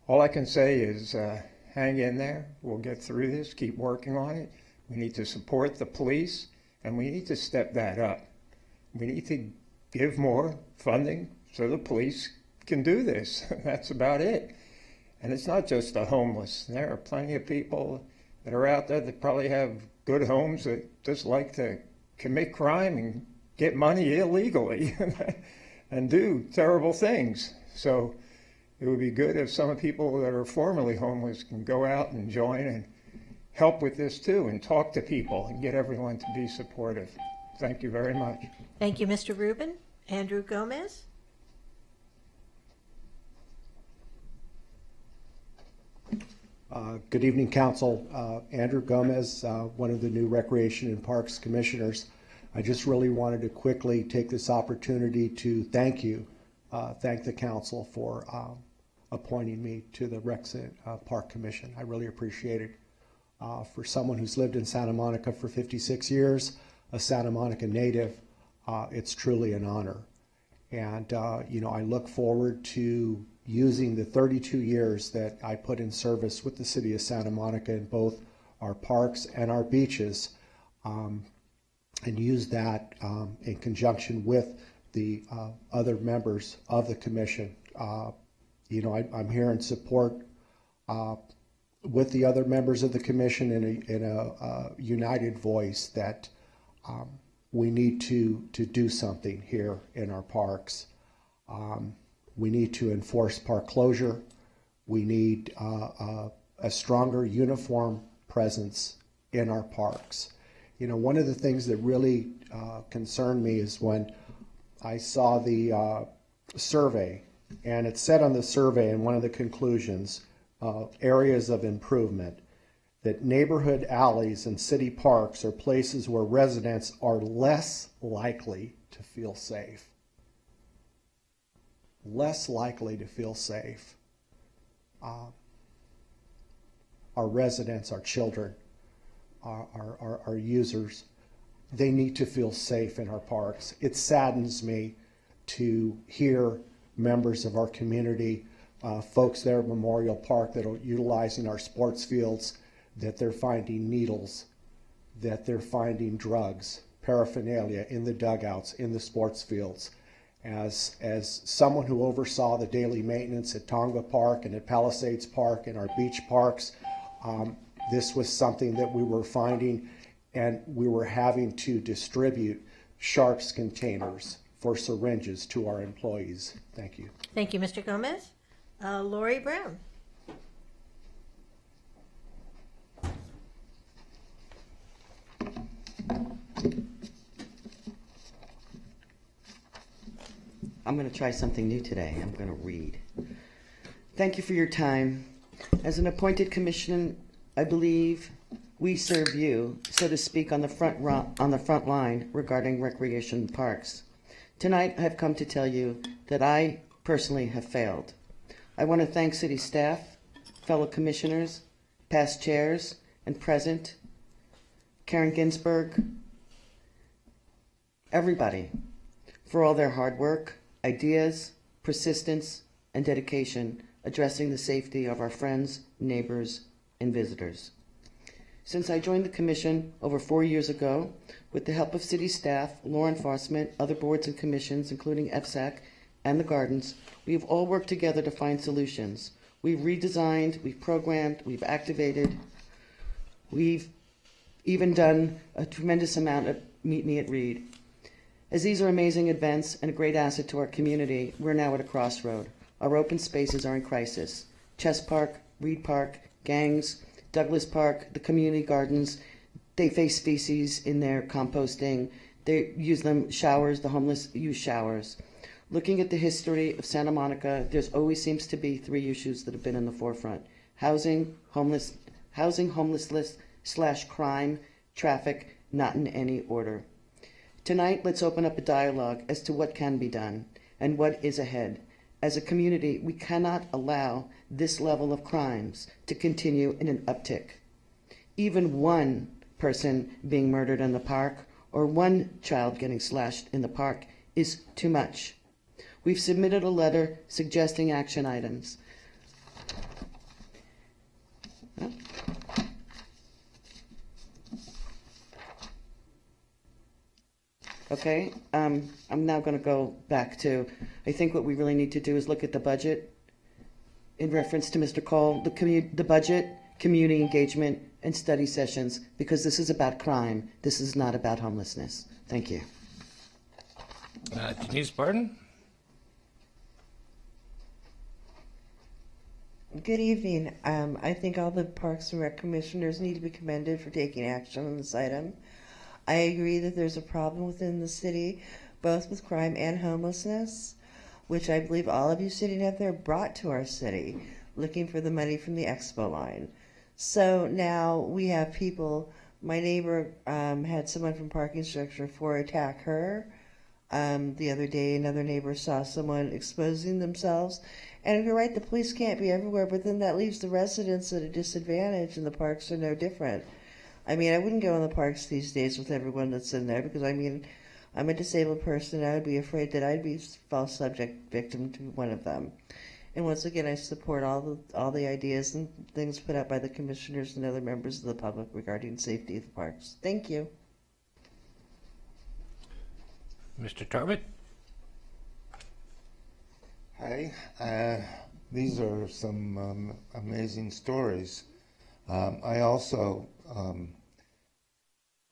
all I can say is hang in there. We'll get through this. Keep working on it. We need to support the police, and we need to step that up. We need to give more funding so the police can do this. That's about it. And it's not just the homeless. There are plenty of people that are out there that probably have good homes that just like to commit crime and get money illegally and do terrible things. So it would be good if some of the people that are formerly homeless can go out and join and help with this too, and talk to people and get everyone to be supportive. Thank you very much. Thank you, Mr. Rubin. Andrew Gomez. Good evening, Council. Andrew Gomez, one of the new Recreation and Parks Commissioners. I just really wanted to quickly take this opportunity to thank the Council for appointing me to the Recs and Park Commission. I really appreciate it. For someone who's lived in Santa Monica for 56 years, a Santa Monica native, it's truly an honor. And, I look forward to using the 32 years that I put in service with the city of Santa Monica in both our parks and our beaches, and use that in conjunction with the other members of the commission. I'm here in support with the other members of the commission in a united voice that we need to do something here in our parks. We need to enforce park closure. We need a stronger uniform presence in our parks. One of the things that really concerned me is when I saw the survey, and it said on the survey in one of the conclusions, areas of improvement, that neighborhood alleys and city parks are places where residents are less likely to feel safe. Less likely to feel safe. Our residents, our children, our users, they need to feel safe in our parks. It saddens me to hear members of our community, folks there at Memorial Park that are utilizing our sports fields, that they're finding needles, that they're finding drugs, paraphernalia in the dugouts, in the sports fields. As someone who oversaw the daily maintenance at Tonga Park and at Palisades Park and our beach parks, this was something that we were finding, and we were having to distribute sharps containers for syringes to our employees. Thank you. Thank you, Mr. Gomez. Lori Brown. I'm going to try something new today. I'm going to read. Thank you for your time. As an appointed commission, I believe we serve you, so to speak, on the front line regarding recreation parks. Tonight, I have come to tell you that I personally have failed. I want to thank city staff, fellow commissioners, past chairs and present, Karen Ginsberg, everybody, for all their hard work, ideas, persistence, and dedication addressing the safety of our friends, neighbors, and visitors. Since I joined the Commission over 4 years ago, with the help of city staff, law enforcement, other boards and commissions, including FSAC and the Gardens, we have all worked together to find solutions. We've redesigned, we've programmed, we've activated, we've even done a tremendous amount of Meet Me at Reed. As these are amazing events and a great asset to our community, we're now at a crossroad. Our open spaces are in crisis. Chess Park, Reed Park, Gangs, Douglas Park, the community gardens, they face feces in their composting. They use them, showers, the homeless use showers. Looking at the history of Santa Monica, there's always seems to be three issues that have been in the forefront: housing, homelessness / crime, traffic, not in any order. Tonight, let's open up a dialogue as to what can be done and what is ahead. As a community, we cannot allow this level of crimes to continue in an uptick. Even one person being murdered in the park or one child getting slashed in the park is too much. We've submitted a letter suggesting action items. Okay, I'm now going to go back to, I think what we really need to do is look at the budget in reference to Mr. Cole, the budget, community engagement, and study sessions, because this is about crime. This is not about homelessness. Thank you. Denise Barton? Good evening. I think all the Parks and Rec commissioners need to be commended for taking action on this item. I agree that there's a problem within the city, both with crime and homelessness, which I believe all of you sitting up there brought to our city, looking for the money from the Expo line. So now we have people, my neighbor had someone from Parking Structure 4 attack her. The other day, another neighbor saw someone exposing themselves. And you're right, the police can't be everywhere, but then that leaves the residents at a disadvantage, and the parks are no different. I mean, I wouldn't go in the parks these days with everyone that's in there, because, I mean, I'm a disabled person. I would be afraid that I'd be false subject victim to one of them. And once again, I support all the ideas and things put out by the commissioners and other members of the public regarding safety of the parks. Thank you. Mr. Tarbett? Hi. These are some amazing stories. I also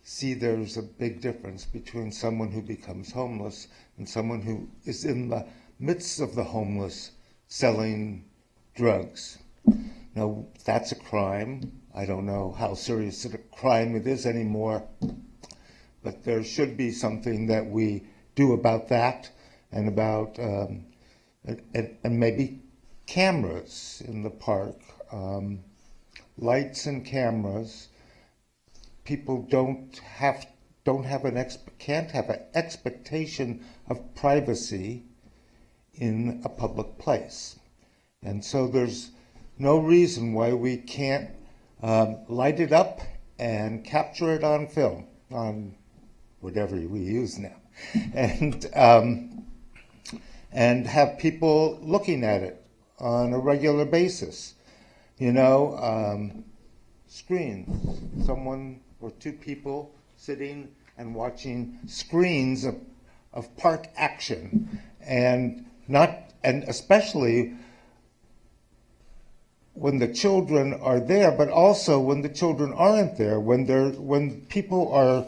see there's a big difference between someone who becomes homeless and someone who is in the midst of the homeless selling drugs. Now, that's a crime. I don't know how serious a crime it is anymore, but there should be something that we do about that, and about and maybe cameras in the park, lights and cameras. People can't have an expectation of privacy in a public place, and so there's no reason why we can't light it up and capture it on film, on whatever we use now, and have people looking at it on a regular basis. You know, screens, someone or two people sitting and watching screens of park action, and especially when the children are there, but also when the children aren't there, when people are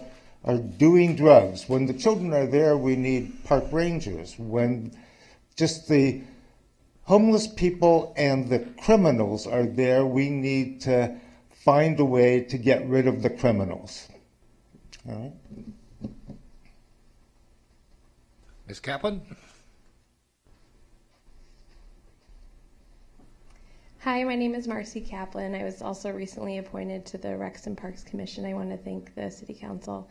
doing drugs. When the children are there, we need park rangers. When just the homeless people and the criminals are there, we need to find a way to get rid of the criminals. All right? Ms. Kaplan? Hi, my name is Marcy Kaplan. I was also recently appointed to the Recs and Parks Commission. I want to thank the City Council.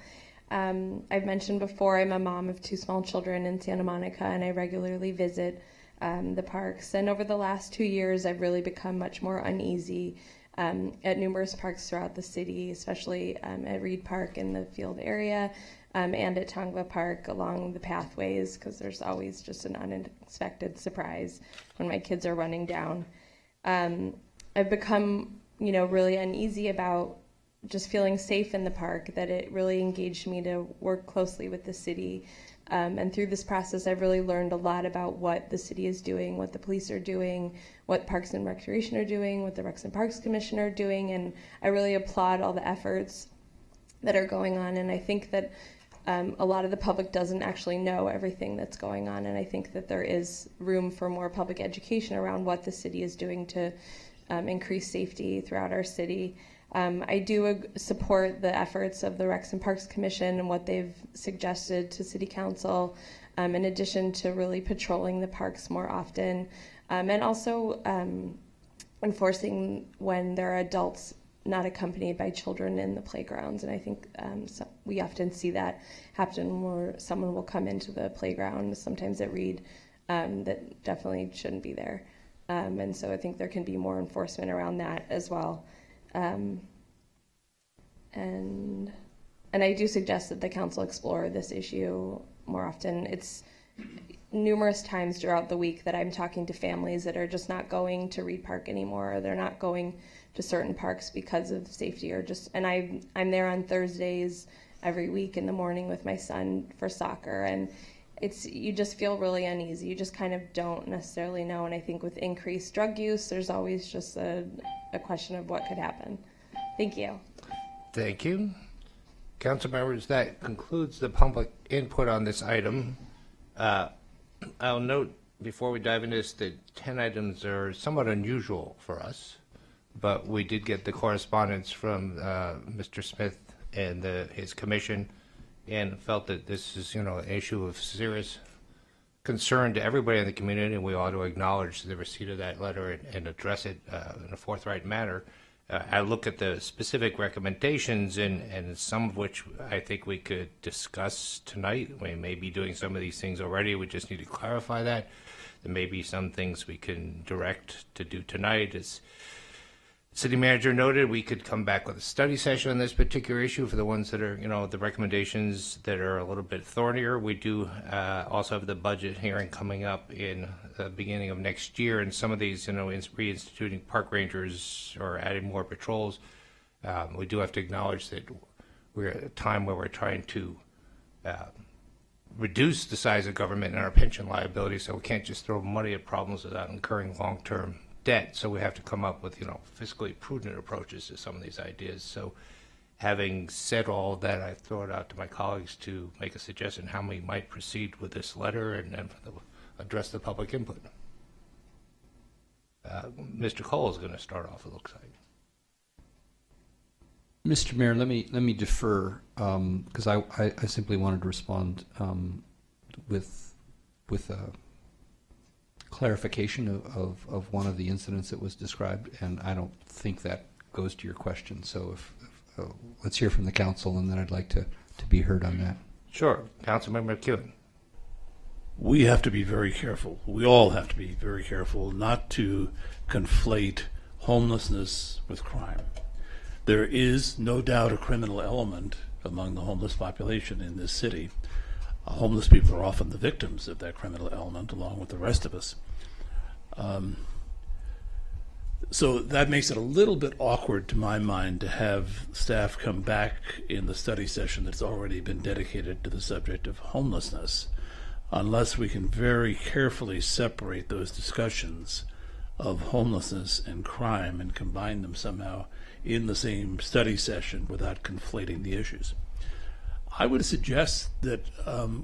I've mentioned before, I'm a mom of 2 small children in Santa Monica, and I regularly visit the parks. And over the last 2 years, I've really become much more uneasy at numerous parks throughout the city, especially at Reed Park in the field area, and at Tongva Park along the pathways, because there's always just an unexpected surprise when my kids are running down. I've become, really uneasy about just feeling safe in the park, that it really engaged me to work closely with the city. And through this process, I've really learned a lot about what the city is doing, what the police are doing, what Parks and Recreation are doing, what the Recs and Parks Commission are doing, and I really applaud all the efforts that are going on. And I think that a lot of the public doesn't actually know everything that's going on, and I think that there is room for more public education around what the city is doing to increase safety throughout our city. I do support the efforts of the Recs and Parks Commission and what they've suggested to City Council in addition to really patrolling the parks more often, and also enforcing when there are adults not accompanied by children in the playgrounds. And I think we often see that happen where someone will come into the playground, sometimes at Reed, that definitely shouldn't be there. And so I think there can be more enforcement around that as well. And I do suggest that the council explore this issue more often. It's numerous times throughout the week that I'm talking to families that are just not going to Reed Park anymore, or they're not going to certain parks because of safety, or just, and I'm there on Thursdays every week in the morning with my son for soccer, and you just feel really uneasy. You just kind of don't necessarily know, and I think with increased drug use, there's always just a question of what could happen. Thank you. Thank you. Council members, that concludes the public input on this item. I'll note before we dive into this that 10 items are somewhat unusual for us, but we did get the correspondence from Mr. Smith and his commission, and felt that this is, an issue of serious concern to everybody in the community, and we ought to acknowledge the receipt of that letter and address it in a forthright manner. I look at the specific recommendations, and some of which I think we could discuss tonight. We may be doing some of these things already. We just need to clarify that. There may be some things we can direct to do tonight. As City Manager noted, we could come back with a study session on this particular issue for the ones that are, the recommendations that are a little bit thornier. We do also have the budget hearing coming up in the beginning of next year, and some of these, reinstituting park rangers or adding more patrols. We do have to acknowledge that we're at a time where we're trying to reduce the size of government and our pension liability, so we can't just throw money at problems without incurring long-term debt. So we have to come up with, fiscally prudent approaches to some of these ideas. So having said all that, I throw it out to my colleagues to make a suggestion how we might proceed with this letter and then address the public input. Mr. Cole is going to start off, it looks like. Mr. Mayor, let me defer, because I simply wanted to respond with a clarification of one of the incidents that was described, and I don't think that goes to your question. So if let's hear from the council, and then I'd like to be heard on that. Sure. Councilmember McEwen. We have to be very careful. We all have to be very careful not to conflate homelessness with crime. There is no doubt a criminal element among the homeless population in this city. Homeless people are often the victims of that criminal element, along with the rest of us. So that makes it a little bit awkward, to my mind, to have staff come back in the study session that's already been dedicated to the subject of homelessness, unless we can very carefully separate those discussions of homelessness and crime and combine them somehow in the same study session without conflating the issues. I would suggest that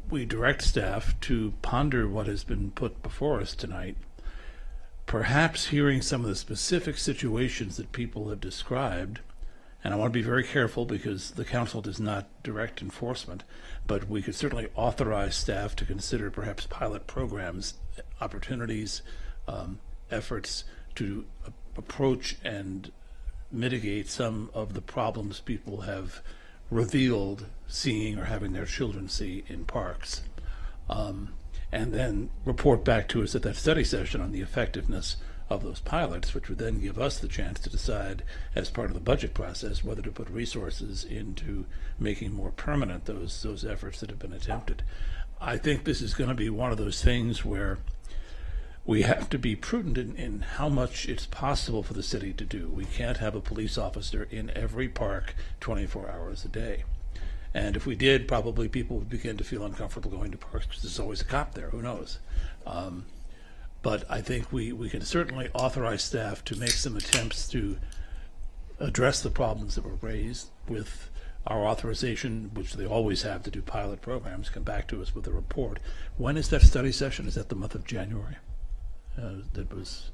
we direct staff to ponder what has been put before us tonight, perhaps hearing some of the specific situations that people have described. And I want to be very careful because the council does not direct enforcement, but we could certainly authorize staff to consider perhaps pilot programs, opportunities, efforts to approach and mitigate some of the problems people have revealed seeing or having their children see in parks, and then report back to us at that study session on the effectiveness of those pilots, which would then give us the chance to decide as part of the budget process whether to put resources into making more permanent those efforts that have been attempted. I think this is going to be one of those things where we have to be prudent in how much it's possible for the city to do. We can't have a police officer in every park 24 hours a day. And if we did, probably people would begin to feel uncomfortable going to parks because there's always a cop there, who knows. But I think we can certainly authorize staff to make some attempts to address the problems that were raised with our authorization, which they always have to do pilot programs, come back to us with a report. When is that study session? Is that the month of January? That was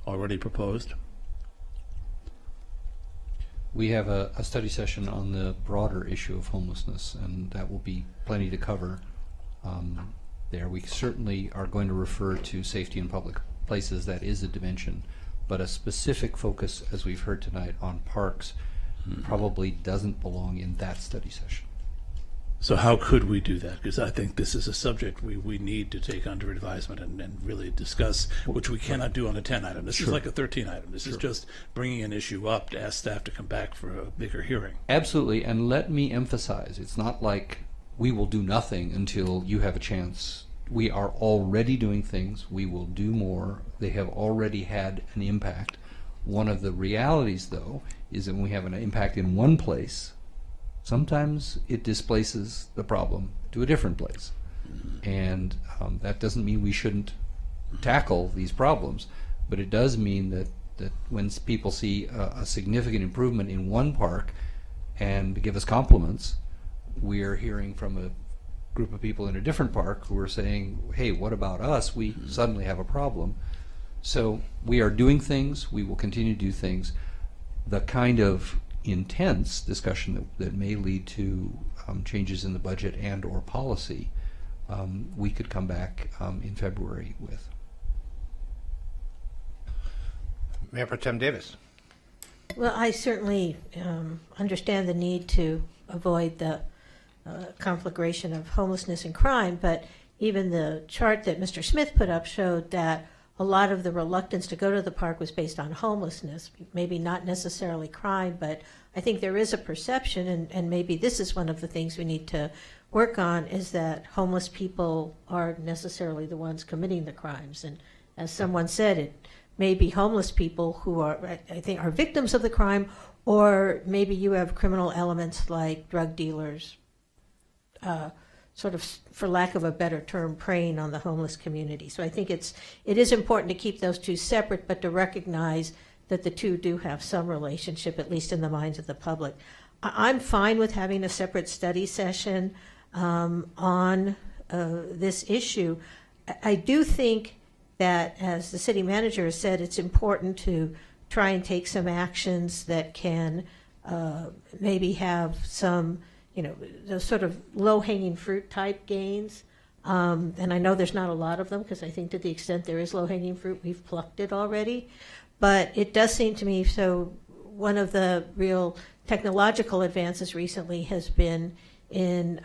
already proposed? We have a study session on the broader issue of homelessness, and that will be plenty to cover. there. We certainly are going to refer to safety in public places. That is a dimension. But a specific focus, as we've heard tonight, on parks probably doesn't belong in that study session. So how could we do that? Because I think this is a subject we need to take under advisement and really discuss, which we cannot do on a 10 item. This is like a 13 item. This is just bringing an issue up to ask staff to come back for a bigger hearing. Absolutely, and let me emphasize, it's not like we will do nothing until you have a chance. We are already doing things. We will do more. They have already had an impact. One of the realities, though, is that when we have an impact in one place, sometimes it displaces the problem to a different place. And that doesn't mean we shouldn't tackle these problems, but it does mean that when people see a significant improvement in one park and give us compliments, we're hearing from a group of people in a different park who are saying, hey, what about us? We suddenly have a problem. So we are doing things. We will continue to do things. The kind of intense discussion that may lead to changes in the budget and or policy, we could come back in February with. Mayor Pro Tem Davis. Well, I certainly understand the need to avoid the conflagration of homelessness and crime, but even the chart that Mr. Smith put up showed that a lot of the reluctance to go to the park was based on homelessness, maybe not necessarily crime, but I think there is a perception, and maybe this is one of the things we need to work on, is that homeless people are necessarily the ones committing the crimes. And as someone said, it may be homeless people who are, I think, are victims of the crime, or maybe you have criminal elements like drug dealers, sort of, for lack of a better term, preying on the homeless community. So I think it is important to keep those two separate, but to recognize that the two do have some relationship, at least in the minds of the public. I'm fine with having a separate study session on this issue. I do think that, as the city manager has said, it's important to try and take some actions that can maybe have some, those sort of low-hanging fruit type gains. And I know there's not a lot of them, because I think to the extent there is low-hanging fruit, we've plucked it already. But it does seem to me, so one of the real technological advances recently has been in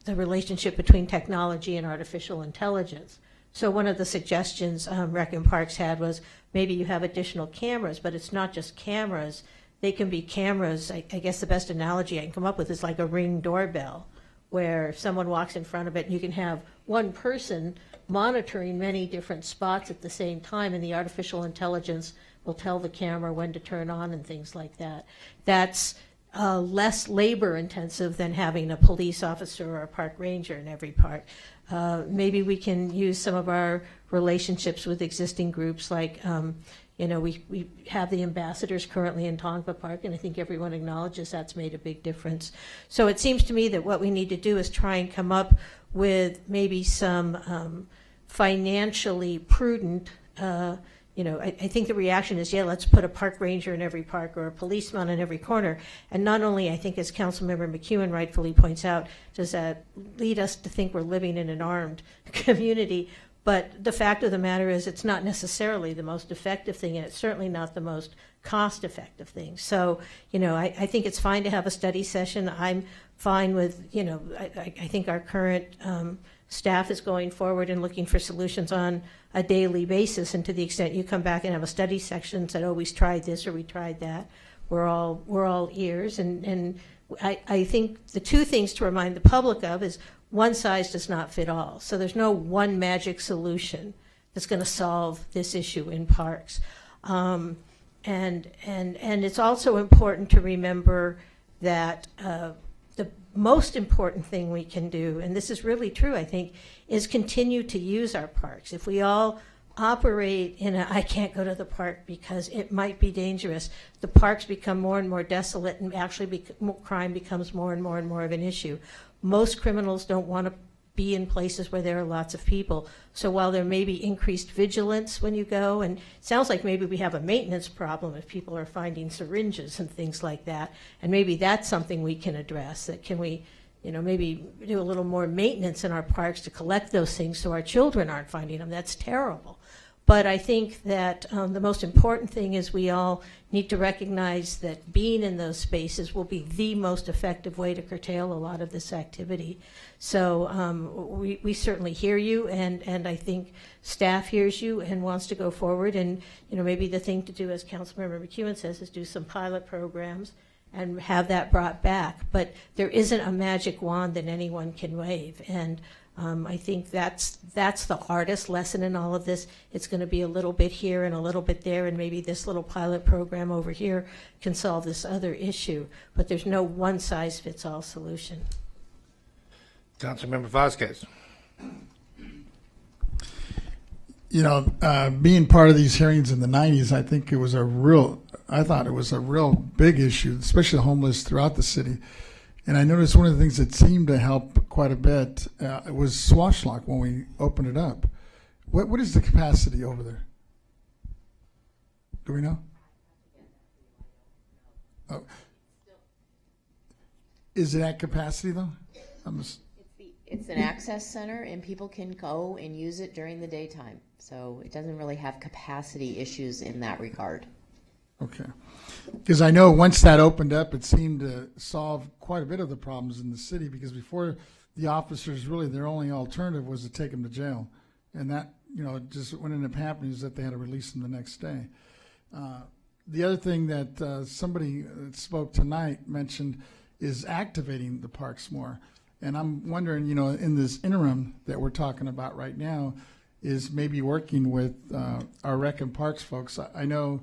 the relationship between technology and artificial intelligence. So one of the suggestions Rec and Parks had was maybe you have additional cameras, but it's not just cameras. They can be cameras. I guess the best analogy I can come up with is like a Ring doorbell, where if someone walks in front of it, you can have one person monitoring many different spots at the same time, and the artificial intelligence will tell the camera when to turn on and things like that. That's less labor intensive than having a police officer or a park ranger in every park. Maybe we can use some of our relationships with existing groups, like we have the ambassadors currently in Tongva Park, and I think everyone acknowledges that's made a big difference. So it seems to me that what we need to do is try and come up with maybe some financially prudent, I think the reaction is, yeah, let's put a park ranger in every park or a policeman in every corner. And not only, I think, as Councilmember McEwen rightfully points out, does that lead us to think we're living in an armed community, but the fact of the matter is it's not necessarily the most effective thing, and it's certainly not the most cost-effective thing. So, I think it's fine to have a study session. I'm fine with, I think our current staff is going forward and looking for solutions on a daily basis, and to the extent you come back and have a study section and said, oh, we tried this or we tried that, we're all ears. And I think the two things to remind the public of is one size does not fit all. So there's no one magic solution that's going to solve this issue in parks. And it's also important to remember that the most important thing we can do, and this is really true, I think, is continue to use our parks. If we all operate in a, I can't go to the park because it might be dangerous, the parks become more and more desolate, and actually crime becomes more and more and more of an issue. Most criminals don't want to be in places where there are lots of people. So while there may be increased vigilance when you go, and it sounds like maybe we have a maintenance problem if people are finding syringes and things like that, and maybe that's something we can address, that can we maybe do a little more maintenance in our parks to collect those things so our children aren't finding them. That's terrible. But I think that the most important thing is we all need to recognize that being in those spaces will be the most effective way to curtail a lot of this activity. So we certainly hear you, and I think staff hears you and wants to go forward. And maybe the thing to do, as Councilmember McEwen says, is do some pilot programs and have that brought back. But there isn't a magic wand that anyone can wave. And I think that's the hardest lesson in all of this. It's going to be a little bit here and a little bit there, and maybe this little pilot program over here can solve this other issue. But there's no one-size-fits-all solution. Councilmember Vasquez. Being part of these hearings in the 90s, I think I thought it was a real big issue, especially the homeless throughout the city. And I noticed one of the things that seemed to help quite a bit was Swashlock when we opened it up. What is the capacity over there? Do we know? Oh. Is it at capacity though? It's an access center, and people can go and use it during the daytime. So it doesn't really have capacity issues in that regard. Okay. Because I know once that opened up, it seemed to solve quite a bit of the problems in the city, because before the officers, really their only alternative was to take them to jail. And that, just what ended up happening is that they had to release them the next day. The other thing that somebody that spoke tonight mentioned is activating the parks more. And I'm wondering, in this interim that we're talking about right now, is maybe working with our Rec and Parks folks. I know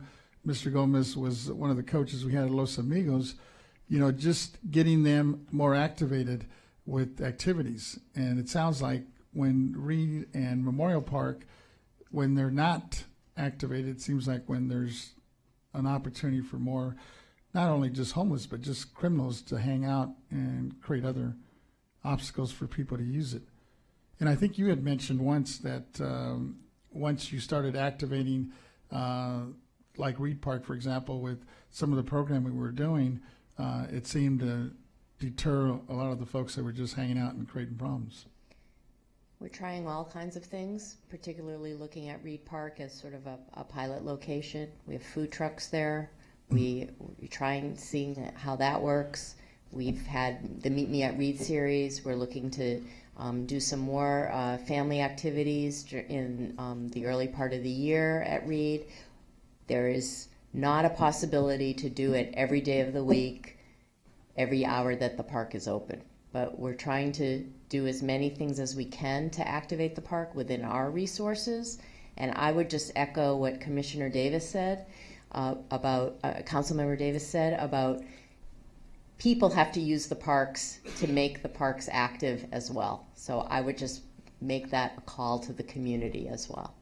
Mr. Gomez was one of the coaches we had at Los Amigos, just getting them more activated with activities. And it sounds like when Reed and Memorial Park, when they're not activated, it seems like when there's an opportunity for more, not only just homeless, but just criminals to hang out and create other obstacles for people to use it. And I think you had mentioned once that once you started activating like Reed Park, for example, with some of the programming we were doing, it seemed to deter a lot of the folks that were just hanging out and creating problems. We're trying all kinds of things, particularly looking at Reed Park as sort of a pilot location. We have food trucks there. We're trying, seeing how that works. We've had the Meet Me at Reed series. We're looking to do some more family activities in the early part of the year at Reed. There is not a possibility to do it every day of the week, every hour that the park is open. But we're trying to do as many things as we can to activate the park within our resources. And I would just echo what Commissioner Davis said Councilmember Davis said about people have to use the parks to make the parks active as well. So I would just make that a call to the community as well.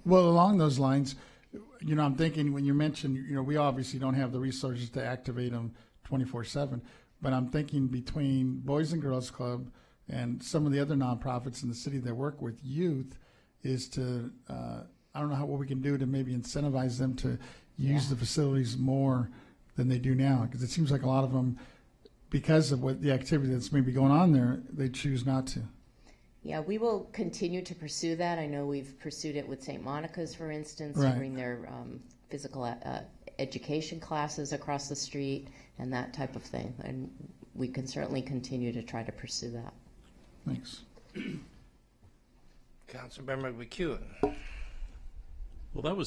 Well, along those lines, I'm thinking when you mentioned, we obviously don't have the resources to activate them 24/7, but I'm thinking between Boys and Girls Club and some of the other nonprofits in the city that work with youth is to, I don't know what we can do to maybe incentivize them to use the facilities more than they do now, because it seems like a lot of them, because of what the activity that's maybe going on there, they choose not to. Yeah, we will continue to pursue that. I know we've pursued it with St. Monica's, for instance, right, to bring their physical education classes across the street and that type of thing. And we can certainly continue to try to pursue that. Thanks. Councilmember McEwen. Well,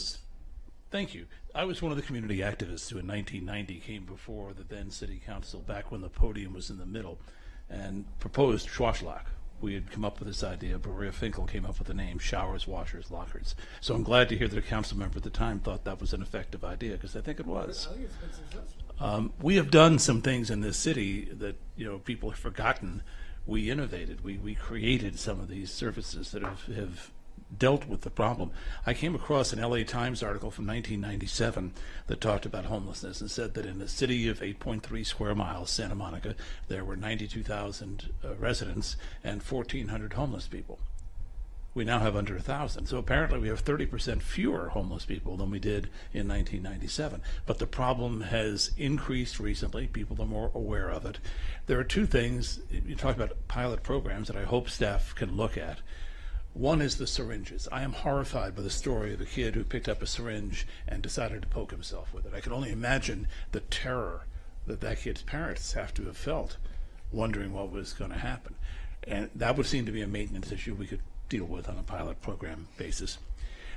thank you. I was one of the community activists who in 1990 came before the then city council, back when the podium was in the middle, and proposed Schwashlock. We had come up with this idea, but Maria Finkel came up with the name Showers, Washers, Lockers. So I'm glad to hear that a council member at the time thought that was an effective idea, because I think it was. I think it's been successful. We have done some things in this city that people have forgotten. We innovated. We created some of these services that have dealt with the problem. I came across an LA Times article from 1997 that talked about homelessness and said that in a city of 8.3 square miles, Santa Monica, there were 92,000 residents and 1,400 homeless people. we now have under 1,000. So apparently we have 30% fewer homeless people than we did in 1997. But the problem has increased recently. People are more aware of it. There are two things, you talk about pilot programs, that I hope staff can look at. One is the syringes. I am horrified by the story of a kid who picked up a syringe and decided to poke himself with it. I can only imagine the terror that that kid's parents have to have felt, wondering what was going to happen. And that would seem to be a maintenance issue we could deal with on a pilot program basis.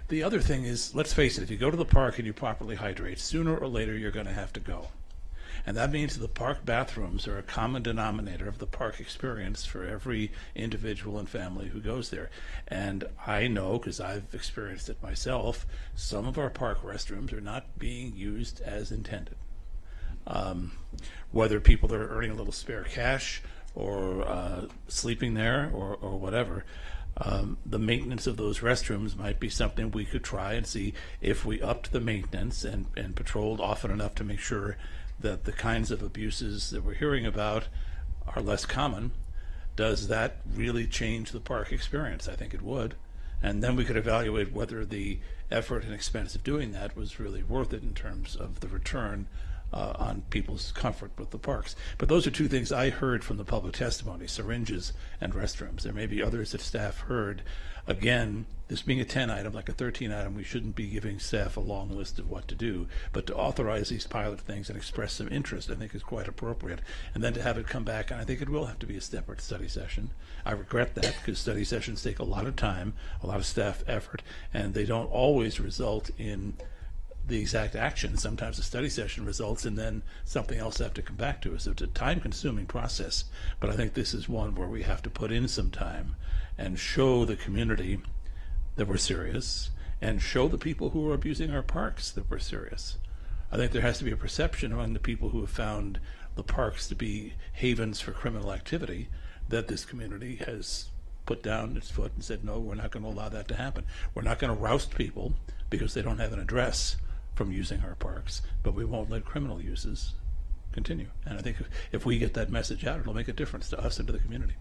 The other thing is, let's face it, if you go to the park and you properly hydrate, sooner or later you're going to have to go. And that means the park bathrooms are a common denominator of the park experience for every individual and family who goes there. And I know, because I've experienced it myself, some of our park restrooms are not being used as intended. Whether people are earning a little spare cash or sleeping there or whatever, the maintenance of those restrooms might be something we could try and see if we upped the maintenance and patrolled often enough to make sure that the kinds of abuses that we're hearing about are less common. Does that really change the park experience? I think it would. And then we could evaluate whether the effort and expense of doing that was really worth it in terms of the return on people's comfort with the parks. But those are two things I heard from the public testimony, syringes and restrooms. There may be others that staff heard. Again, this being a 10 item, like a 13 item, we shouldn't be giving staff a long list of what to do, but to authorize these pilot things and express some interest, I think is quite appropriate. And then to have it come back, and I think it will have to be a separate study session. I regret that, because study sessions take a lot of time, a lot of staff effort, and they don't always result in the exact action. Sometimes a study session results and then something else have to come back to us. It's a time-consuming process, but I think this is one where we have to put in some time and show the community that we're serious and show the people who are abusing our parks that we're serious. I think there has to be a perception among the people who have found the parks to be havens for criminal activity that this community has put down its foot and said, no, we're not going to allow that to happen. We're not going to roust people because they don't have an address from using our parks, but we won't let criminal uses continue. And I think if we get that message out, it'll make a difference to us and to the community.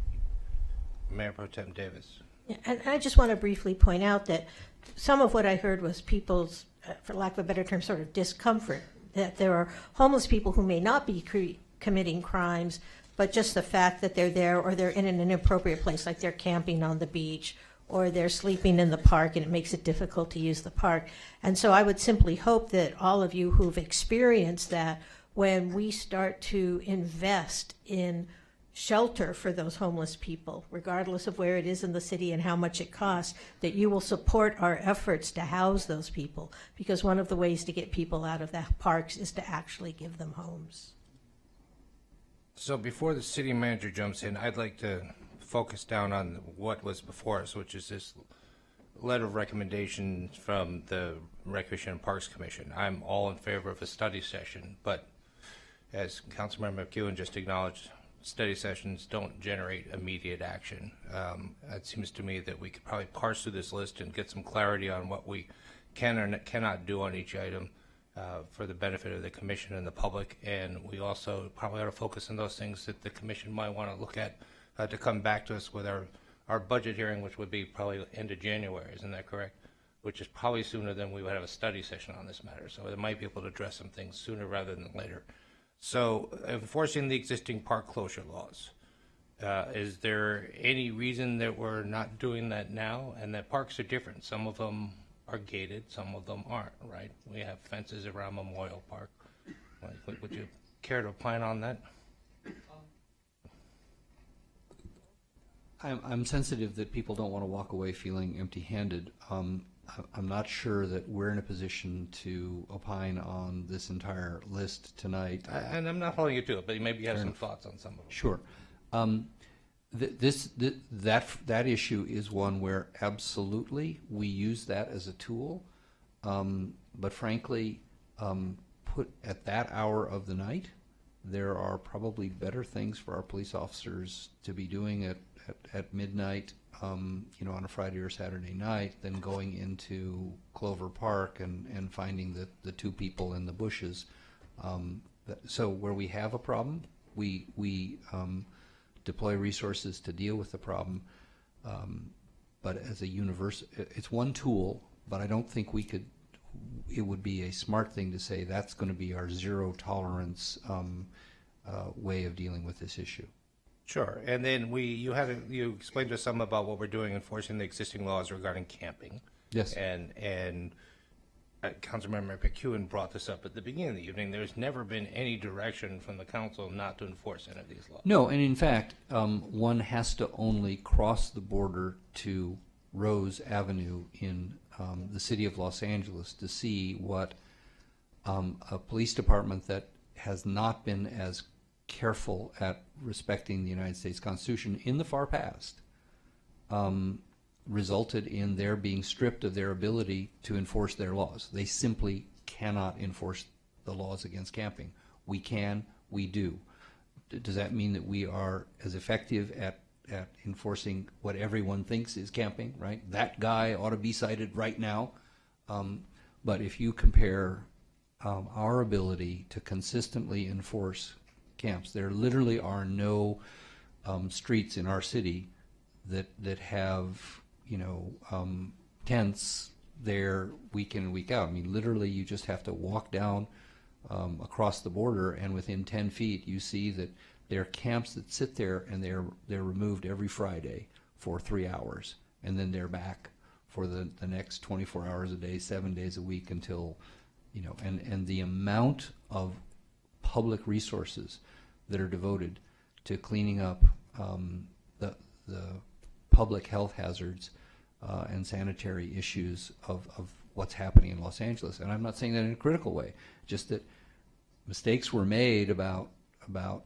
Mayor Pro Tem Davis. Yeah, and I just want to briefly point out that some of what I heard was people's, for lack of a better term, sort of discomfort, that there are homeless people who may not be committing crimes, but just the fact that they're there or they're in an inappropriate place, like they're camping on the beach or they're sleeping in the park, and it makes it difficult to use the park. And so I would simply hope that all of you who've experienced that, when we start to invest in shelter for those homeless people, regardless of where it is in the city and how much it costs, that you will support our efforts to house those people, because one of the ways to get people out of the parks is to actually give them homes. So before the city manager jumps in, I'd like to focus down on what was before us, which is this letter of recommendations from the Recreation and Parks Commission. I'm all in favor of a study session, but as Councilmember McEwen just acknowledged, study sessions don't generate immediate action. It seems to me that we could probably parse through this list and get some clarity on what we can or cannot do on each item for the benefit of the commission and the public. And we also probably ought to focus on those things that the commission might want to look at to come back to us with our budget hearing, which would be probably end of January. Isn't that correct? Which is probably sooner than we would have a study session on this matter. So it might be able to address some things sooner rather than later. So enforcing the existing park closure laws. Is there any reason that we're not doing that now? And that parks are different. Some of them are gated, some of them aren't, right? We have fences around Memorial Park. Would you care to opine on that? I'm sensitive that people don't want to walk away feeling empty-handed. I'm not sure that we're in a position to opine on this entire list tonight. And I'm not holding you to it, but maybe you have some thoughts on some of them. Sure. That issue is one where absolutely we use that as a tool, but frankly, put at that hour of the night, there are probably better things for our police officers to be doing at midnight, on a Friday or Saturday night, than going into Clover Park and finding the two people in the bushes. So where we have a problem, we deploy resources to deal with the problem. but as a universe, it's one tool, but I don't think it would be a smart thing to say that's going to be our zero tolerance way of dealing with this issue. Sure. And then you explained to us some about what we're doing enforcing the existing laws regarding camping. Yes. And Councilmember McEwen brought this up at the beginning of the evening. There's never been any direction from the council not to enforce any of these laws. No, and in fact, one has to only cross the border to Rose Avenue in the city of Los Angeles to see what a police department that has not been as careful at respecting the United States Constitution in the far past resulted in their being stripped of their ability to enforce their laws. They simply cannot enforce the laws against camping. We can, we do. Does that mean that we are as effective at enforcing what everyone thinks is camping, right? That guy ought to be cited right now. But if you compare our ability to consistently enforce camps, there literally are no streets in our city that have tents there week in and week out. I mean, literally, you just have to walk down across the border, and within 10 feet, you see that there are camps that sit there, and they're removed every Friday for 3 hours, and then they're back for the next 24 hours a day, 7 days a week until, and the amount of public resources that are devoted to cleaning up the public health hazards and sanitary issues of what's happening in Los Angeles. And I'm not saying that in a critical way, just that mistakes were made about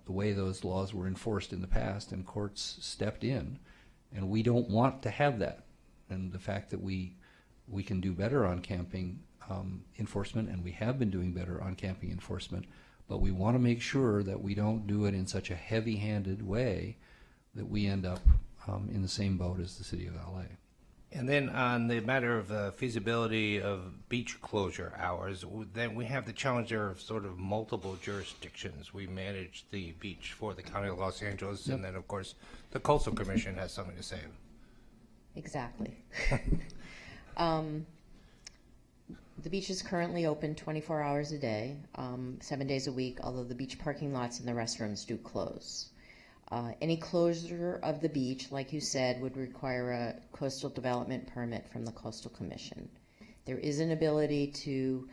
the way those laws were enforced in the past, and courts stepped in, and we don't want to have that. And the fact that we can do better on camping enforcement, and we have been doing better on camping enforcement, but we want to make sure that we don't do it in such a heavy-handed way that we end up in the same boat as the city of LA. And then on the matter of feasibility of beach closure hours, then we have the challenge there of sort of multiple jurisdictions. We manage the beach for the County of Los Angeles, and then, of course, the Coastal Commission has something to say. Exactly. The beach is currently open 24 hours a day, 7 days a week, although the beach parking lots and the restrooms do close. Any closure of the beach, like you said, would require a coastal development permit from the Coastal Commission. There is an ability to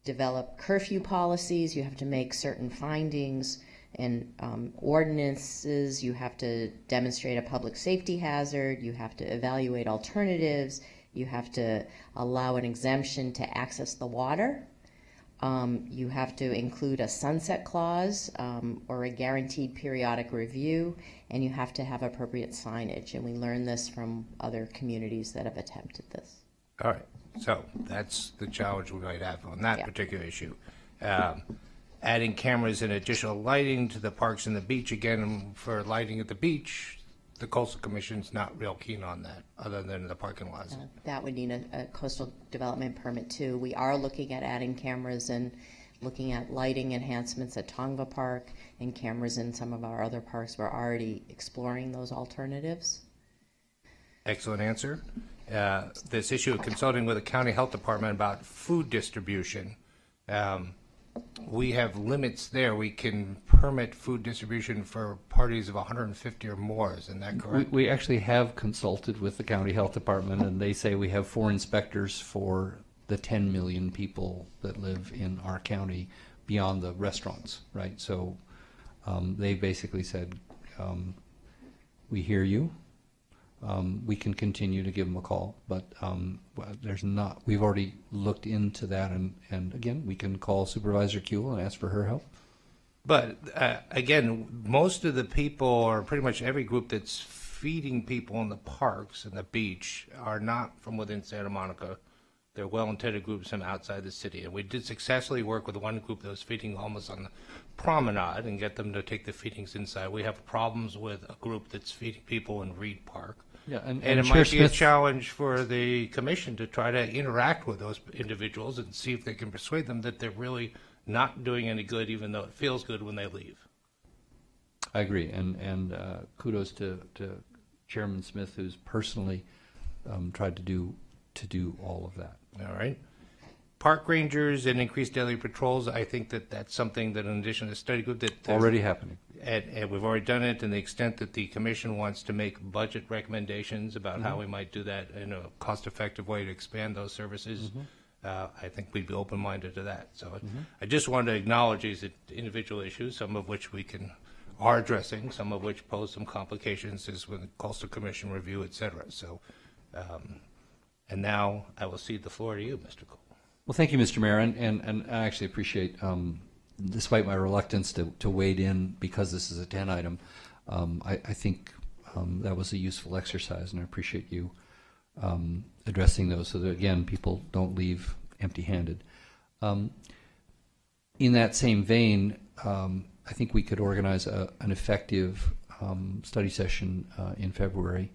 develop curfew policies. You have to make certain findings and ordinances. You have to demonstrate a public safety hazard. You have to evaluate alternatives. You have to allow an exemption to access the water. You have to include a sunset clause or a guaranteed periodic review, and you have to have appropriate signage. And we learned this from other communities that have attempted this. All right. So that's the challenge we might have on that particular issue. Adding cameras and additional lighting to the parks and the beach, again, for lighting at the beach, the Coastal Commission's not real keen on that, other than the parking lots. That would need a coastal development permit too. We are looking at adding cameras and looking at lighting enhancements at Tongva Park and cameras in some of our other parks. We're already exploring those alternatives. Excellent answer. This issue of consulting with the county health department about food distribution. We have limits there. We can permit food distribution for parties of 150 or more. Isn't that correct? We actually have consulted with the county health department, and they say we have 4 inspectors for the 10 million people that live in our county beyond the restaurants, right? So they basically said, we hear you. We can continue to give them a call, but there's not. We've already looked into that, and again, we can call Supervisor Kuehl and ask for her help. But again, most of the people, or pretty much every group that's feeding people in the parks and the beach, are not from within Santa Monica. They're well-intended groups from outside the city, and we did successfully work with one group that was feeding almost on the promenade and get them to take the feedings inside. We have problems with a group that's feeding people in Reed Park. Yeah, and it might be a challenge for the commission to try to interact with those individuals and see if they can persuade them that they're really not doing any good, even though it feels good when they leave. I agree, and kudos to Chairman Smith, who's personally tried to do all of that. All right. Park rangers and increased daily patrols, I think that's something that, in addition to the study group, that already happening. And we've already done it, and the extent that the commission wants to make budget recommendations about how we might do that in a cost-effective way to expand those services, I think we'd be open-minded to that. So I just wanted to acknowledge these individual issues, some of which we are addressing, some of which pose some complications, as with the Coastal Commission review, et cetera. So, and now I will cede the floor to you, Mr. Cole. Well, thank you, Mr. Mayor, and I actually appreciate, despite my reluctance to wade in because this is a 10 item, I think that was a useful exercise, and I appreciate you addressing those so that, again, people don't leave empty-handed. In that same vein, I think we could organize an effective study session in February.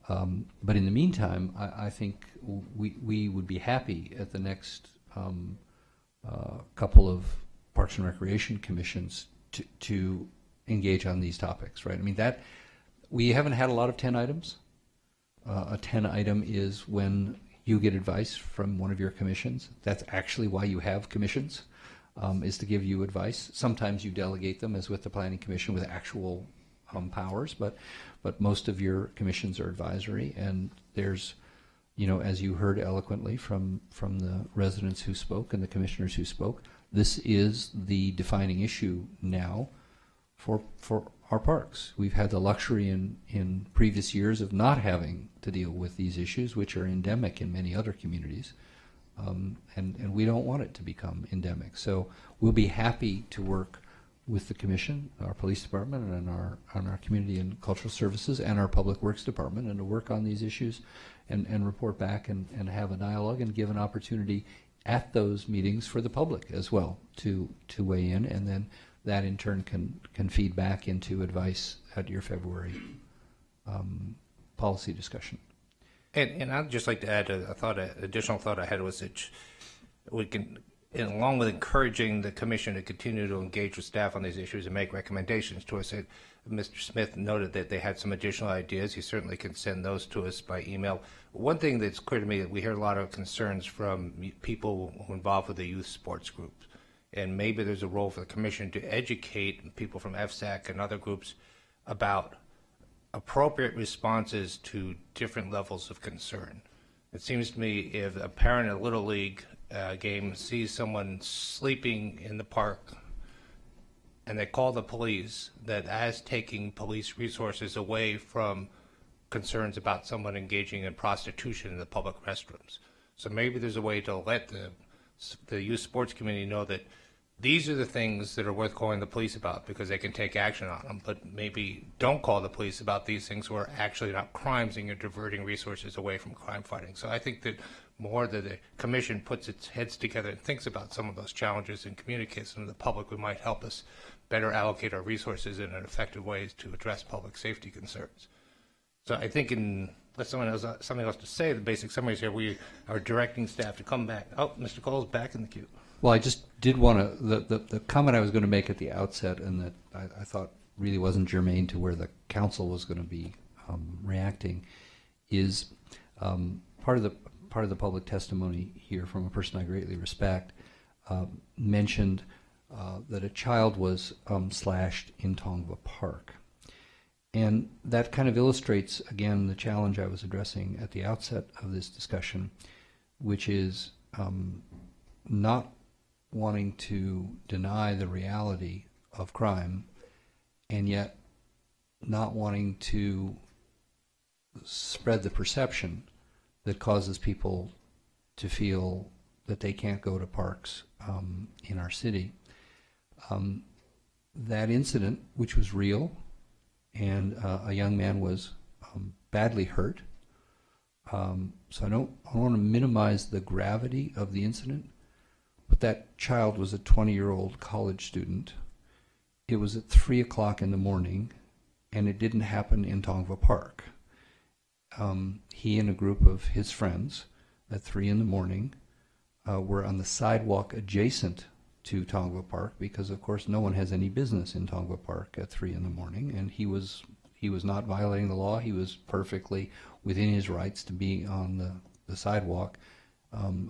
But in the meantime, I think we would be happy at the next couple of Parks and Recreation Commissions to engage on these topics, right? I mean, that we haven't had a lot of 10 items. A 10 item is when you get advice from one of your commissions. That's actually why you have commissions, is to give you advice. Sometimes you delegate them, as with the Planning Commission, with actual powers, but most of your commissions are advisory, and there's, as you heard eloquently from the residents who spoke and the commissioners who spoke, this is the defining issue now for our parks. We've had the luxury in previous years of not having to deal with these issues, which are endemic in many other communities, and we don't want it to become endemic. So we'll be happy to work with the Commission, our Police Department, and our Community and Cultural Services, and our Public Works Department, and to work on these issues and report back and have a dialogue and give an opportunity at those meetings for the public as well to weigh in, and then that in turn can feed back into advice at your February policy discussion. And I'd just like to add additional thought I had was that we can, and along with encouraging the Commission to continue to engage with staff on these issues and make recommendations to us, Mr. Smith noted that they had some additional ideas. He certainly can send those to us by email. One thing that's clear to me that we hear a lot of concerns from people involved with the youth sports groups, and maybe there's a role for the Commission to educate people from FSAC and other groups about appropriate responses to different levels of concern. It seems to me if a parent at a Little League game sees someone sleeping in the park and they call the police, that as taking police resources away from concerns about someone engaging in prostitution in the public restrooms. So maybe there's a way to let the youth sports community know that these are the things that are worth calling the police about because they can take action on them, but maybe don't call the police about these things who are actually not crimes and you're diverting resources away from crime fighting. So I think that more that the Commission puts its heads together and thinks about some of those challenges and communicates them to the public, we might help us better allocate our resources in an effective ways to address public safety concerns. So I think unless someone has something else to say, the basic summary is here, we are directing staff to come back. Oh, Mr. Cole's back in the queue. Well, I just did want to, the comment I was going to make at the outset, and that I thought really wasn't germane to where the council was going to be reacting, is part of the public testimony here from a person I greatly respect mentioned that a child was slashed in Tongva Park. And that kind of illustrates, again, the challenge I was addressing at the outset of this discussion, which is not wanting to deny the reality of crime and yet not wanting to spread the perception that causes people to feel that they can't go to parks in our city. That incident, which was real, and a young man was badly hurt. So I don't want to minimize the gravity of the incident, but that child was a 20-year-old college student. It was at 3 o'clock in the morning, and it didn't happen in Tongva Park. He and a group of his friends at 3 in the morning were on the sidewalk adjacent to Tongva Park because, of course, no one has any business in Tongva Park at 3 in the morning, and he was He was not violating the law. He was perfectly within his rights to be on the sidewalk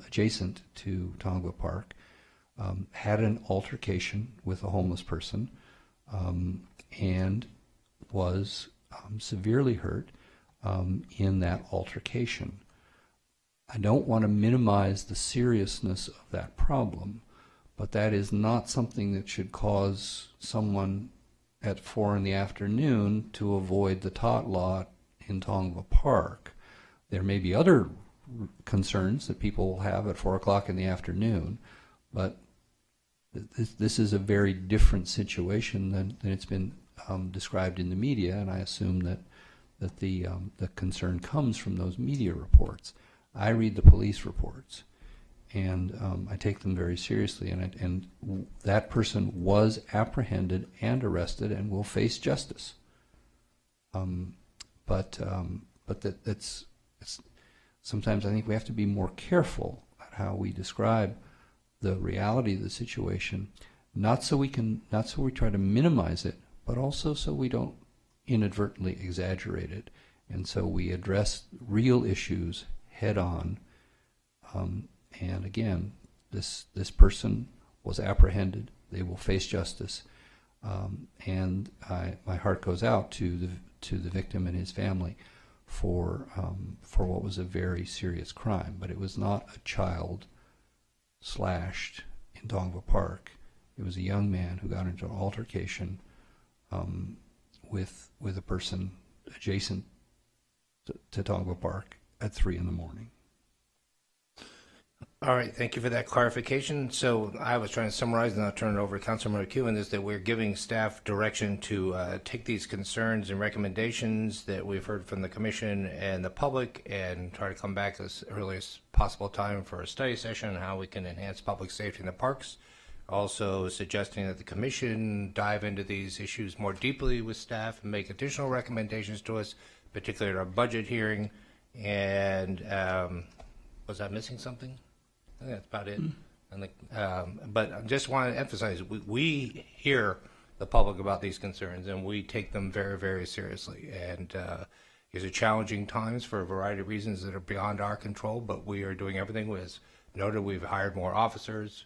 adjacent to Tongva Park. Had an altercation with a homeless person and was severely hurt in that altercation. I don't want to minimize the seriousness of that problem, but that is not something that should cause someone at 4 p.m. to avoid the tot lot in Tongva Park. There may be other concerns that people will have at 4 p.m, but this is a very different situation than it's been described in the media, and I assume that the concern comes from those media reports. I read the police reports, and I take them very seriously, and that person was apprehended and arrested and will face justice. But that's sometimes I think we have to be more careful at how we describe the reality of the situation, not so we try to minimize it, but also so we don't inadvertently exaggerate it, and so we address real issues head on. And again, this person was apprehended. They will face justice, and my heart goes out to the victim and his family for what was a very serious crime. But it was not a child slashed in Tongva Park. It was a young man who got into an altercation with a person adjacent to Tongva Park at 3 a.m. All right, thank you for that clarification. So I was trying to summarize, and I'll turn it over to Councilmember McEwen, is that we're giving staff direction to take these concerns and recommendations that we've heard from the Commission and the public and try to come back as early as possible time for a study session on how we can enhance public safety in the parks. Also suggesting that the Commission dive into these issues more deeply with staff and make additional recommendations to us, particularly at our budget hearing. And was I missing something? I think that's about it. But I just want to emphasize, we hear the public about these concerns, and we take them very, very seriously. And these are challenging times for a variety of reasons that are beyond our control, but we are doing everything. As noted, we've hired more officers.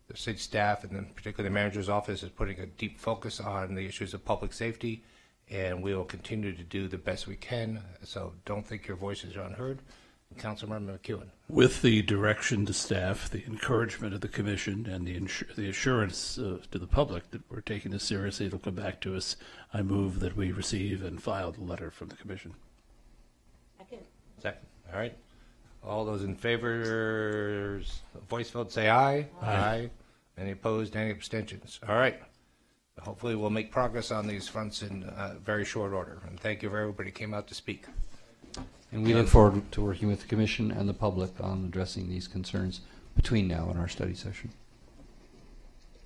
The city staff, and then particularly the manager's office, is putting a deep focus on the issues of public safety, and we will continue to do the best we can. So don't think your voices are unheard. Councilmember McEwen. With the direction to staff, the encouragement of the Commission, and the assurance to the public that we're taking this seriously, it'll come back to us. I move that we receive and file the letter from the Commission. Second. All right. All those in favor, voice vote, say aye. Aye. Any opposed? Any abstentions? All right. Hopefully we'll make progress on these fronts in very short order. And thank you for everybody who came out to speak. And we look forward to working with the Commission and the public on addressing these concerns between now and our study session.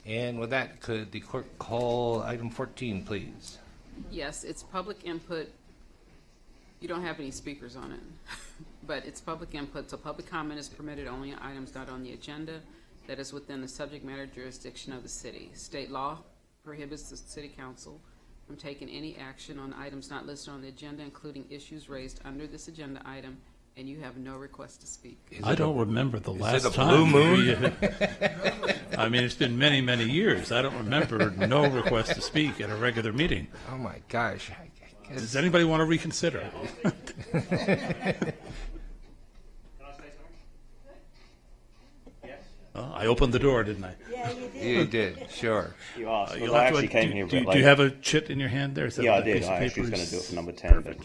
And with that, could the clerk call item 14, please? Yes, it's public input. You don't have any speakers on it, but it's public input, so public comment is permitted only on items not on the agenda that is within the subject matter jurisdiction of the city. State law prohibits the City Council from taking any action on items not listed on the agenda, including issues raised under this agenda item, and you have no request to speak. I don't remember the last time. Is it a time. blue moon? I mean, it's been many, many years. I don't remember no request to speak at a regular meeting. Oh my gosh. Does anybody want to reconsider? I opened the door, didn't I? Yeah, you did. You did, sure. You asked. You'll Well, I have to- actually came here a bit do late. you have a chit in your hand there? Is that Yeah, I that did. piece of I actually was paper going to do it is- for number 10. Perfect.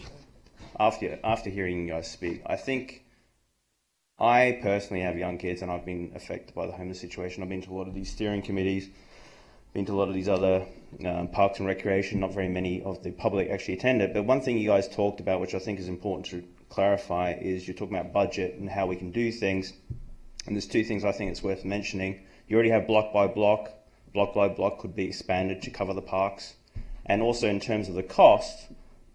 But after hearing you guys speak, I think I personally have young kids, and I've been affected by the homeless situation. I've been to a lot of these steering committees, been to a lot of these other parks and recreation. Not very many of the public actually attended. But one thing you guys talked about, which I think is important to clarify, is you're talking about budget and how we can do things. And there's two things I think it's worth mentioning. You already have block by block. Block by block could be expanded to cover the parks. And also in terms of the cost,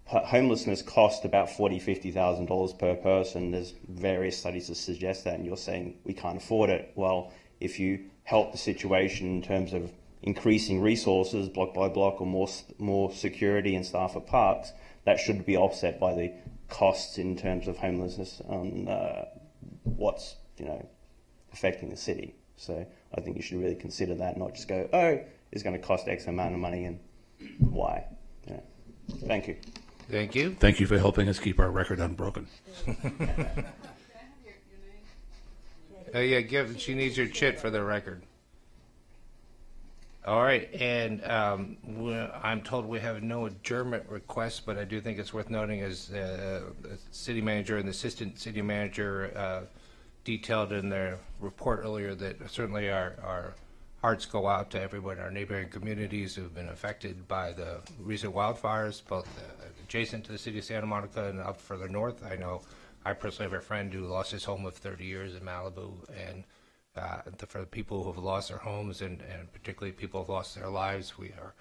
homelessness costs about $40,000, $50,000 per person. There's various studies that suggest that, and you're saying we can't afford it. Well, if you help the situation in terms of increasing resources block by block, or more security and staff at parks, that should be offset by the costs in terms of homelessness on what's affecting the city. So I think you should really consider that, not just go, oh, it's going to cost X amount of money and why. Yeah. Thank you. Thank you. Thank you for helping us keep our record unbroken. Yeah, she needs your chit for the record. All right, and I'm told we have no adjournment requests, but I do think it's worth noting, as the city manager and the assistant city manager detailed in their report earlier, that certainly our hearts go out to everyone in our neighboring communities who have been affected by the recent wildfires, both adjacent to the city of Santa Monica and up further north. I know I personally have a friend who lost his home of 30 years in Malibu, and for the people who have lost their homes and particularly people who have lost their lives, our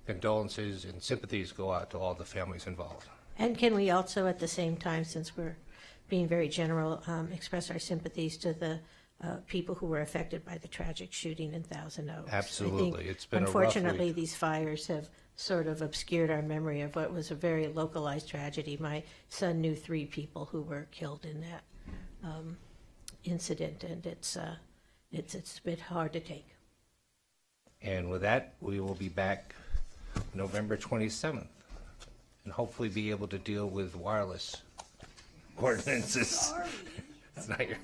condolences and sympathies go out to all the families involved. And can we also, at the same time, since we're being very general, express our sympathies to the people who were affected by the tragic shooting in Thousand Oaks? Absolutely. It's been unfortunately, a rough week. These fires have sort of obscured our memory of what was a very localized tragedy. My son knew 3 people who were killed in that incident, and it's a bit hard to take. And with that, we will be back November 27th and hopefully be able to deal with wireless ordinances. It's not your